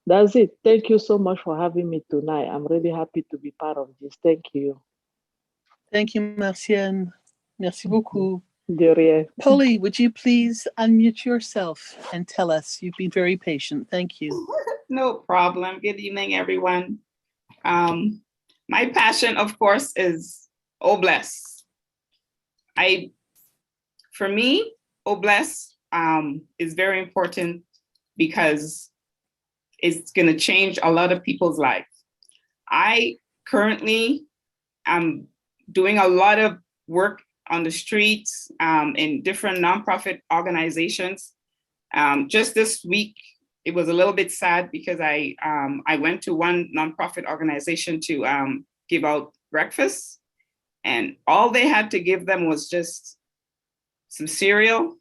that's it. Thank you so much for having me tonight. I'm really happy to be part of this. Thank you. Thank you, Marcienne. Merci beaucoup. De rien. Polly, would you please unmute yourself and tell us? You've been very patient. Thank you. No problem. Good evening, everyone. My passion, of course, is Obless. For me, Obless is very important because it's going to change a lot of people's lives. I currently am doing a lot of work on the streets in different nonprofit organizations. Just this week, it was a little bit sad because I went to one nonprofit organization to give out breakfast, and all they had to give them was just some cereal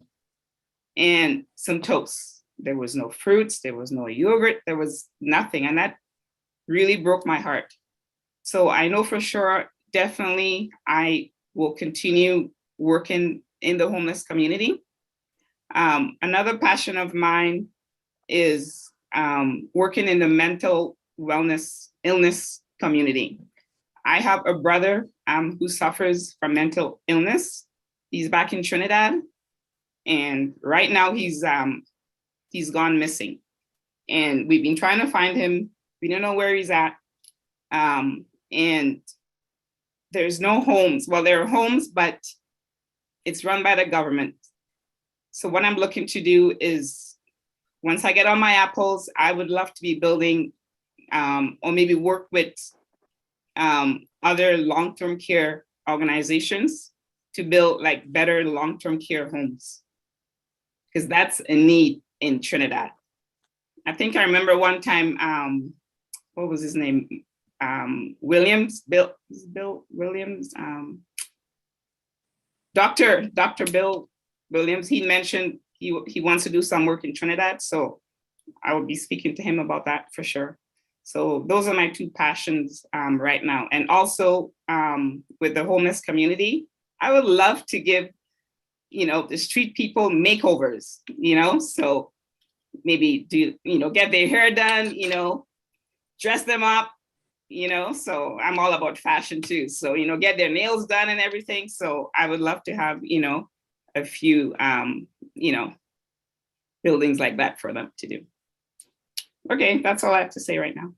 and some toast. There was no fruits, there was no yogurt, there was nothing. And that really broke my heart. So I know for sure, definitely, I will continue working in the homeless community. Another passion of mine is working in the mental illness community. I have a brother who suffers from mental illness. He's back in Trinidad, and right now he's gone missing. And we've been trying to find him. We don't know where he's at. And there's no homes. Well, there are homes, but it's run by the government. So what I'm looking to do is, once I get on my apples, I would love to be building or maybe work with other long-term care organizations to build like better long-term care homes, because that's a need in Trinidad. I think I remember one time, what was his name? Bill Williams, Dr. Bill Williams, he mentioned he wants to do some work in Trinidad. So I will be speaking to him about that for sure. So those are my two passions right now. And also with the homeless community, I would love to give, the street people makeovers, so maybe get their hair done, dress them up, so I'm all about fashion too. So, get their nails done and everything. So I would love to have, a few, buildings like that for them to do. Okay, that's all I have to say right now.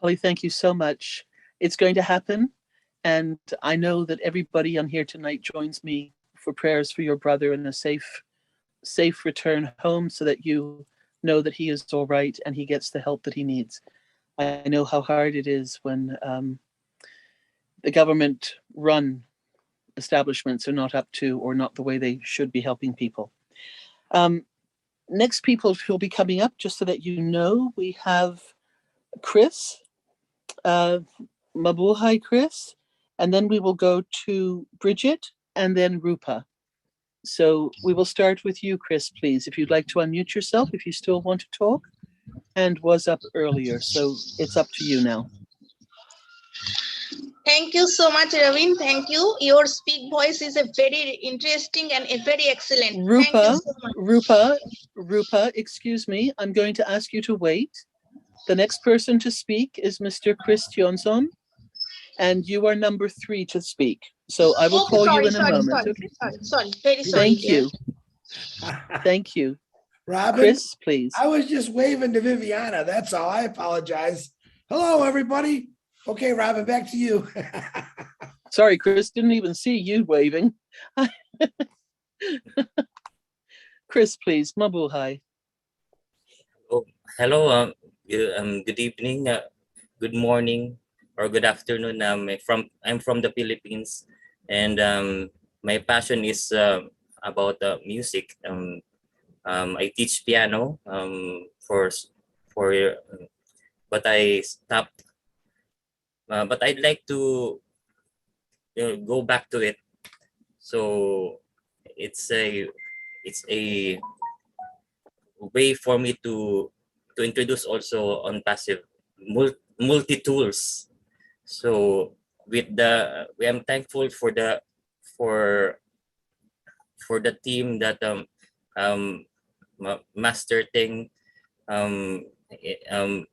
Polly, thank you so much. It's going to happen. And I know that everybody on here tonight joins me for prayers for your brother and a safe return home, so that you know that he is all right and he gets the help that he needs. I know how hard it is when the government run establishments are not up to, or not the way they should be helping people. Next people who will be coming up, just so that you know, we have Chris, Mabuhay Chris, and then we will go to Bridget and then Rupa. So we will start with you, Chris, please, if you'd like to unmute yourself, if you still want to talk, and was up earlier. So it's up to you now. Thank you so much, Ravin. Thank you. Your speak voice is a very interesting and a very excellent. Rupa, Thank you so much. Rupa, Rupa, excuse me, I'm going to ask you to wait. The next person to speak is Mr. Chris Johnson, and you are number 3 to speak. So I will Okay, call you sorry, in a sorry, moment. sorry, Okay. sorry, very sorry. Thank you. Thank you. Robin, Chris, please. I was just waving to Viviana. That's all. I apologize. Hello, everybody. Okay, Robin, back to you. Sorry, Chris, didn't even see you waving. Chris, please. Mabuhay. Oh, hello. Good evening, good morning, or good afternoon. I'm from the Philippines, and my passion is about music. I teach piano but I stopped. But I'd like to go back to it. So it's a way for me to introduce also Onpassive multi tools. So I'm thankful for the team that Master Ting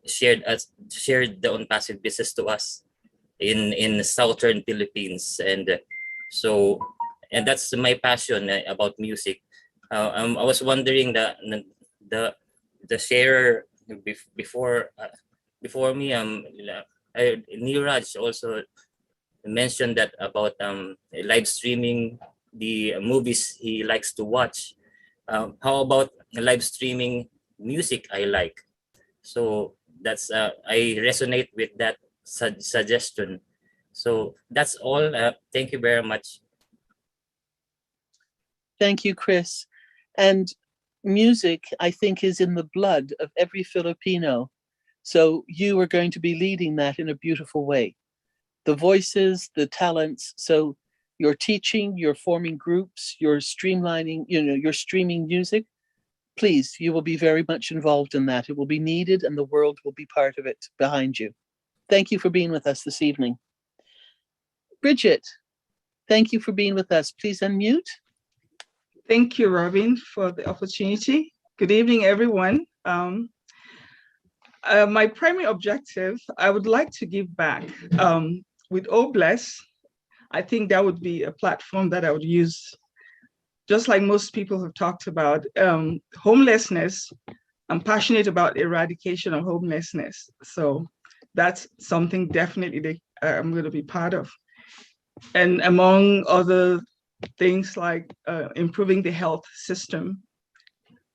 shared the Onpassive business to us in southern Philippines, and so that's my passion about music. I was wondering the sharer before me, Neeraj also mentioned that about live streaming the movies he likes to watch. How about live streaming music I like? So that's I resonate with that suggestion. So that's all. Thank you very much. Thank you, Chris. And music, I think, is in the blood of every Filipino. So you are going to be leading that in a beautiful way. The voices, the talents. So you're teaching, you're forming groups, you're streamlining, you're streaming music. Please, you will be very much involved in that. It will be needed and the world will be part of it behind you. Thank you for being with us this evening. Bridget, thank you for being with us. Please unmute. Thank you, Robin, for the opportunity. Good evening, everyone. My primary objective, I would like to give back. With Oh Bless, I think that would be a platform that I would use, just like most people have talked about. Homelessness, I'm passionate about eradication of homelessness. So that's something definitely that I'm going to be part of. And among other things like improving the health system.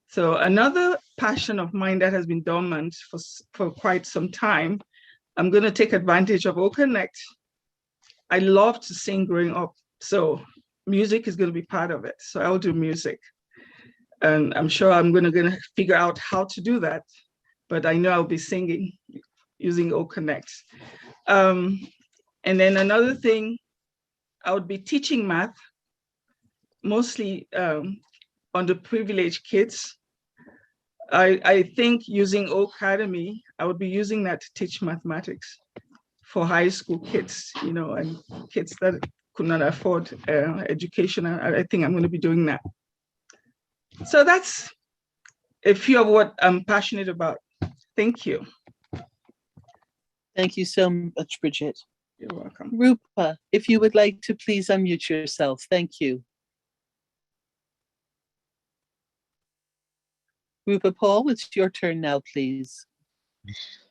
So another passion of mine that has been dormant for quite some time, I'm going to take advantage of OConnect. I love to sing growing up, so music is going to be part of it. So I'll do music. And I'm sure I'm going to figure out how to do that, but I know I'll be singing using OConnect. And then another thing, I would be teaching math, mostly underprivileged kids. I think using O Academy, I would be using that to teach mathematics for high school kids, and kids that could not afford education. I think I'm going to be doing that. So that's a few of what I'm passionate about. Thank you. Thank you so much, Bridget. You're welcome. Rupa, if you would like to please unmute yourself. Thank you. Rupa Paul, it's your turn now, please.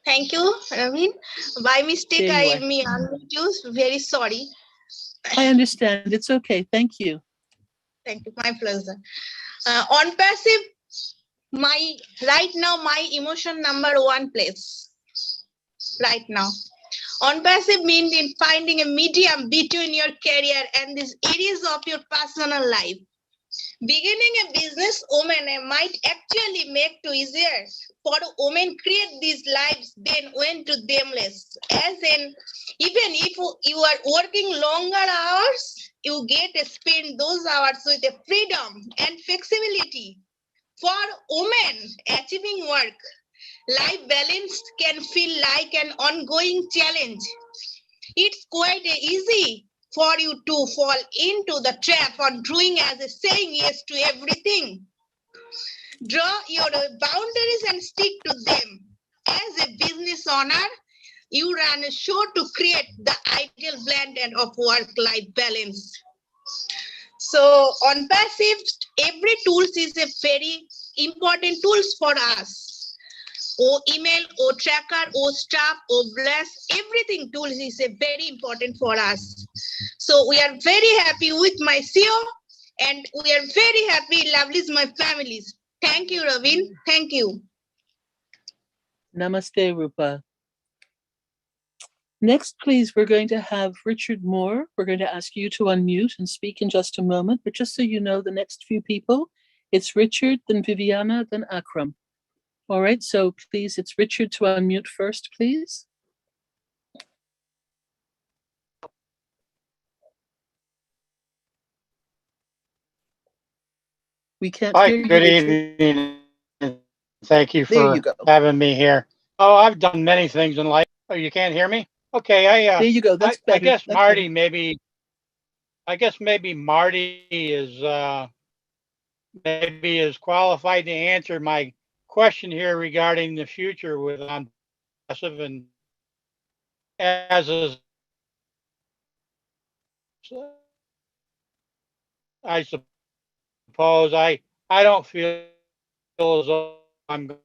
Thank you, Ravin. By mistake, There you I are. me unmute you. Very sorry. I understand. It's okay. Thank you. Thank you. My pleasure. Onpassive, right now, my emotion number 1 place. Right now. Onpassive means in finding a medium between your career and these areas of your personal life. Beginning a business woman might actually make it easier for women create these lives than went to themless. As in, even if you are working longer hours, you get to spend those hours with a freedom and flexibility. For women achieving work, life balance can feel like an ongoing challenge. It's quite easy for you to fall into the trap on doing as a saying yes to everything. Draw your boundaries and stick to them. As a business owner, you run a show to create the ideal blend of work-life balance. So on passive, every tool is a very important tools for us. Or email, or tracker, or staff, or blast, everything tools is a very important for us. So we are very happy with my CEO, and we are very happy, lovely is my families. Thank you, Ravin. Thank you. Namaste, Rupa. Next, please, we're going to have Richard Moore. We're going to ask you to unmute and speak in just a moment. But just so you know, the next few people, it's Richard, then Viviana, then Akram. All right, so please, it's Richard to unmute first, please. We can't Hi, hear you, good Richard. evening. Thank you There you for go. having me here. Oh, I've done many things in life. Oh, you can't hear me? Okay, There you go. That's I better. guess That's Marty better. maybe Marty is maybe is qualified to answer my question here regarding the future with Onpassive, and as is I suppose I don't feel as though I'm going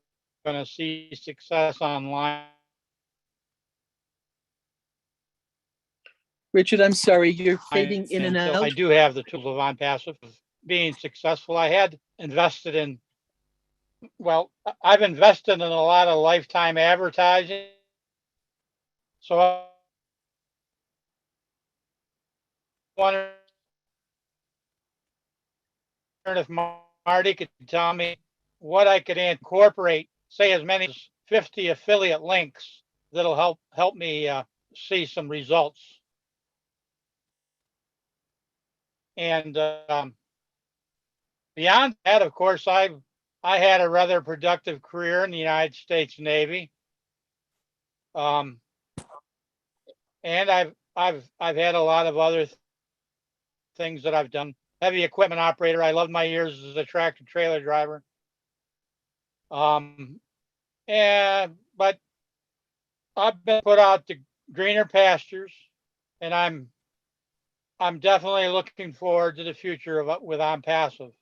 to see success online. Richard, I'm sorry, you're fading in and Until I out. do have the tools of Onpassive being successful. I had invested in, well, I've invested in a lot of lifetime advertising. So I wonder if Marty could tell me what I could incorporate, say as many as 50 affiliate links that'll help me see some results. And beyond that, of course, I had a rather productive career in the United States Navy, and I've had a lot of other things that I've done. Heavy equipment operator. I loved my years as a tractor trailer driver. But I've been put out to greener pastures, and I'm definitely looking forward to the future with Onpassive.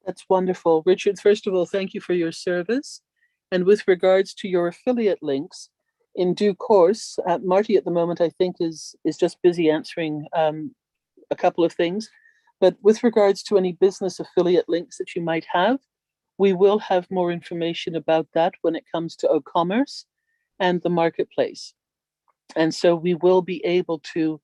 That's wonderful. Richard, first of all, thank you for your service. And with regards to your affiliate links, in due course, Marty at the moment, I think, is just busy answering a couple of things. But with regards to any business affiliate links that you might have, we will have more information about that when it comes to o-commerce and the marketplace. And so we will be able to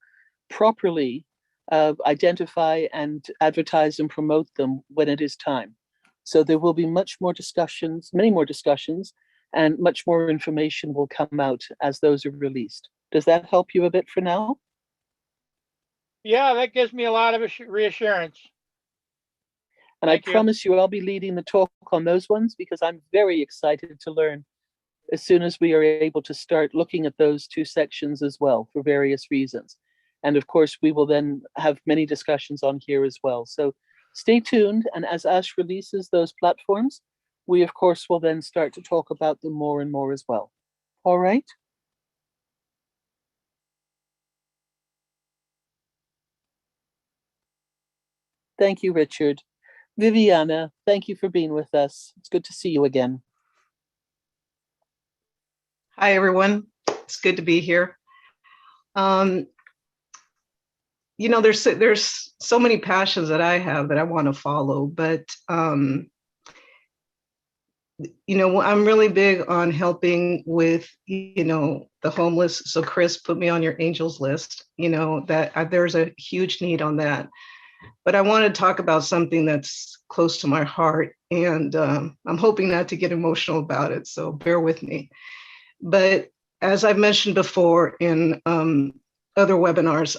properly identify and advertise and promote them when it is time. So there will be much more discussions, many more discussions, and much more information will come out as those are released. Does that help you a bit for now? Yeah, that gives me a lot of reassurance. And I promise you, I'll be leading the talk on those ones because I'm very excited to learn as soon as we are able to start looking at those two sections as well for various reasons. And of course, we will then have many discussions on here as well. So stay tuned. And as Ash releases those platforms, we of course will then start to talk about them more and more as well. All right. Thank you, Richard. Viviana, thank you for being with us. It's good to see you again. Hi, everyone. It's good to be here. You know, there's so many passions that I have that I want to follow, but you know, I'm really big on helping with, you know, the homeless. So Chris put me on your angels list, you know, that there's a huge need on that. But I want to talk about something that's close to my heart, and I'm hoping not to get emotional about it, so bear with me. But as I've mentioned before in other webinars,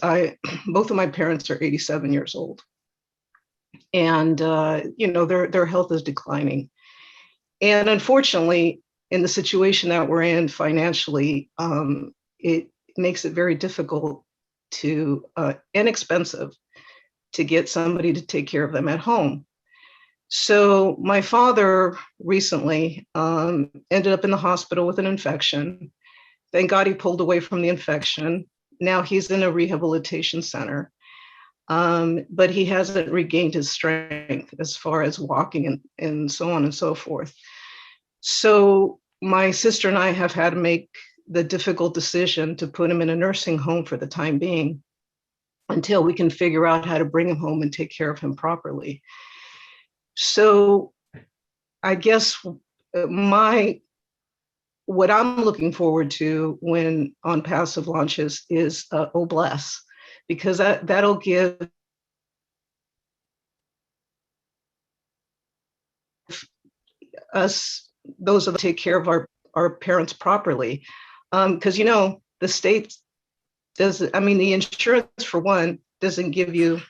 both of my parents are 87 years old, and you know, their health is declining. And unfortunately, in the situation that we're in financially, it makes it very difficult to and expensive to get somebody to take care of them at home. So my father recently ended up in the hospital with an infection. Thank God he pulled away from the infection. Now he's in a rehabilitation center, but he hasn't regained his strength as far as walking and so on and so forth. So my sister and I have had to make the difficult decision to put him in a nursing home for the time being until we can figure out how to bring him home and take care of him properly. So I guess what I'm looking forward to when Onpassive launches is Oh Bless, because that'll give us, those of us take care of our parents properly. Because, you know, the state doesn't, I mean, the insurance for one doesn't give you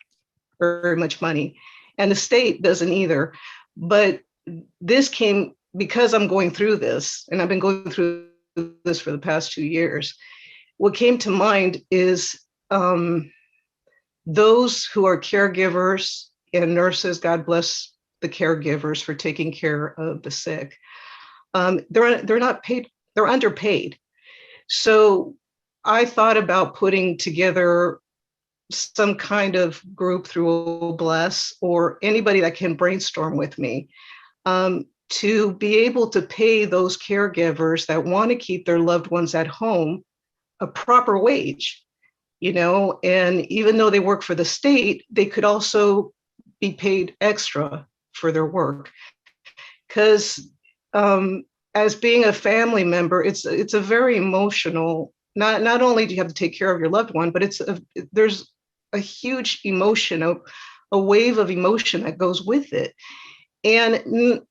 very much money, and the state doesn't either. But this came because I'm going through this, and I've been going through this for the past 2 years. What came to mind is those who are caregivers and nurses, God bless the caregivers for taking care of the sick. They're not paid, they're underpaid. So I thought about putting together some kind of group through Bless or anybody that can brainstorm with me to be able to pay those caregivers that want to keep their loved ones at home a proper wage, you know, and even though they work for the state, they could also be paid extra for their work. Because as being a family member, it's a very emotional, not only do you have to take care of your loved one, but there's a huge emotion, a wave of emotion that goes with it. And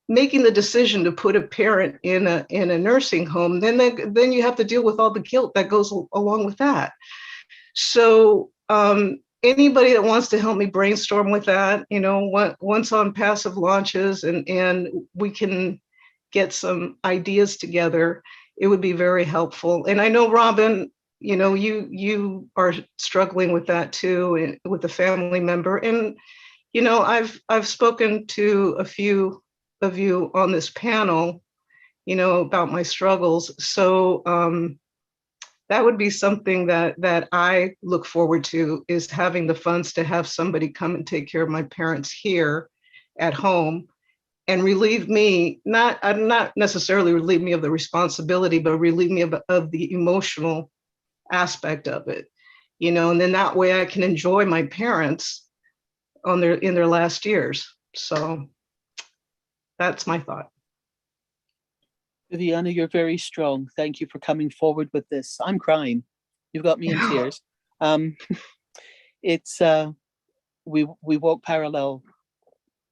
making the decision to put a parent in a nursing home, then you have to deal with all the guilt that goes along with that. So anybody that wants to help me brainstorm with that, you know, once Onpassive launches and we can get some ideas together, it would be very helpful. And I know, Robin, you know, you are struggling with that too, and with a family member. And you know, I've spoken to a few of you on this panel, you know, about my struggles. So that would be something that I look forward to, is having the funds to have somebody come and take care of my parents here at home and relieve me, not necessarily relieve me of the responsibility, but relieve me of the emotional aspect of it, you know, and then that way I can enjoy my parents in their last years. So that's my thought. Viviana, you're very strong. Thank you for coming forward with this. I'm crying. You've got me in tears. It's we walk parallel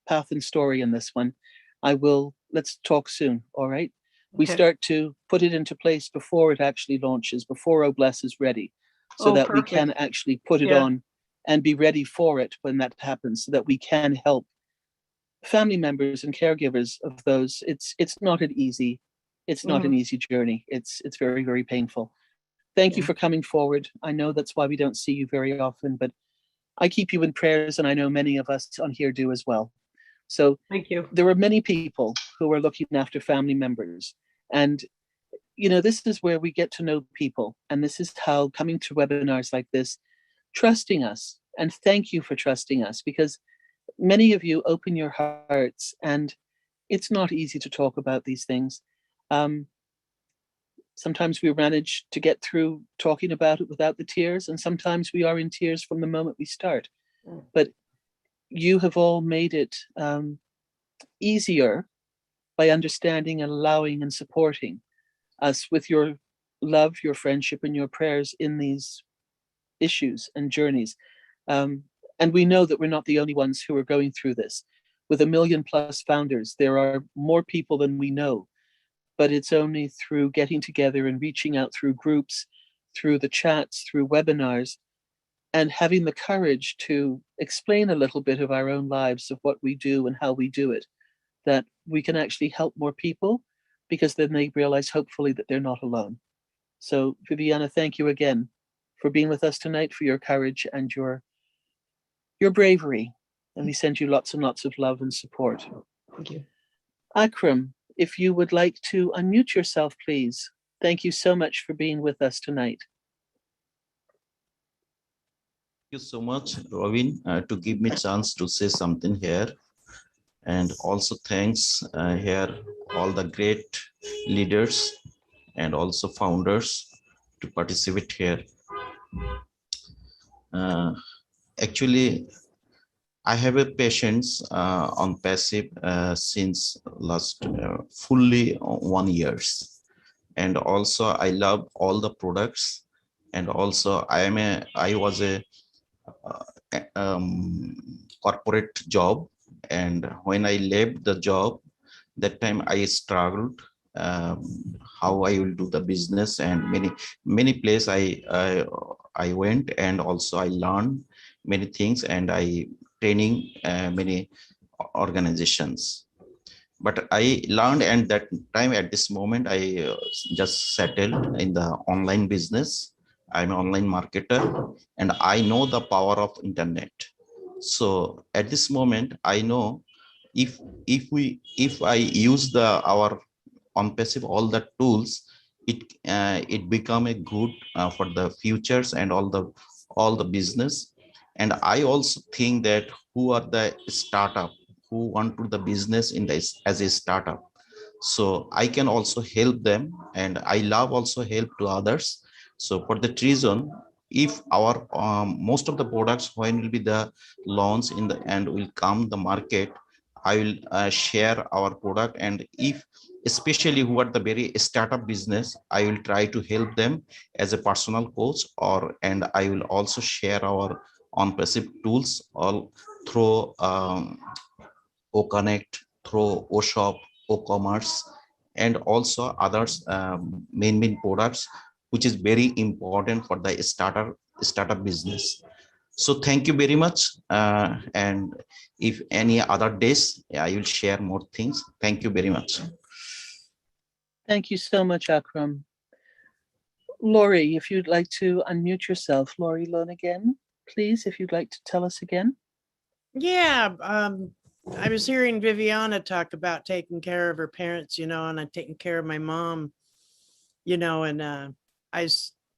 path and story in this one. Let's talk soon, all right? We Okay. start to put it into place before it actually launches, before Oh Bless is ready, so that perfect. we can actually put it Yeah. on and be ready for it when that happens, so that we can help family members and caregivers of those. It's not an easy, it's not an easy journey. It's very, very painful. Thank you for coming forward. I know that's why we don't see you very often, but I keep you in prayers, and I know many of us on here do as well. So thank you. There are many people who are looking after family members, and you know, this is where we get to know people, and this is how coming to webinars like this, trusting us, and thank you for trusting us, because many of you open your hearts, and it's not easy to talk about these things. Sometimes we manage to get through talking about it without the tears, and sometimes we are in tears from the moment we start. But you have all made it easier by understanding and allowing and supporting us with your love, your friendship, and your prayers in these issues and journeys. And we know that we're not the only ones who are going through this. With 1 million+ founders, there are more people than we know, but it's only through getting together and reaching out through groups, through the chats, through webinars, and having the courage to explain a little bit of our own lives, of what we do and how we do it, that we can actually help more people, because then they realize, hopefully, that they're not alone. So Viviana, thank you again for being with us tonight, for your courage and your your bravery, and we send you lots and lots of love and support. Thank you. Akram, if you would like to unmute yourself, please. Thank you so much for being with us tonight. Thank you so much, Robin, to give me chance to say something here. And also thanks here all the great leaders and also founders to participate here. Actually, I have a patience on passive since last fully 1 years. And also I love all the products. And also I was a corporate job. And when I left the job, that time I struggled how I will do the business, and many places I went, and also I learned many things, and I training many organizations. But I learned, and that time at this moment I just settled in the online business. I'm an online marketer, and I know the power of internet. So at this moment I know if I use our Onpassive all the tools, it become a good for the futures and all the business. And I also think that who are the startup who want to the business in this as a startup, so I can also help them, and I love also help to others. So for that reason, if our most of the products when will be the launch in the end will come the market, I will share our product. And if especially who are the very startup business, I will try to help them as a personal coach, and I will also share our Onpassive tools all through OConnect, through OShop, OCommerce, and also others main products, which is very important for the startup business. So thank you very much. And if any other days, I will share more things. Thank you very much. Thank you so much, Akram. Laurie, if you'd like to unmute yourself, Laurie Lonergan, please, if you'd like to tell us again. Yeah, I was hearing Viviana talk about taking care of her parents, and I'm taking care of my mom, and I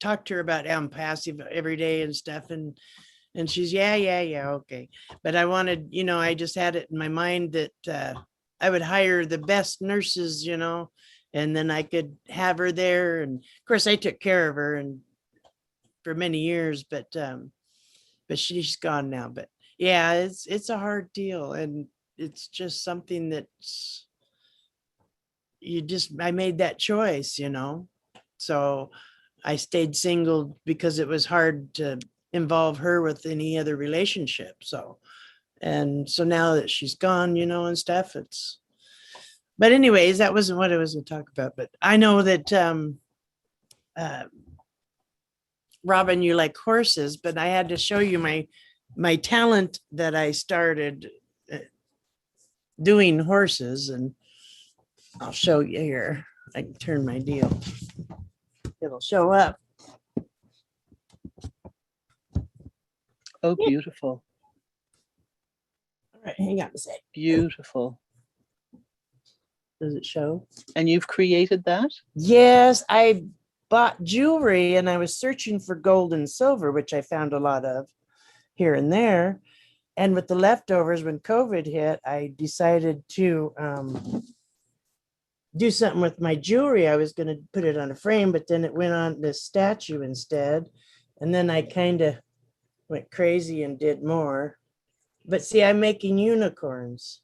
talked to her about Onpassive every day and stuff, and she's yeah, okay. But I wanted, I just had it in my mind that I would hire the best nurses, and then I could have her there. And of course I took care of her and for many years, but she's gone now. But yeah, it's a hard deal, and it's just something that's I made that choice, so I stayed single because it was hard to involve her with any other relationship. So now that she's gone, and stuff, but anyways, that wasn't what I was going to talk about. But I know that Robin, you like horses, but I had to show you my talent that I started doing horses, and I'll show you here. I can turn my deal. It'll show up. Oh, beautiful. All right, hang on a sec. Beautiful. Does it show? And you've created that? Yes, I bought jewelry and I was searching for gold and silver, which I found a lot of here and there. And with the leftovers, when COVID hit, I decided to do something with my jewelry. I was going to put it on a frame, but then it went on this statue instead. And then I kind of went crazy and did more. But see, I'm making unicorns.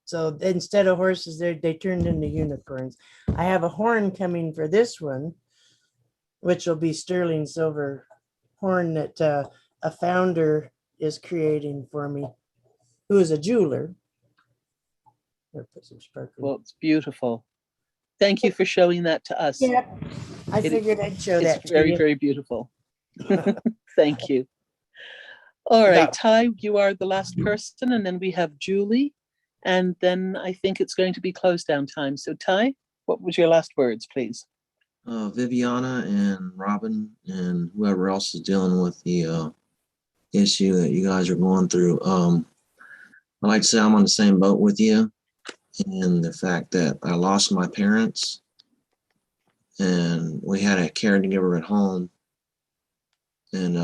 So instead of horses, they turned into unicorns. I have a horn coming for this one, which will be sterling silver horn that a founder is creating for me, who is a jeweler. Here, put some sparkle. Well, it's beautiful. Thank you for showing that to us. Yeah, I figured I'd show that to you. It's very, very beautiful. Thank you. All right, Ty, you are the last person, and then we have Julie, and then I think it's going to be close down time. So Ty, what was your last words, please? Viviana and Robin and whoever else is dealing with the issue that you guys are going through. I like to say I'm on the same boat with you, and the fact that I lost my parents and we had a caregiver at home, and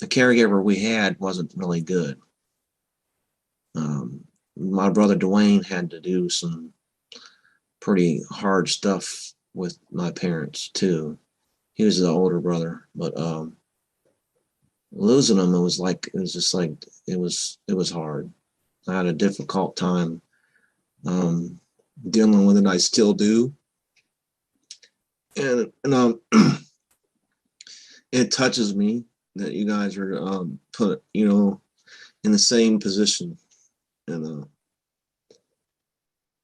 the caregiver we had wasn't really good. My brother Dwayne had to do some pretty hard stuff with my parents too. He was the older brother, but losing them, it was hard. I had a difficult time dealing with it. I still do, and it touches me that you guys are put in the same position, and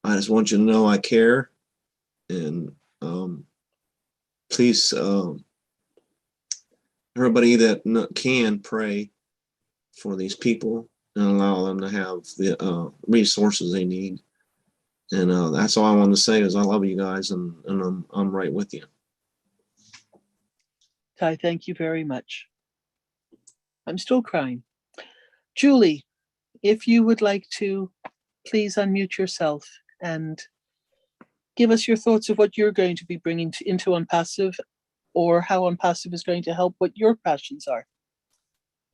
I just want you to know I care, and please, everybody that can pray for these people and allow them to have the resources they need. And that's all I want to say is I love you guys, and I'm right with you. Ty, thank you very much. I'm still crying. Julie, if you would like to please unmute yourself and give us your thoughts of what you're going to be bringing into Onpassive, or how Onpassive is going to help what your passions are.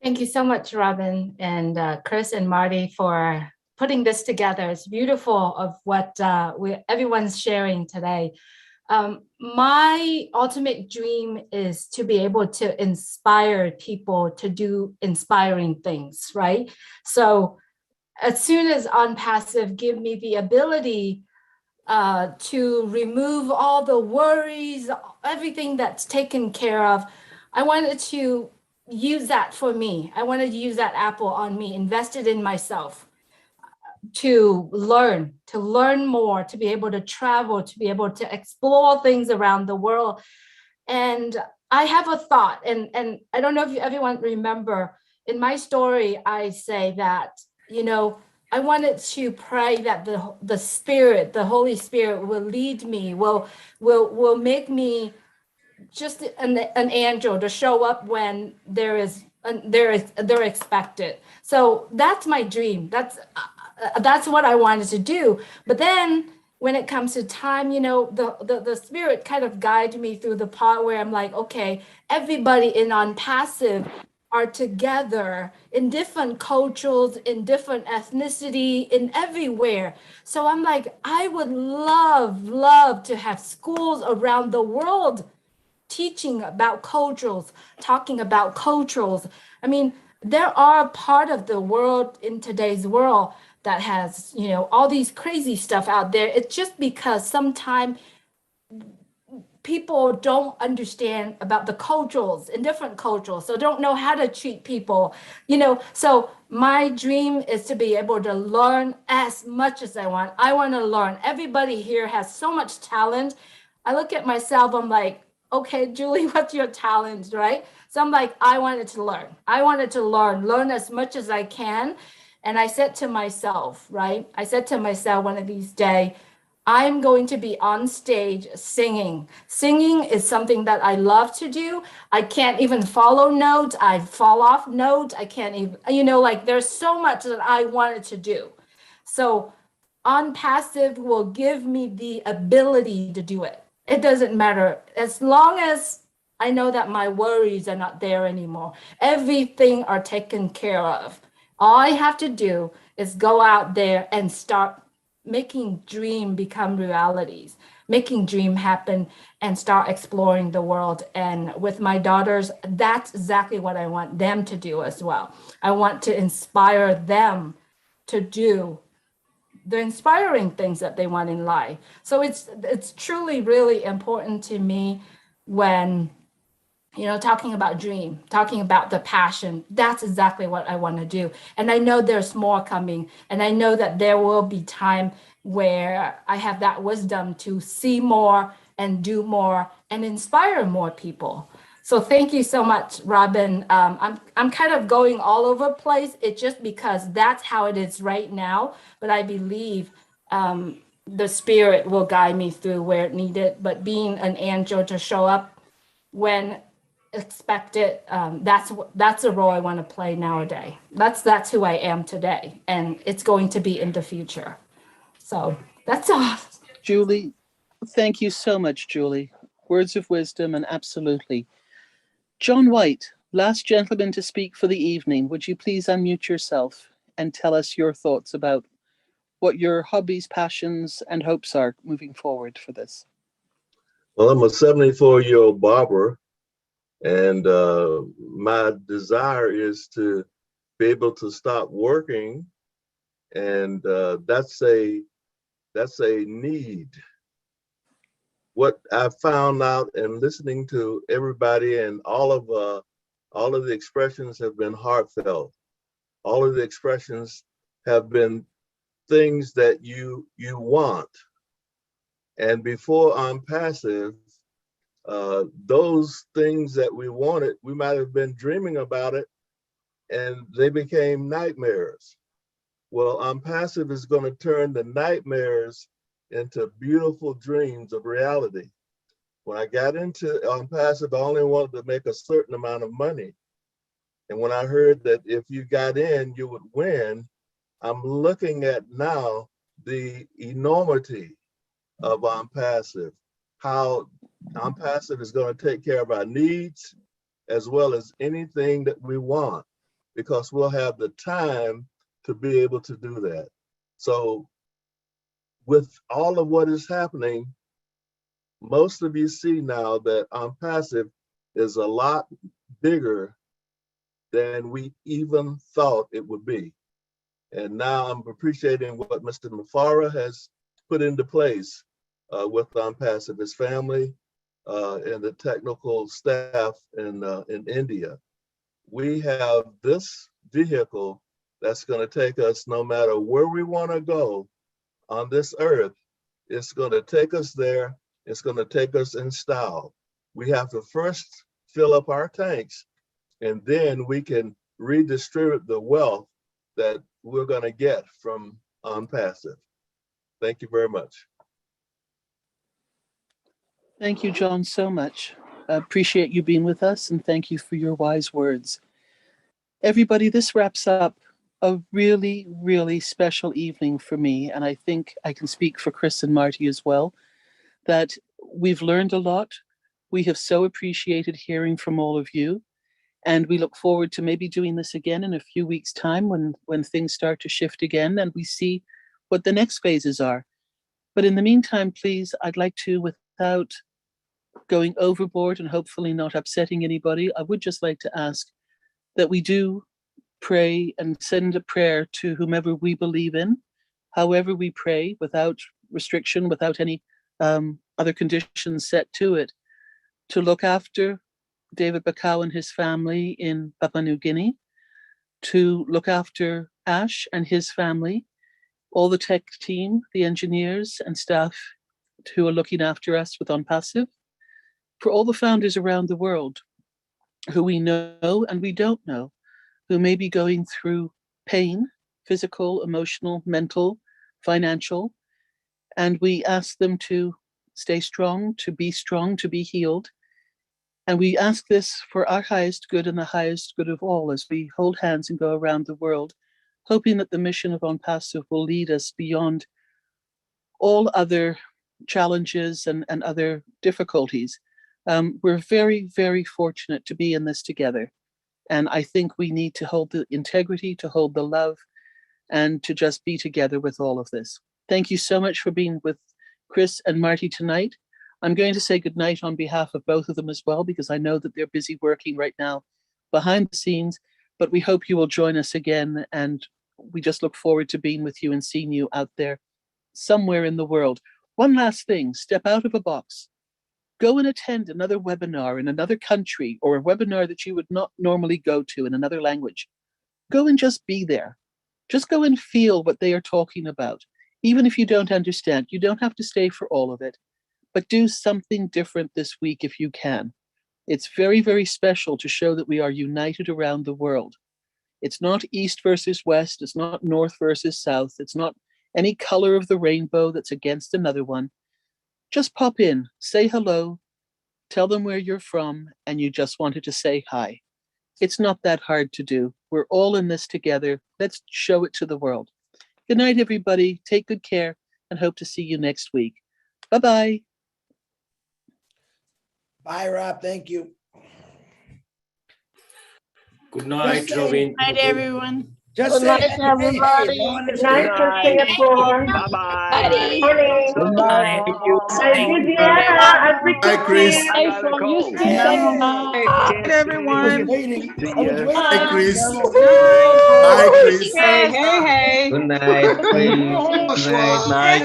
Thank you so much, Robin and Chris and Marty, for putting this together. It's beautiful of what everyone's sharing today. My ultimate dream is to be able to inspire people to do inspiring things, right? So as soon as Onpassive give me the ability to remove all the worries, everything that's taken care of, I wanted to use that for me. I wanted to use that apple on me, invest it in myself, to learn more, to be able to travel, to be able to explore things around the world. And I have a thought, and I don't know if everyone remember, in my story, I say that, I wanted to pray that the Spirit, the Holy Spirit will lead me, will make me just an angel to show up when they're expected. So that's my dream. That's what I wanted to do. But then when it comes to time, the Spirit kind of guided me through the part where I'm like, okay, everybody in Onpassive are together in different cultures, in different ethnicity, in everywhere. So I'm like, I would love to have schools around the world teaching about cultures, talking about cultures. I mean, there are part of the world in today's world that has, all these crazy stuff out there. It's just because sometimes people don't understand about the cultures in different cultures, so don't know how to treat people, So my dream is to be able to learn as much as I want. I want to learn. Everybody here has so much talent. I look at myself, I'm like, okay, Julie, what's your talent, right? So I'm like, I wanted to learn. I wanted to learn as much as I can. And I said to myself, right? I said to myself one of these days, I'm going to be on stage singing. Singing is something that I love to do. I can't even follow notes. I fall off notes. I can't even, there's so much that I wanted to do. So Onpassive will give me the ability to do it. It doesn't matter. As long as I know that my worries are not there anymore, everything are taken care of. All I have to do is go out there and start making dream become realities, making dream happen, and start exploring the world. And with my daughters, that's exactly what I want them to do as well. I want to inspire them to do the inspiring things that they want in life. So it's truly really important to me when, talking about dream, talking about the passion, that's exactly what I want to do. And I know there's more coming. And I know that there will be time where I have that wisdom to see more and do more and inspire more people. So thank you so much, Robin. I'm kind of going all over the place. It's just because that's how it is right now. But I believe the Spirit will guide me through where it needed. But being an angel to show up when expected. That's a role I want to play nowadays. That's who I am today, and it's going to be in the future. So that's all. Julie, thank you so much, Julie. Words of wisdom, and absolutely. John White, last gentleman to speak for the evening. Would you please unmute yourself and tell us your thoughts about what your hobbies, passions, and hopes are moving forward for this? Well, I'm a 74-year-old barber, and my desire is to be able to stop working, and that's a need. What I found out in listening to everybody, and all of the expressions have been heartfelt. All of the expressions have been things that you want. And before Onpassive, those things that we wanted, we might have been dreaming about it, and they became nightmares. Well, Onpassive is going to turn the nightmares into beautiful dreams of reality. When I got into Onpassive, I only wanted to make a certain amount of money. And when I heard that if you got in, you would win, I'm looking at now the enormity of Onpassive, how Onpassive is going to take care of our needs as well as anything that we want, because we'll have the time to be able to do that. So with all of what is happening, most of you see now that Onpassive is a lot bigger than we even thought it would be. And now I'm appreciating what Mr. Mufara has put into place with Onpassive, his family, and the technical staff in India. We have this vehicle that's going to take us no matter where we want to go on this earth. It's going to take us there. It's going to take us in style. We have to first fill up our tanks, and then we can redistribute the wealth that we're going to get from Onpassive. Thank you very much. Thank you, John, so much. I appreciate you being with us, and thank you for your wise words. Everybody, this wraps up a really, really special evening for me, and I think I can speak for Chris and Marty as well, that we've learned a lot. We have so appreciated hearing from all of you, and we look forward to maybe doing this again in a few weeks' time when things start to shift again and we see what the next phases are. But in the meantime, please, I'd like to, without going overboard and hopefully not upsetting anybody, I would just like to ask that we do pray and send a prayer to whomever we believe in, however we pray, without restriction, without any other conditions set to it, to look after David Bakau and his family in Papua New Guinea, to look after Ash and his family, all the tech team, the engineers and staff who are looking after us with Onpassive, for all the founders around the world who we know and we don't know, who may be going through pain, physical, emotional, mental, financial, and we ask them to stay strong, to be healed. And we ask this for our highest good and the highest good of all as we hold hands and go around the world, hoping that the mission of Onpassive will lead us beyond all other challenges and other difficulties. We're very, very fortunate to be in this together. And I think we need to hold the integrity, to hold the love, and to just be together with all of this. Thank you so much for being with Chris and Marty tonight. I'm going to say goodnight on behalf of both of them as well, because I know that they're busy working right now behind the scenes, but we hope you will join us again. And we just look forward to being with you and seeing you out there somewhere in the world. One last thing, step out of a box. Go and attend another webinar in another country, or a webinar that you would not normally go to in another language. Go and just be there. Just go and feel what they are talking about. Even if you don't understand, you don't have to stay for all of it, but do something different this week if you can. It's very, very special to show that we are united around the world. It's not East versus West. It's not North versus South. It's not any color of the rainbow that's against another one. Just pop in, say hello, Tell them where you're from and you just wanted to say hi. It's not that hard to do. We're all in this together. Let's show it to the world. Good night, everybody. Take good care and hope to see you next week. Bye-bye. Bye, Rob. Thank you. Good night, Just say- Robin. Night, everyone. Just Good say, night, hey, everybody. no Good night from Singapore. Bye. Morning. Good night. Hi, Viviana. I'll speak Hi, to Chris. you. I from Houston, Good everyone. waiting. See I was ya. waiting. Hi, Chris. Night. Hi, Chris. Hey, hey, hey. Good night, Chris. Good night, Bonsoir. Mike.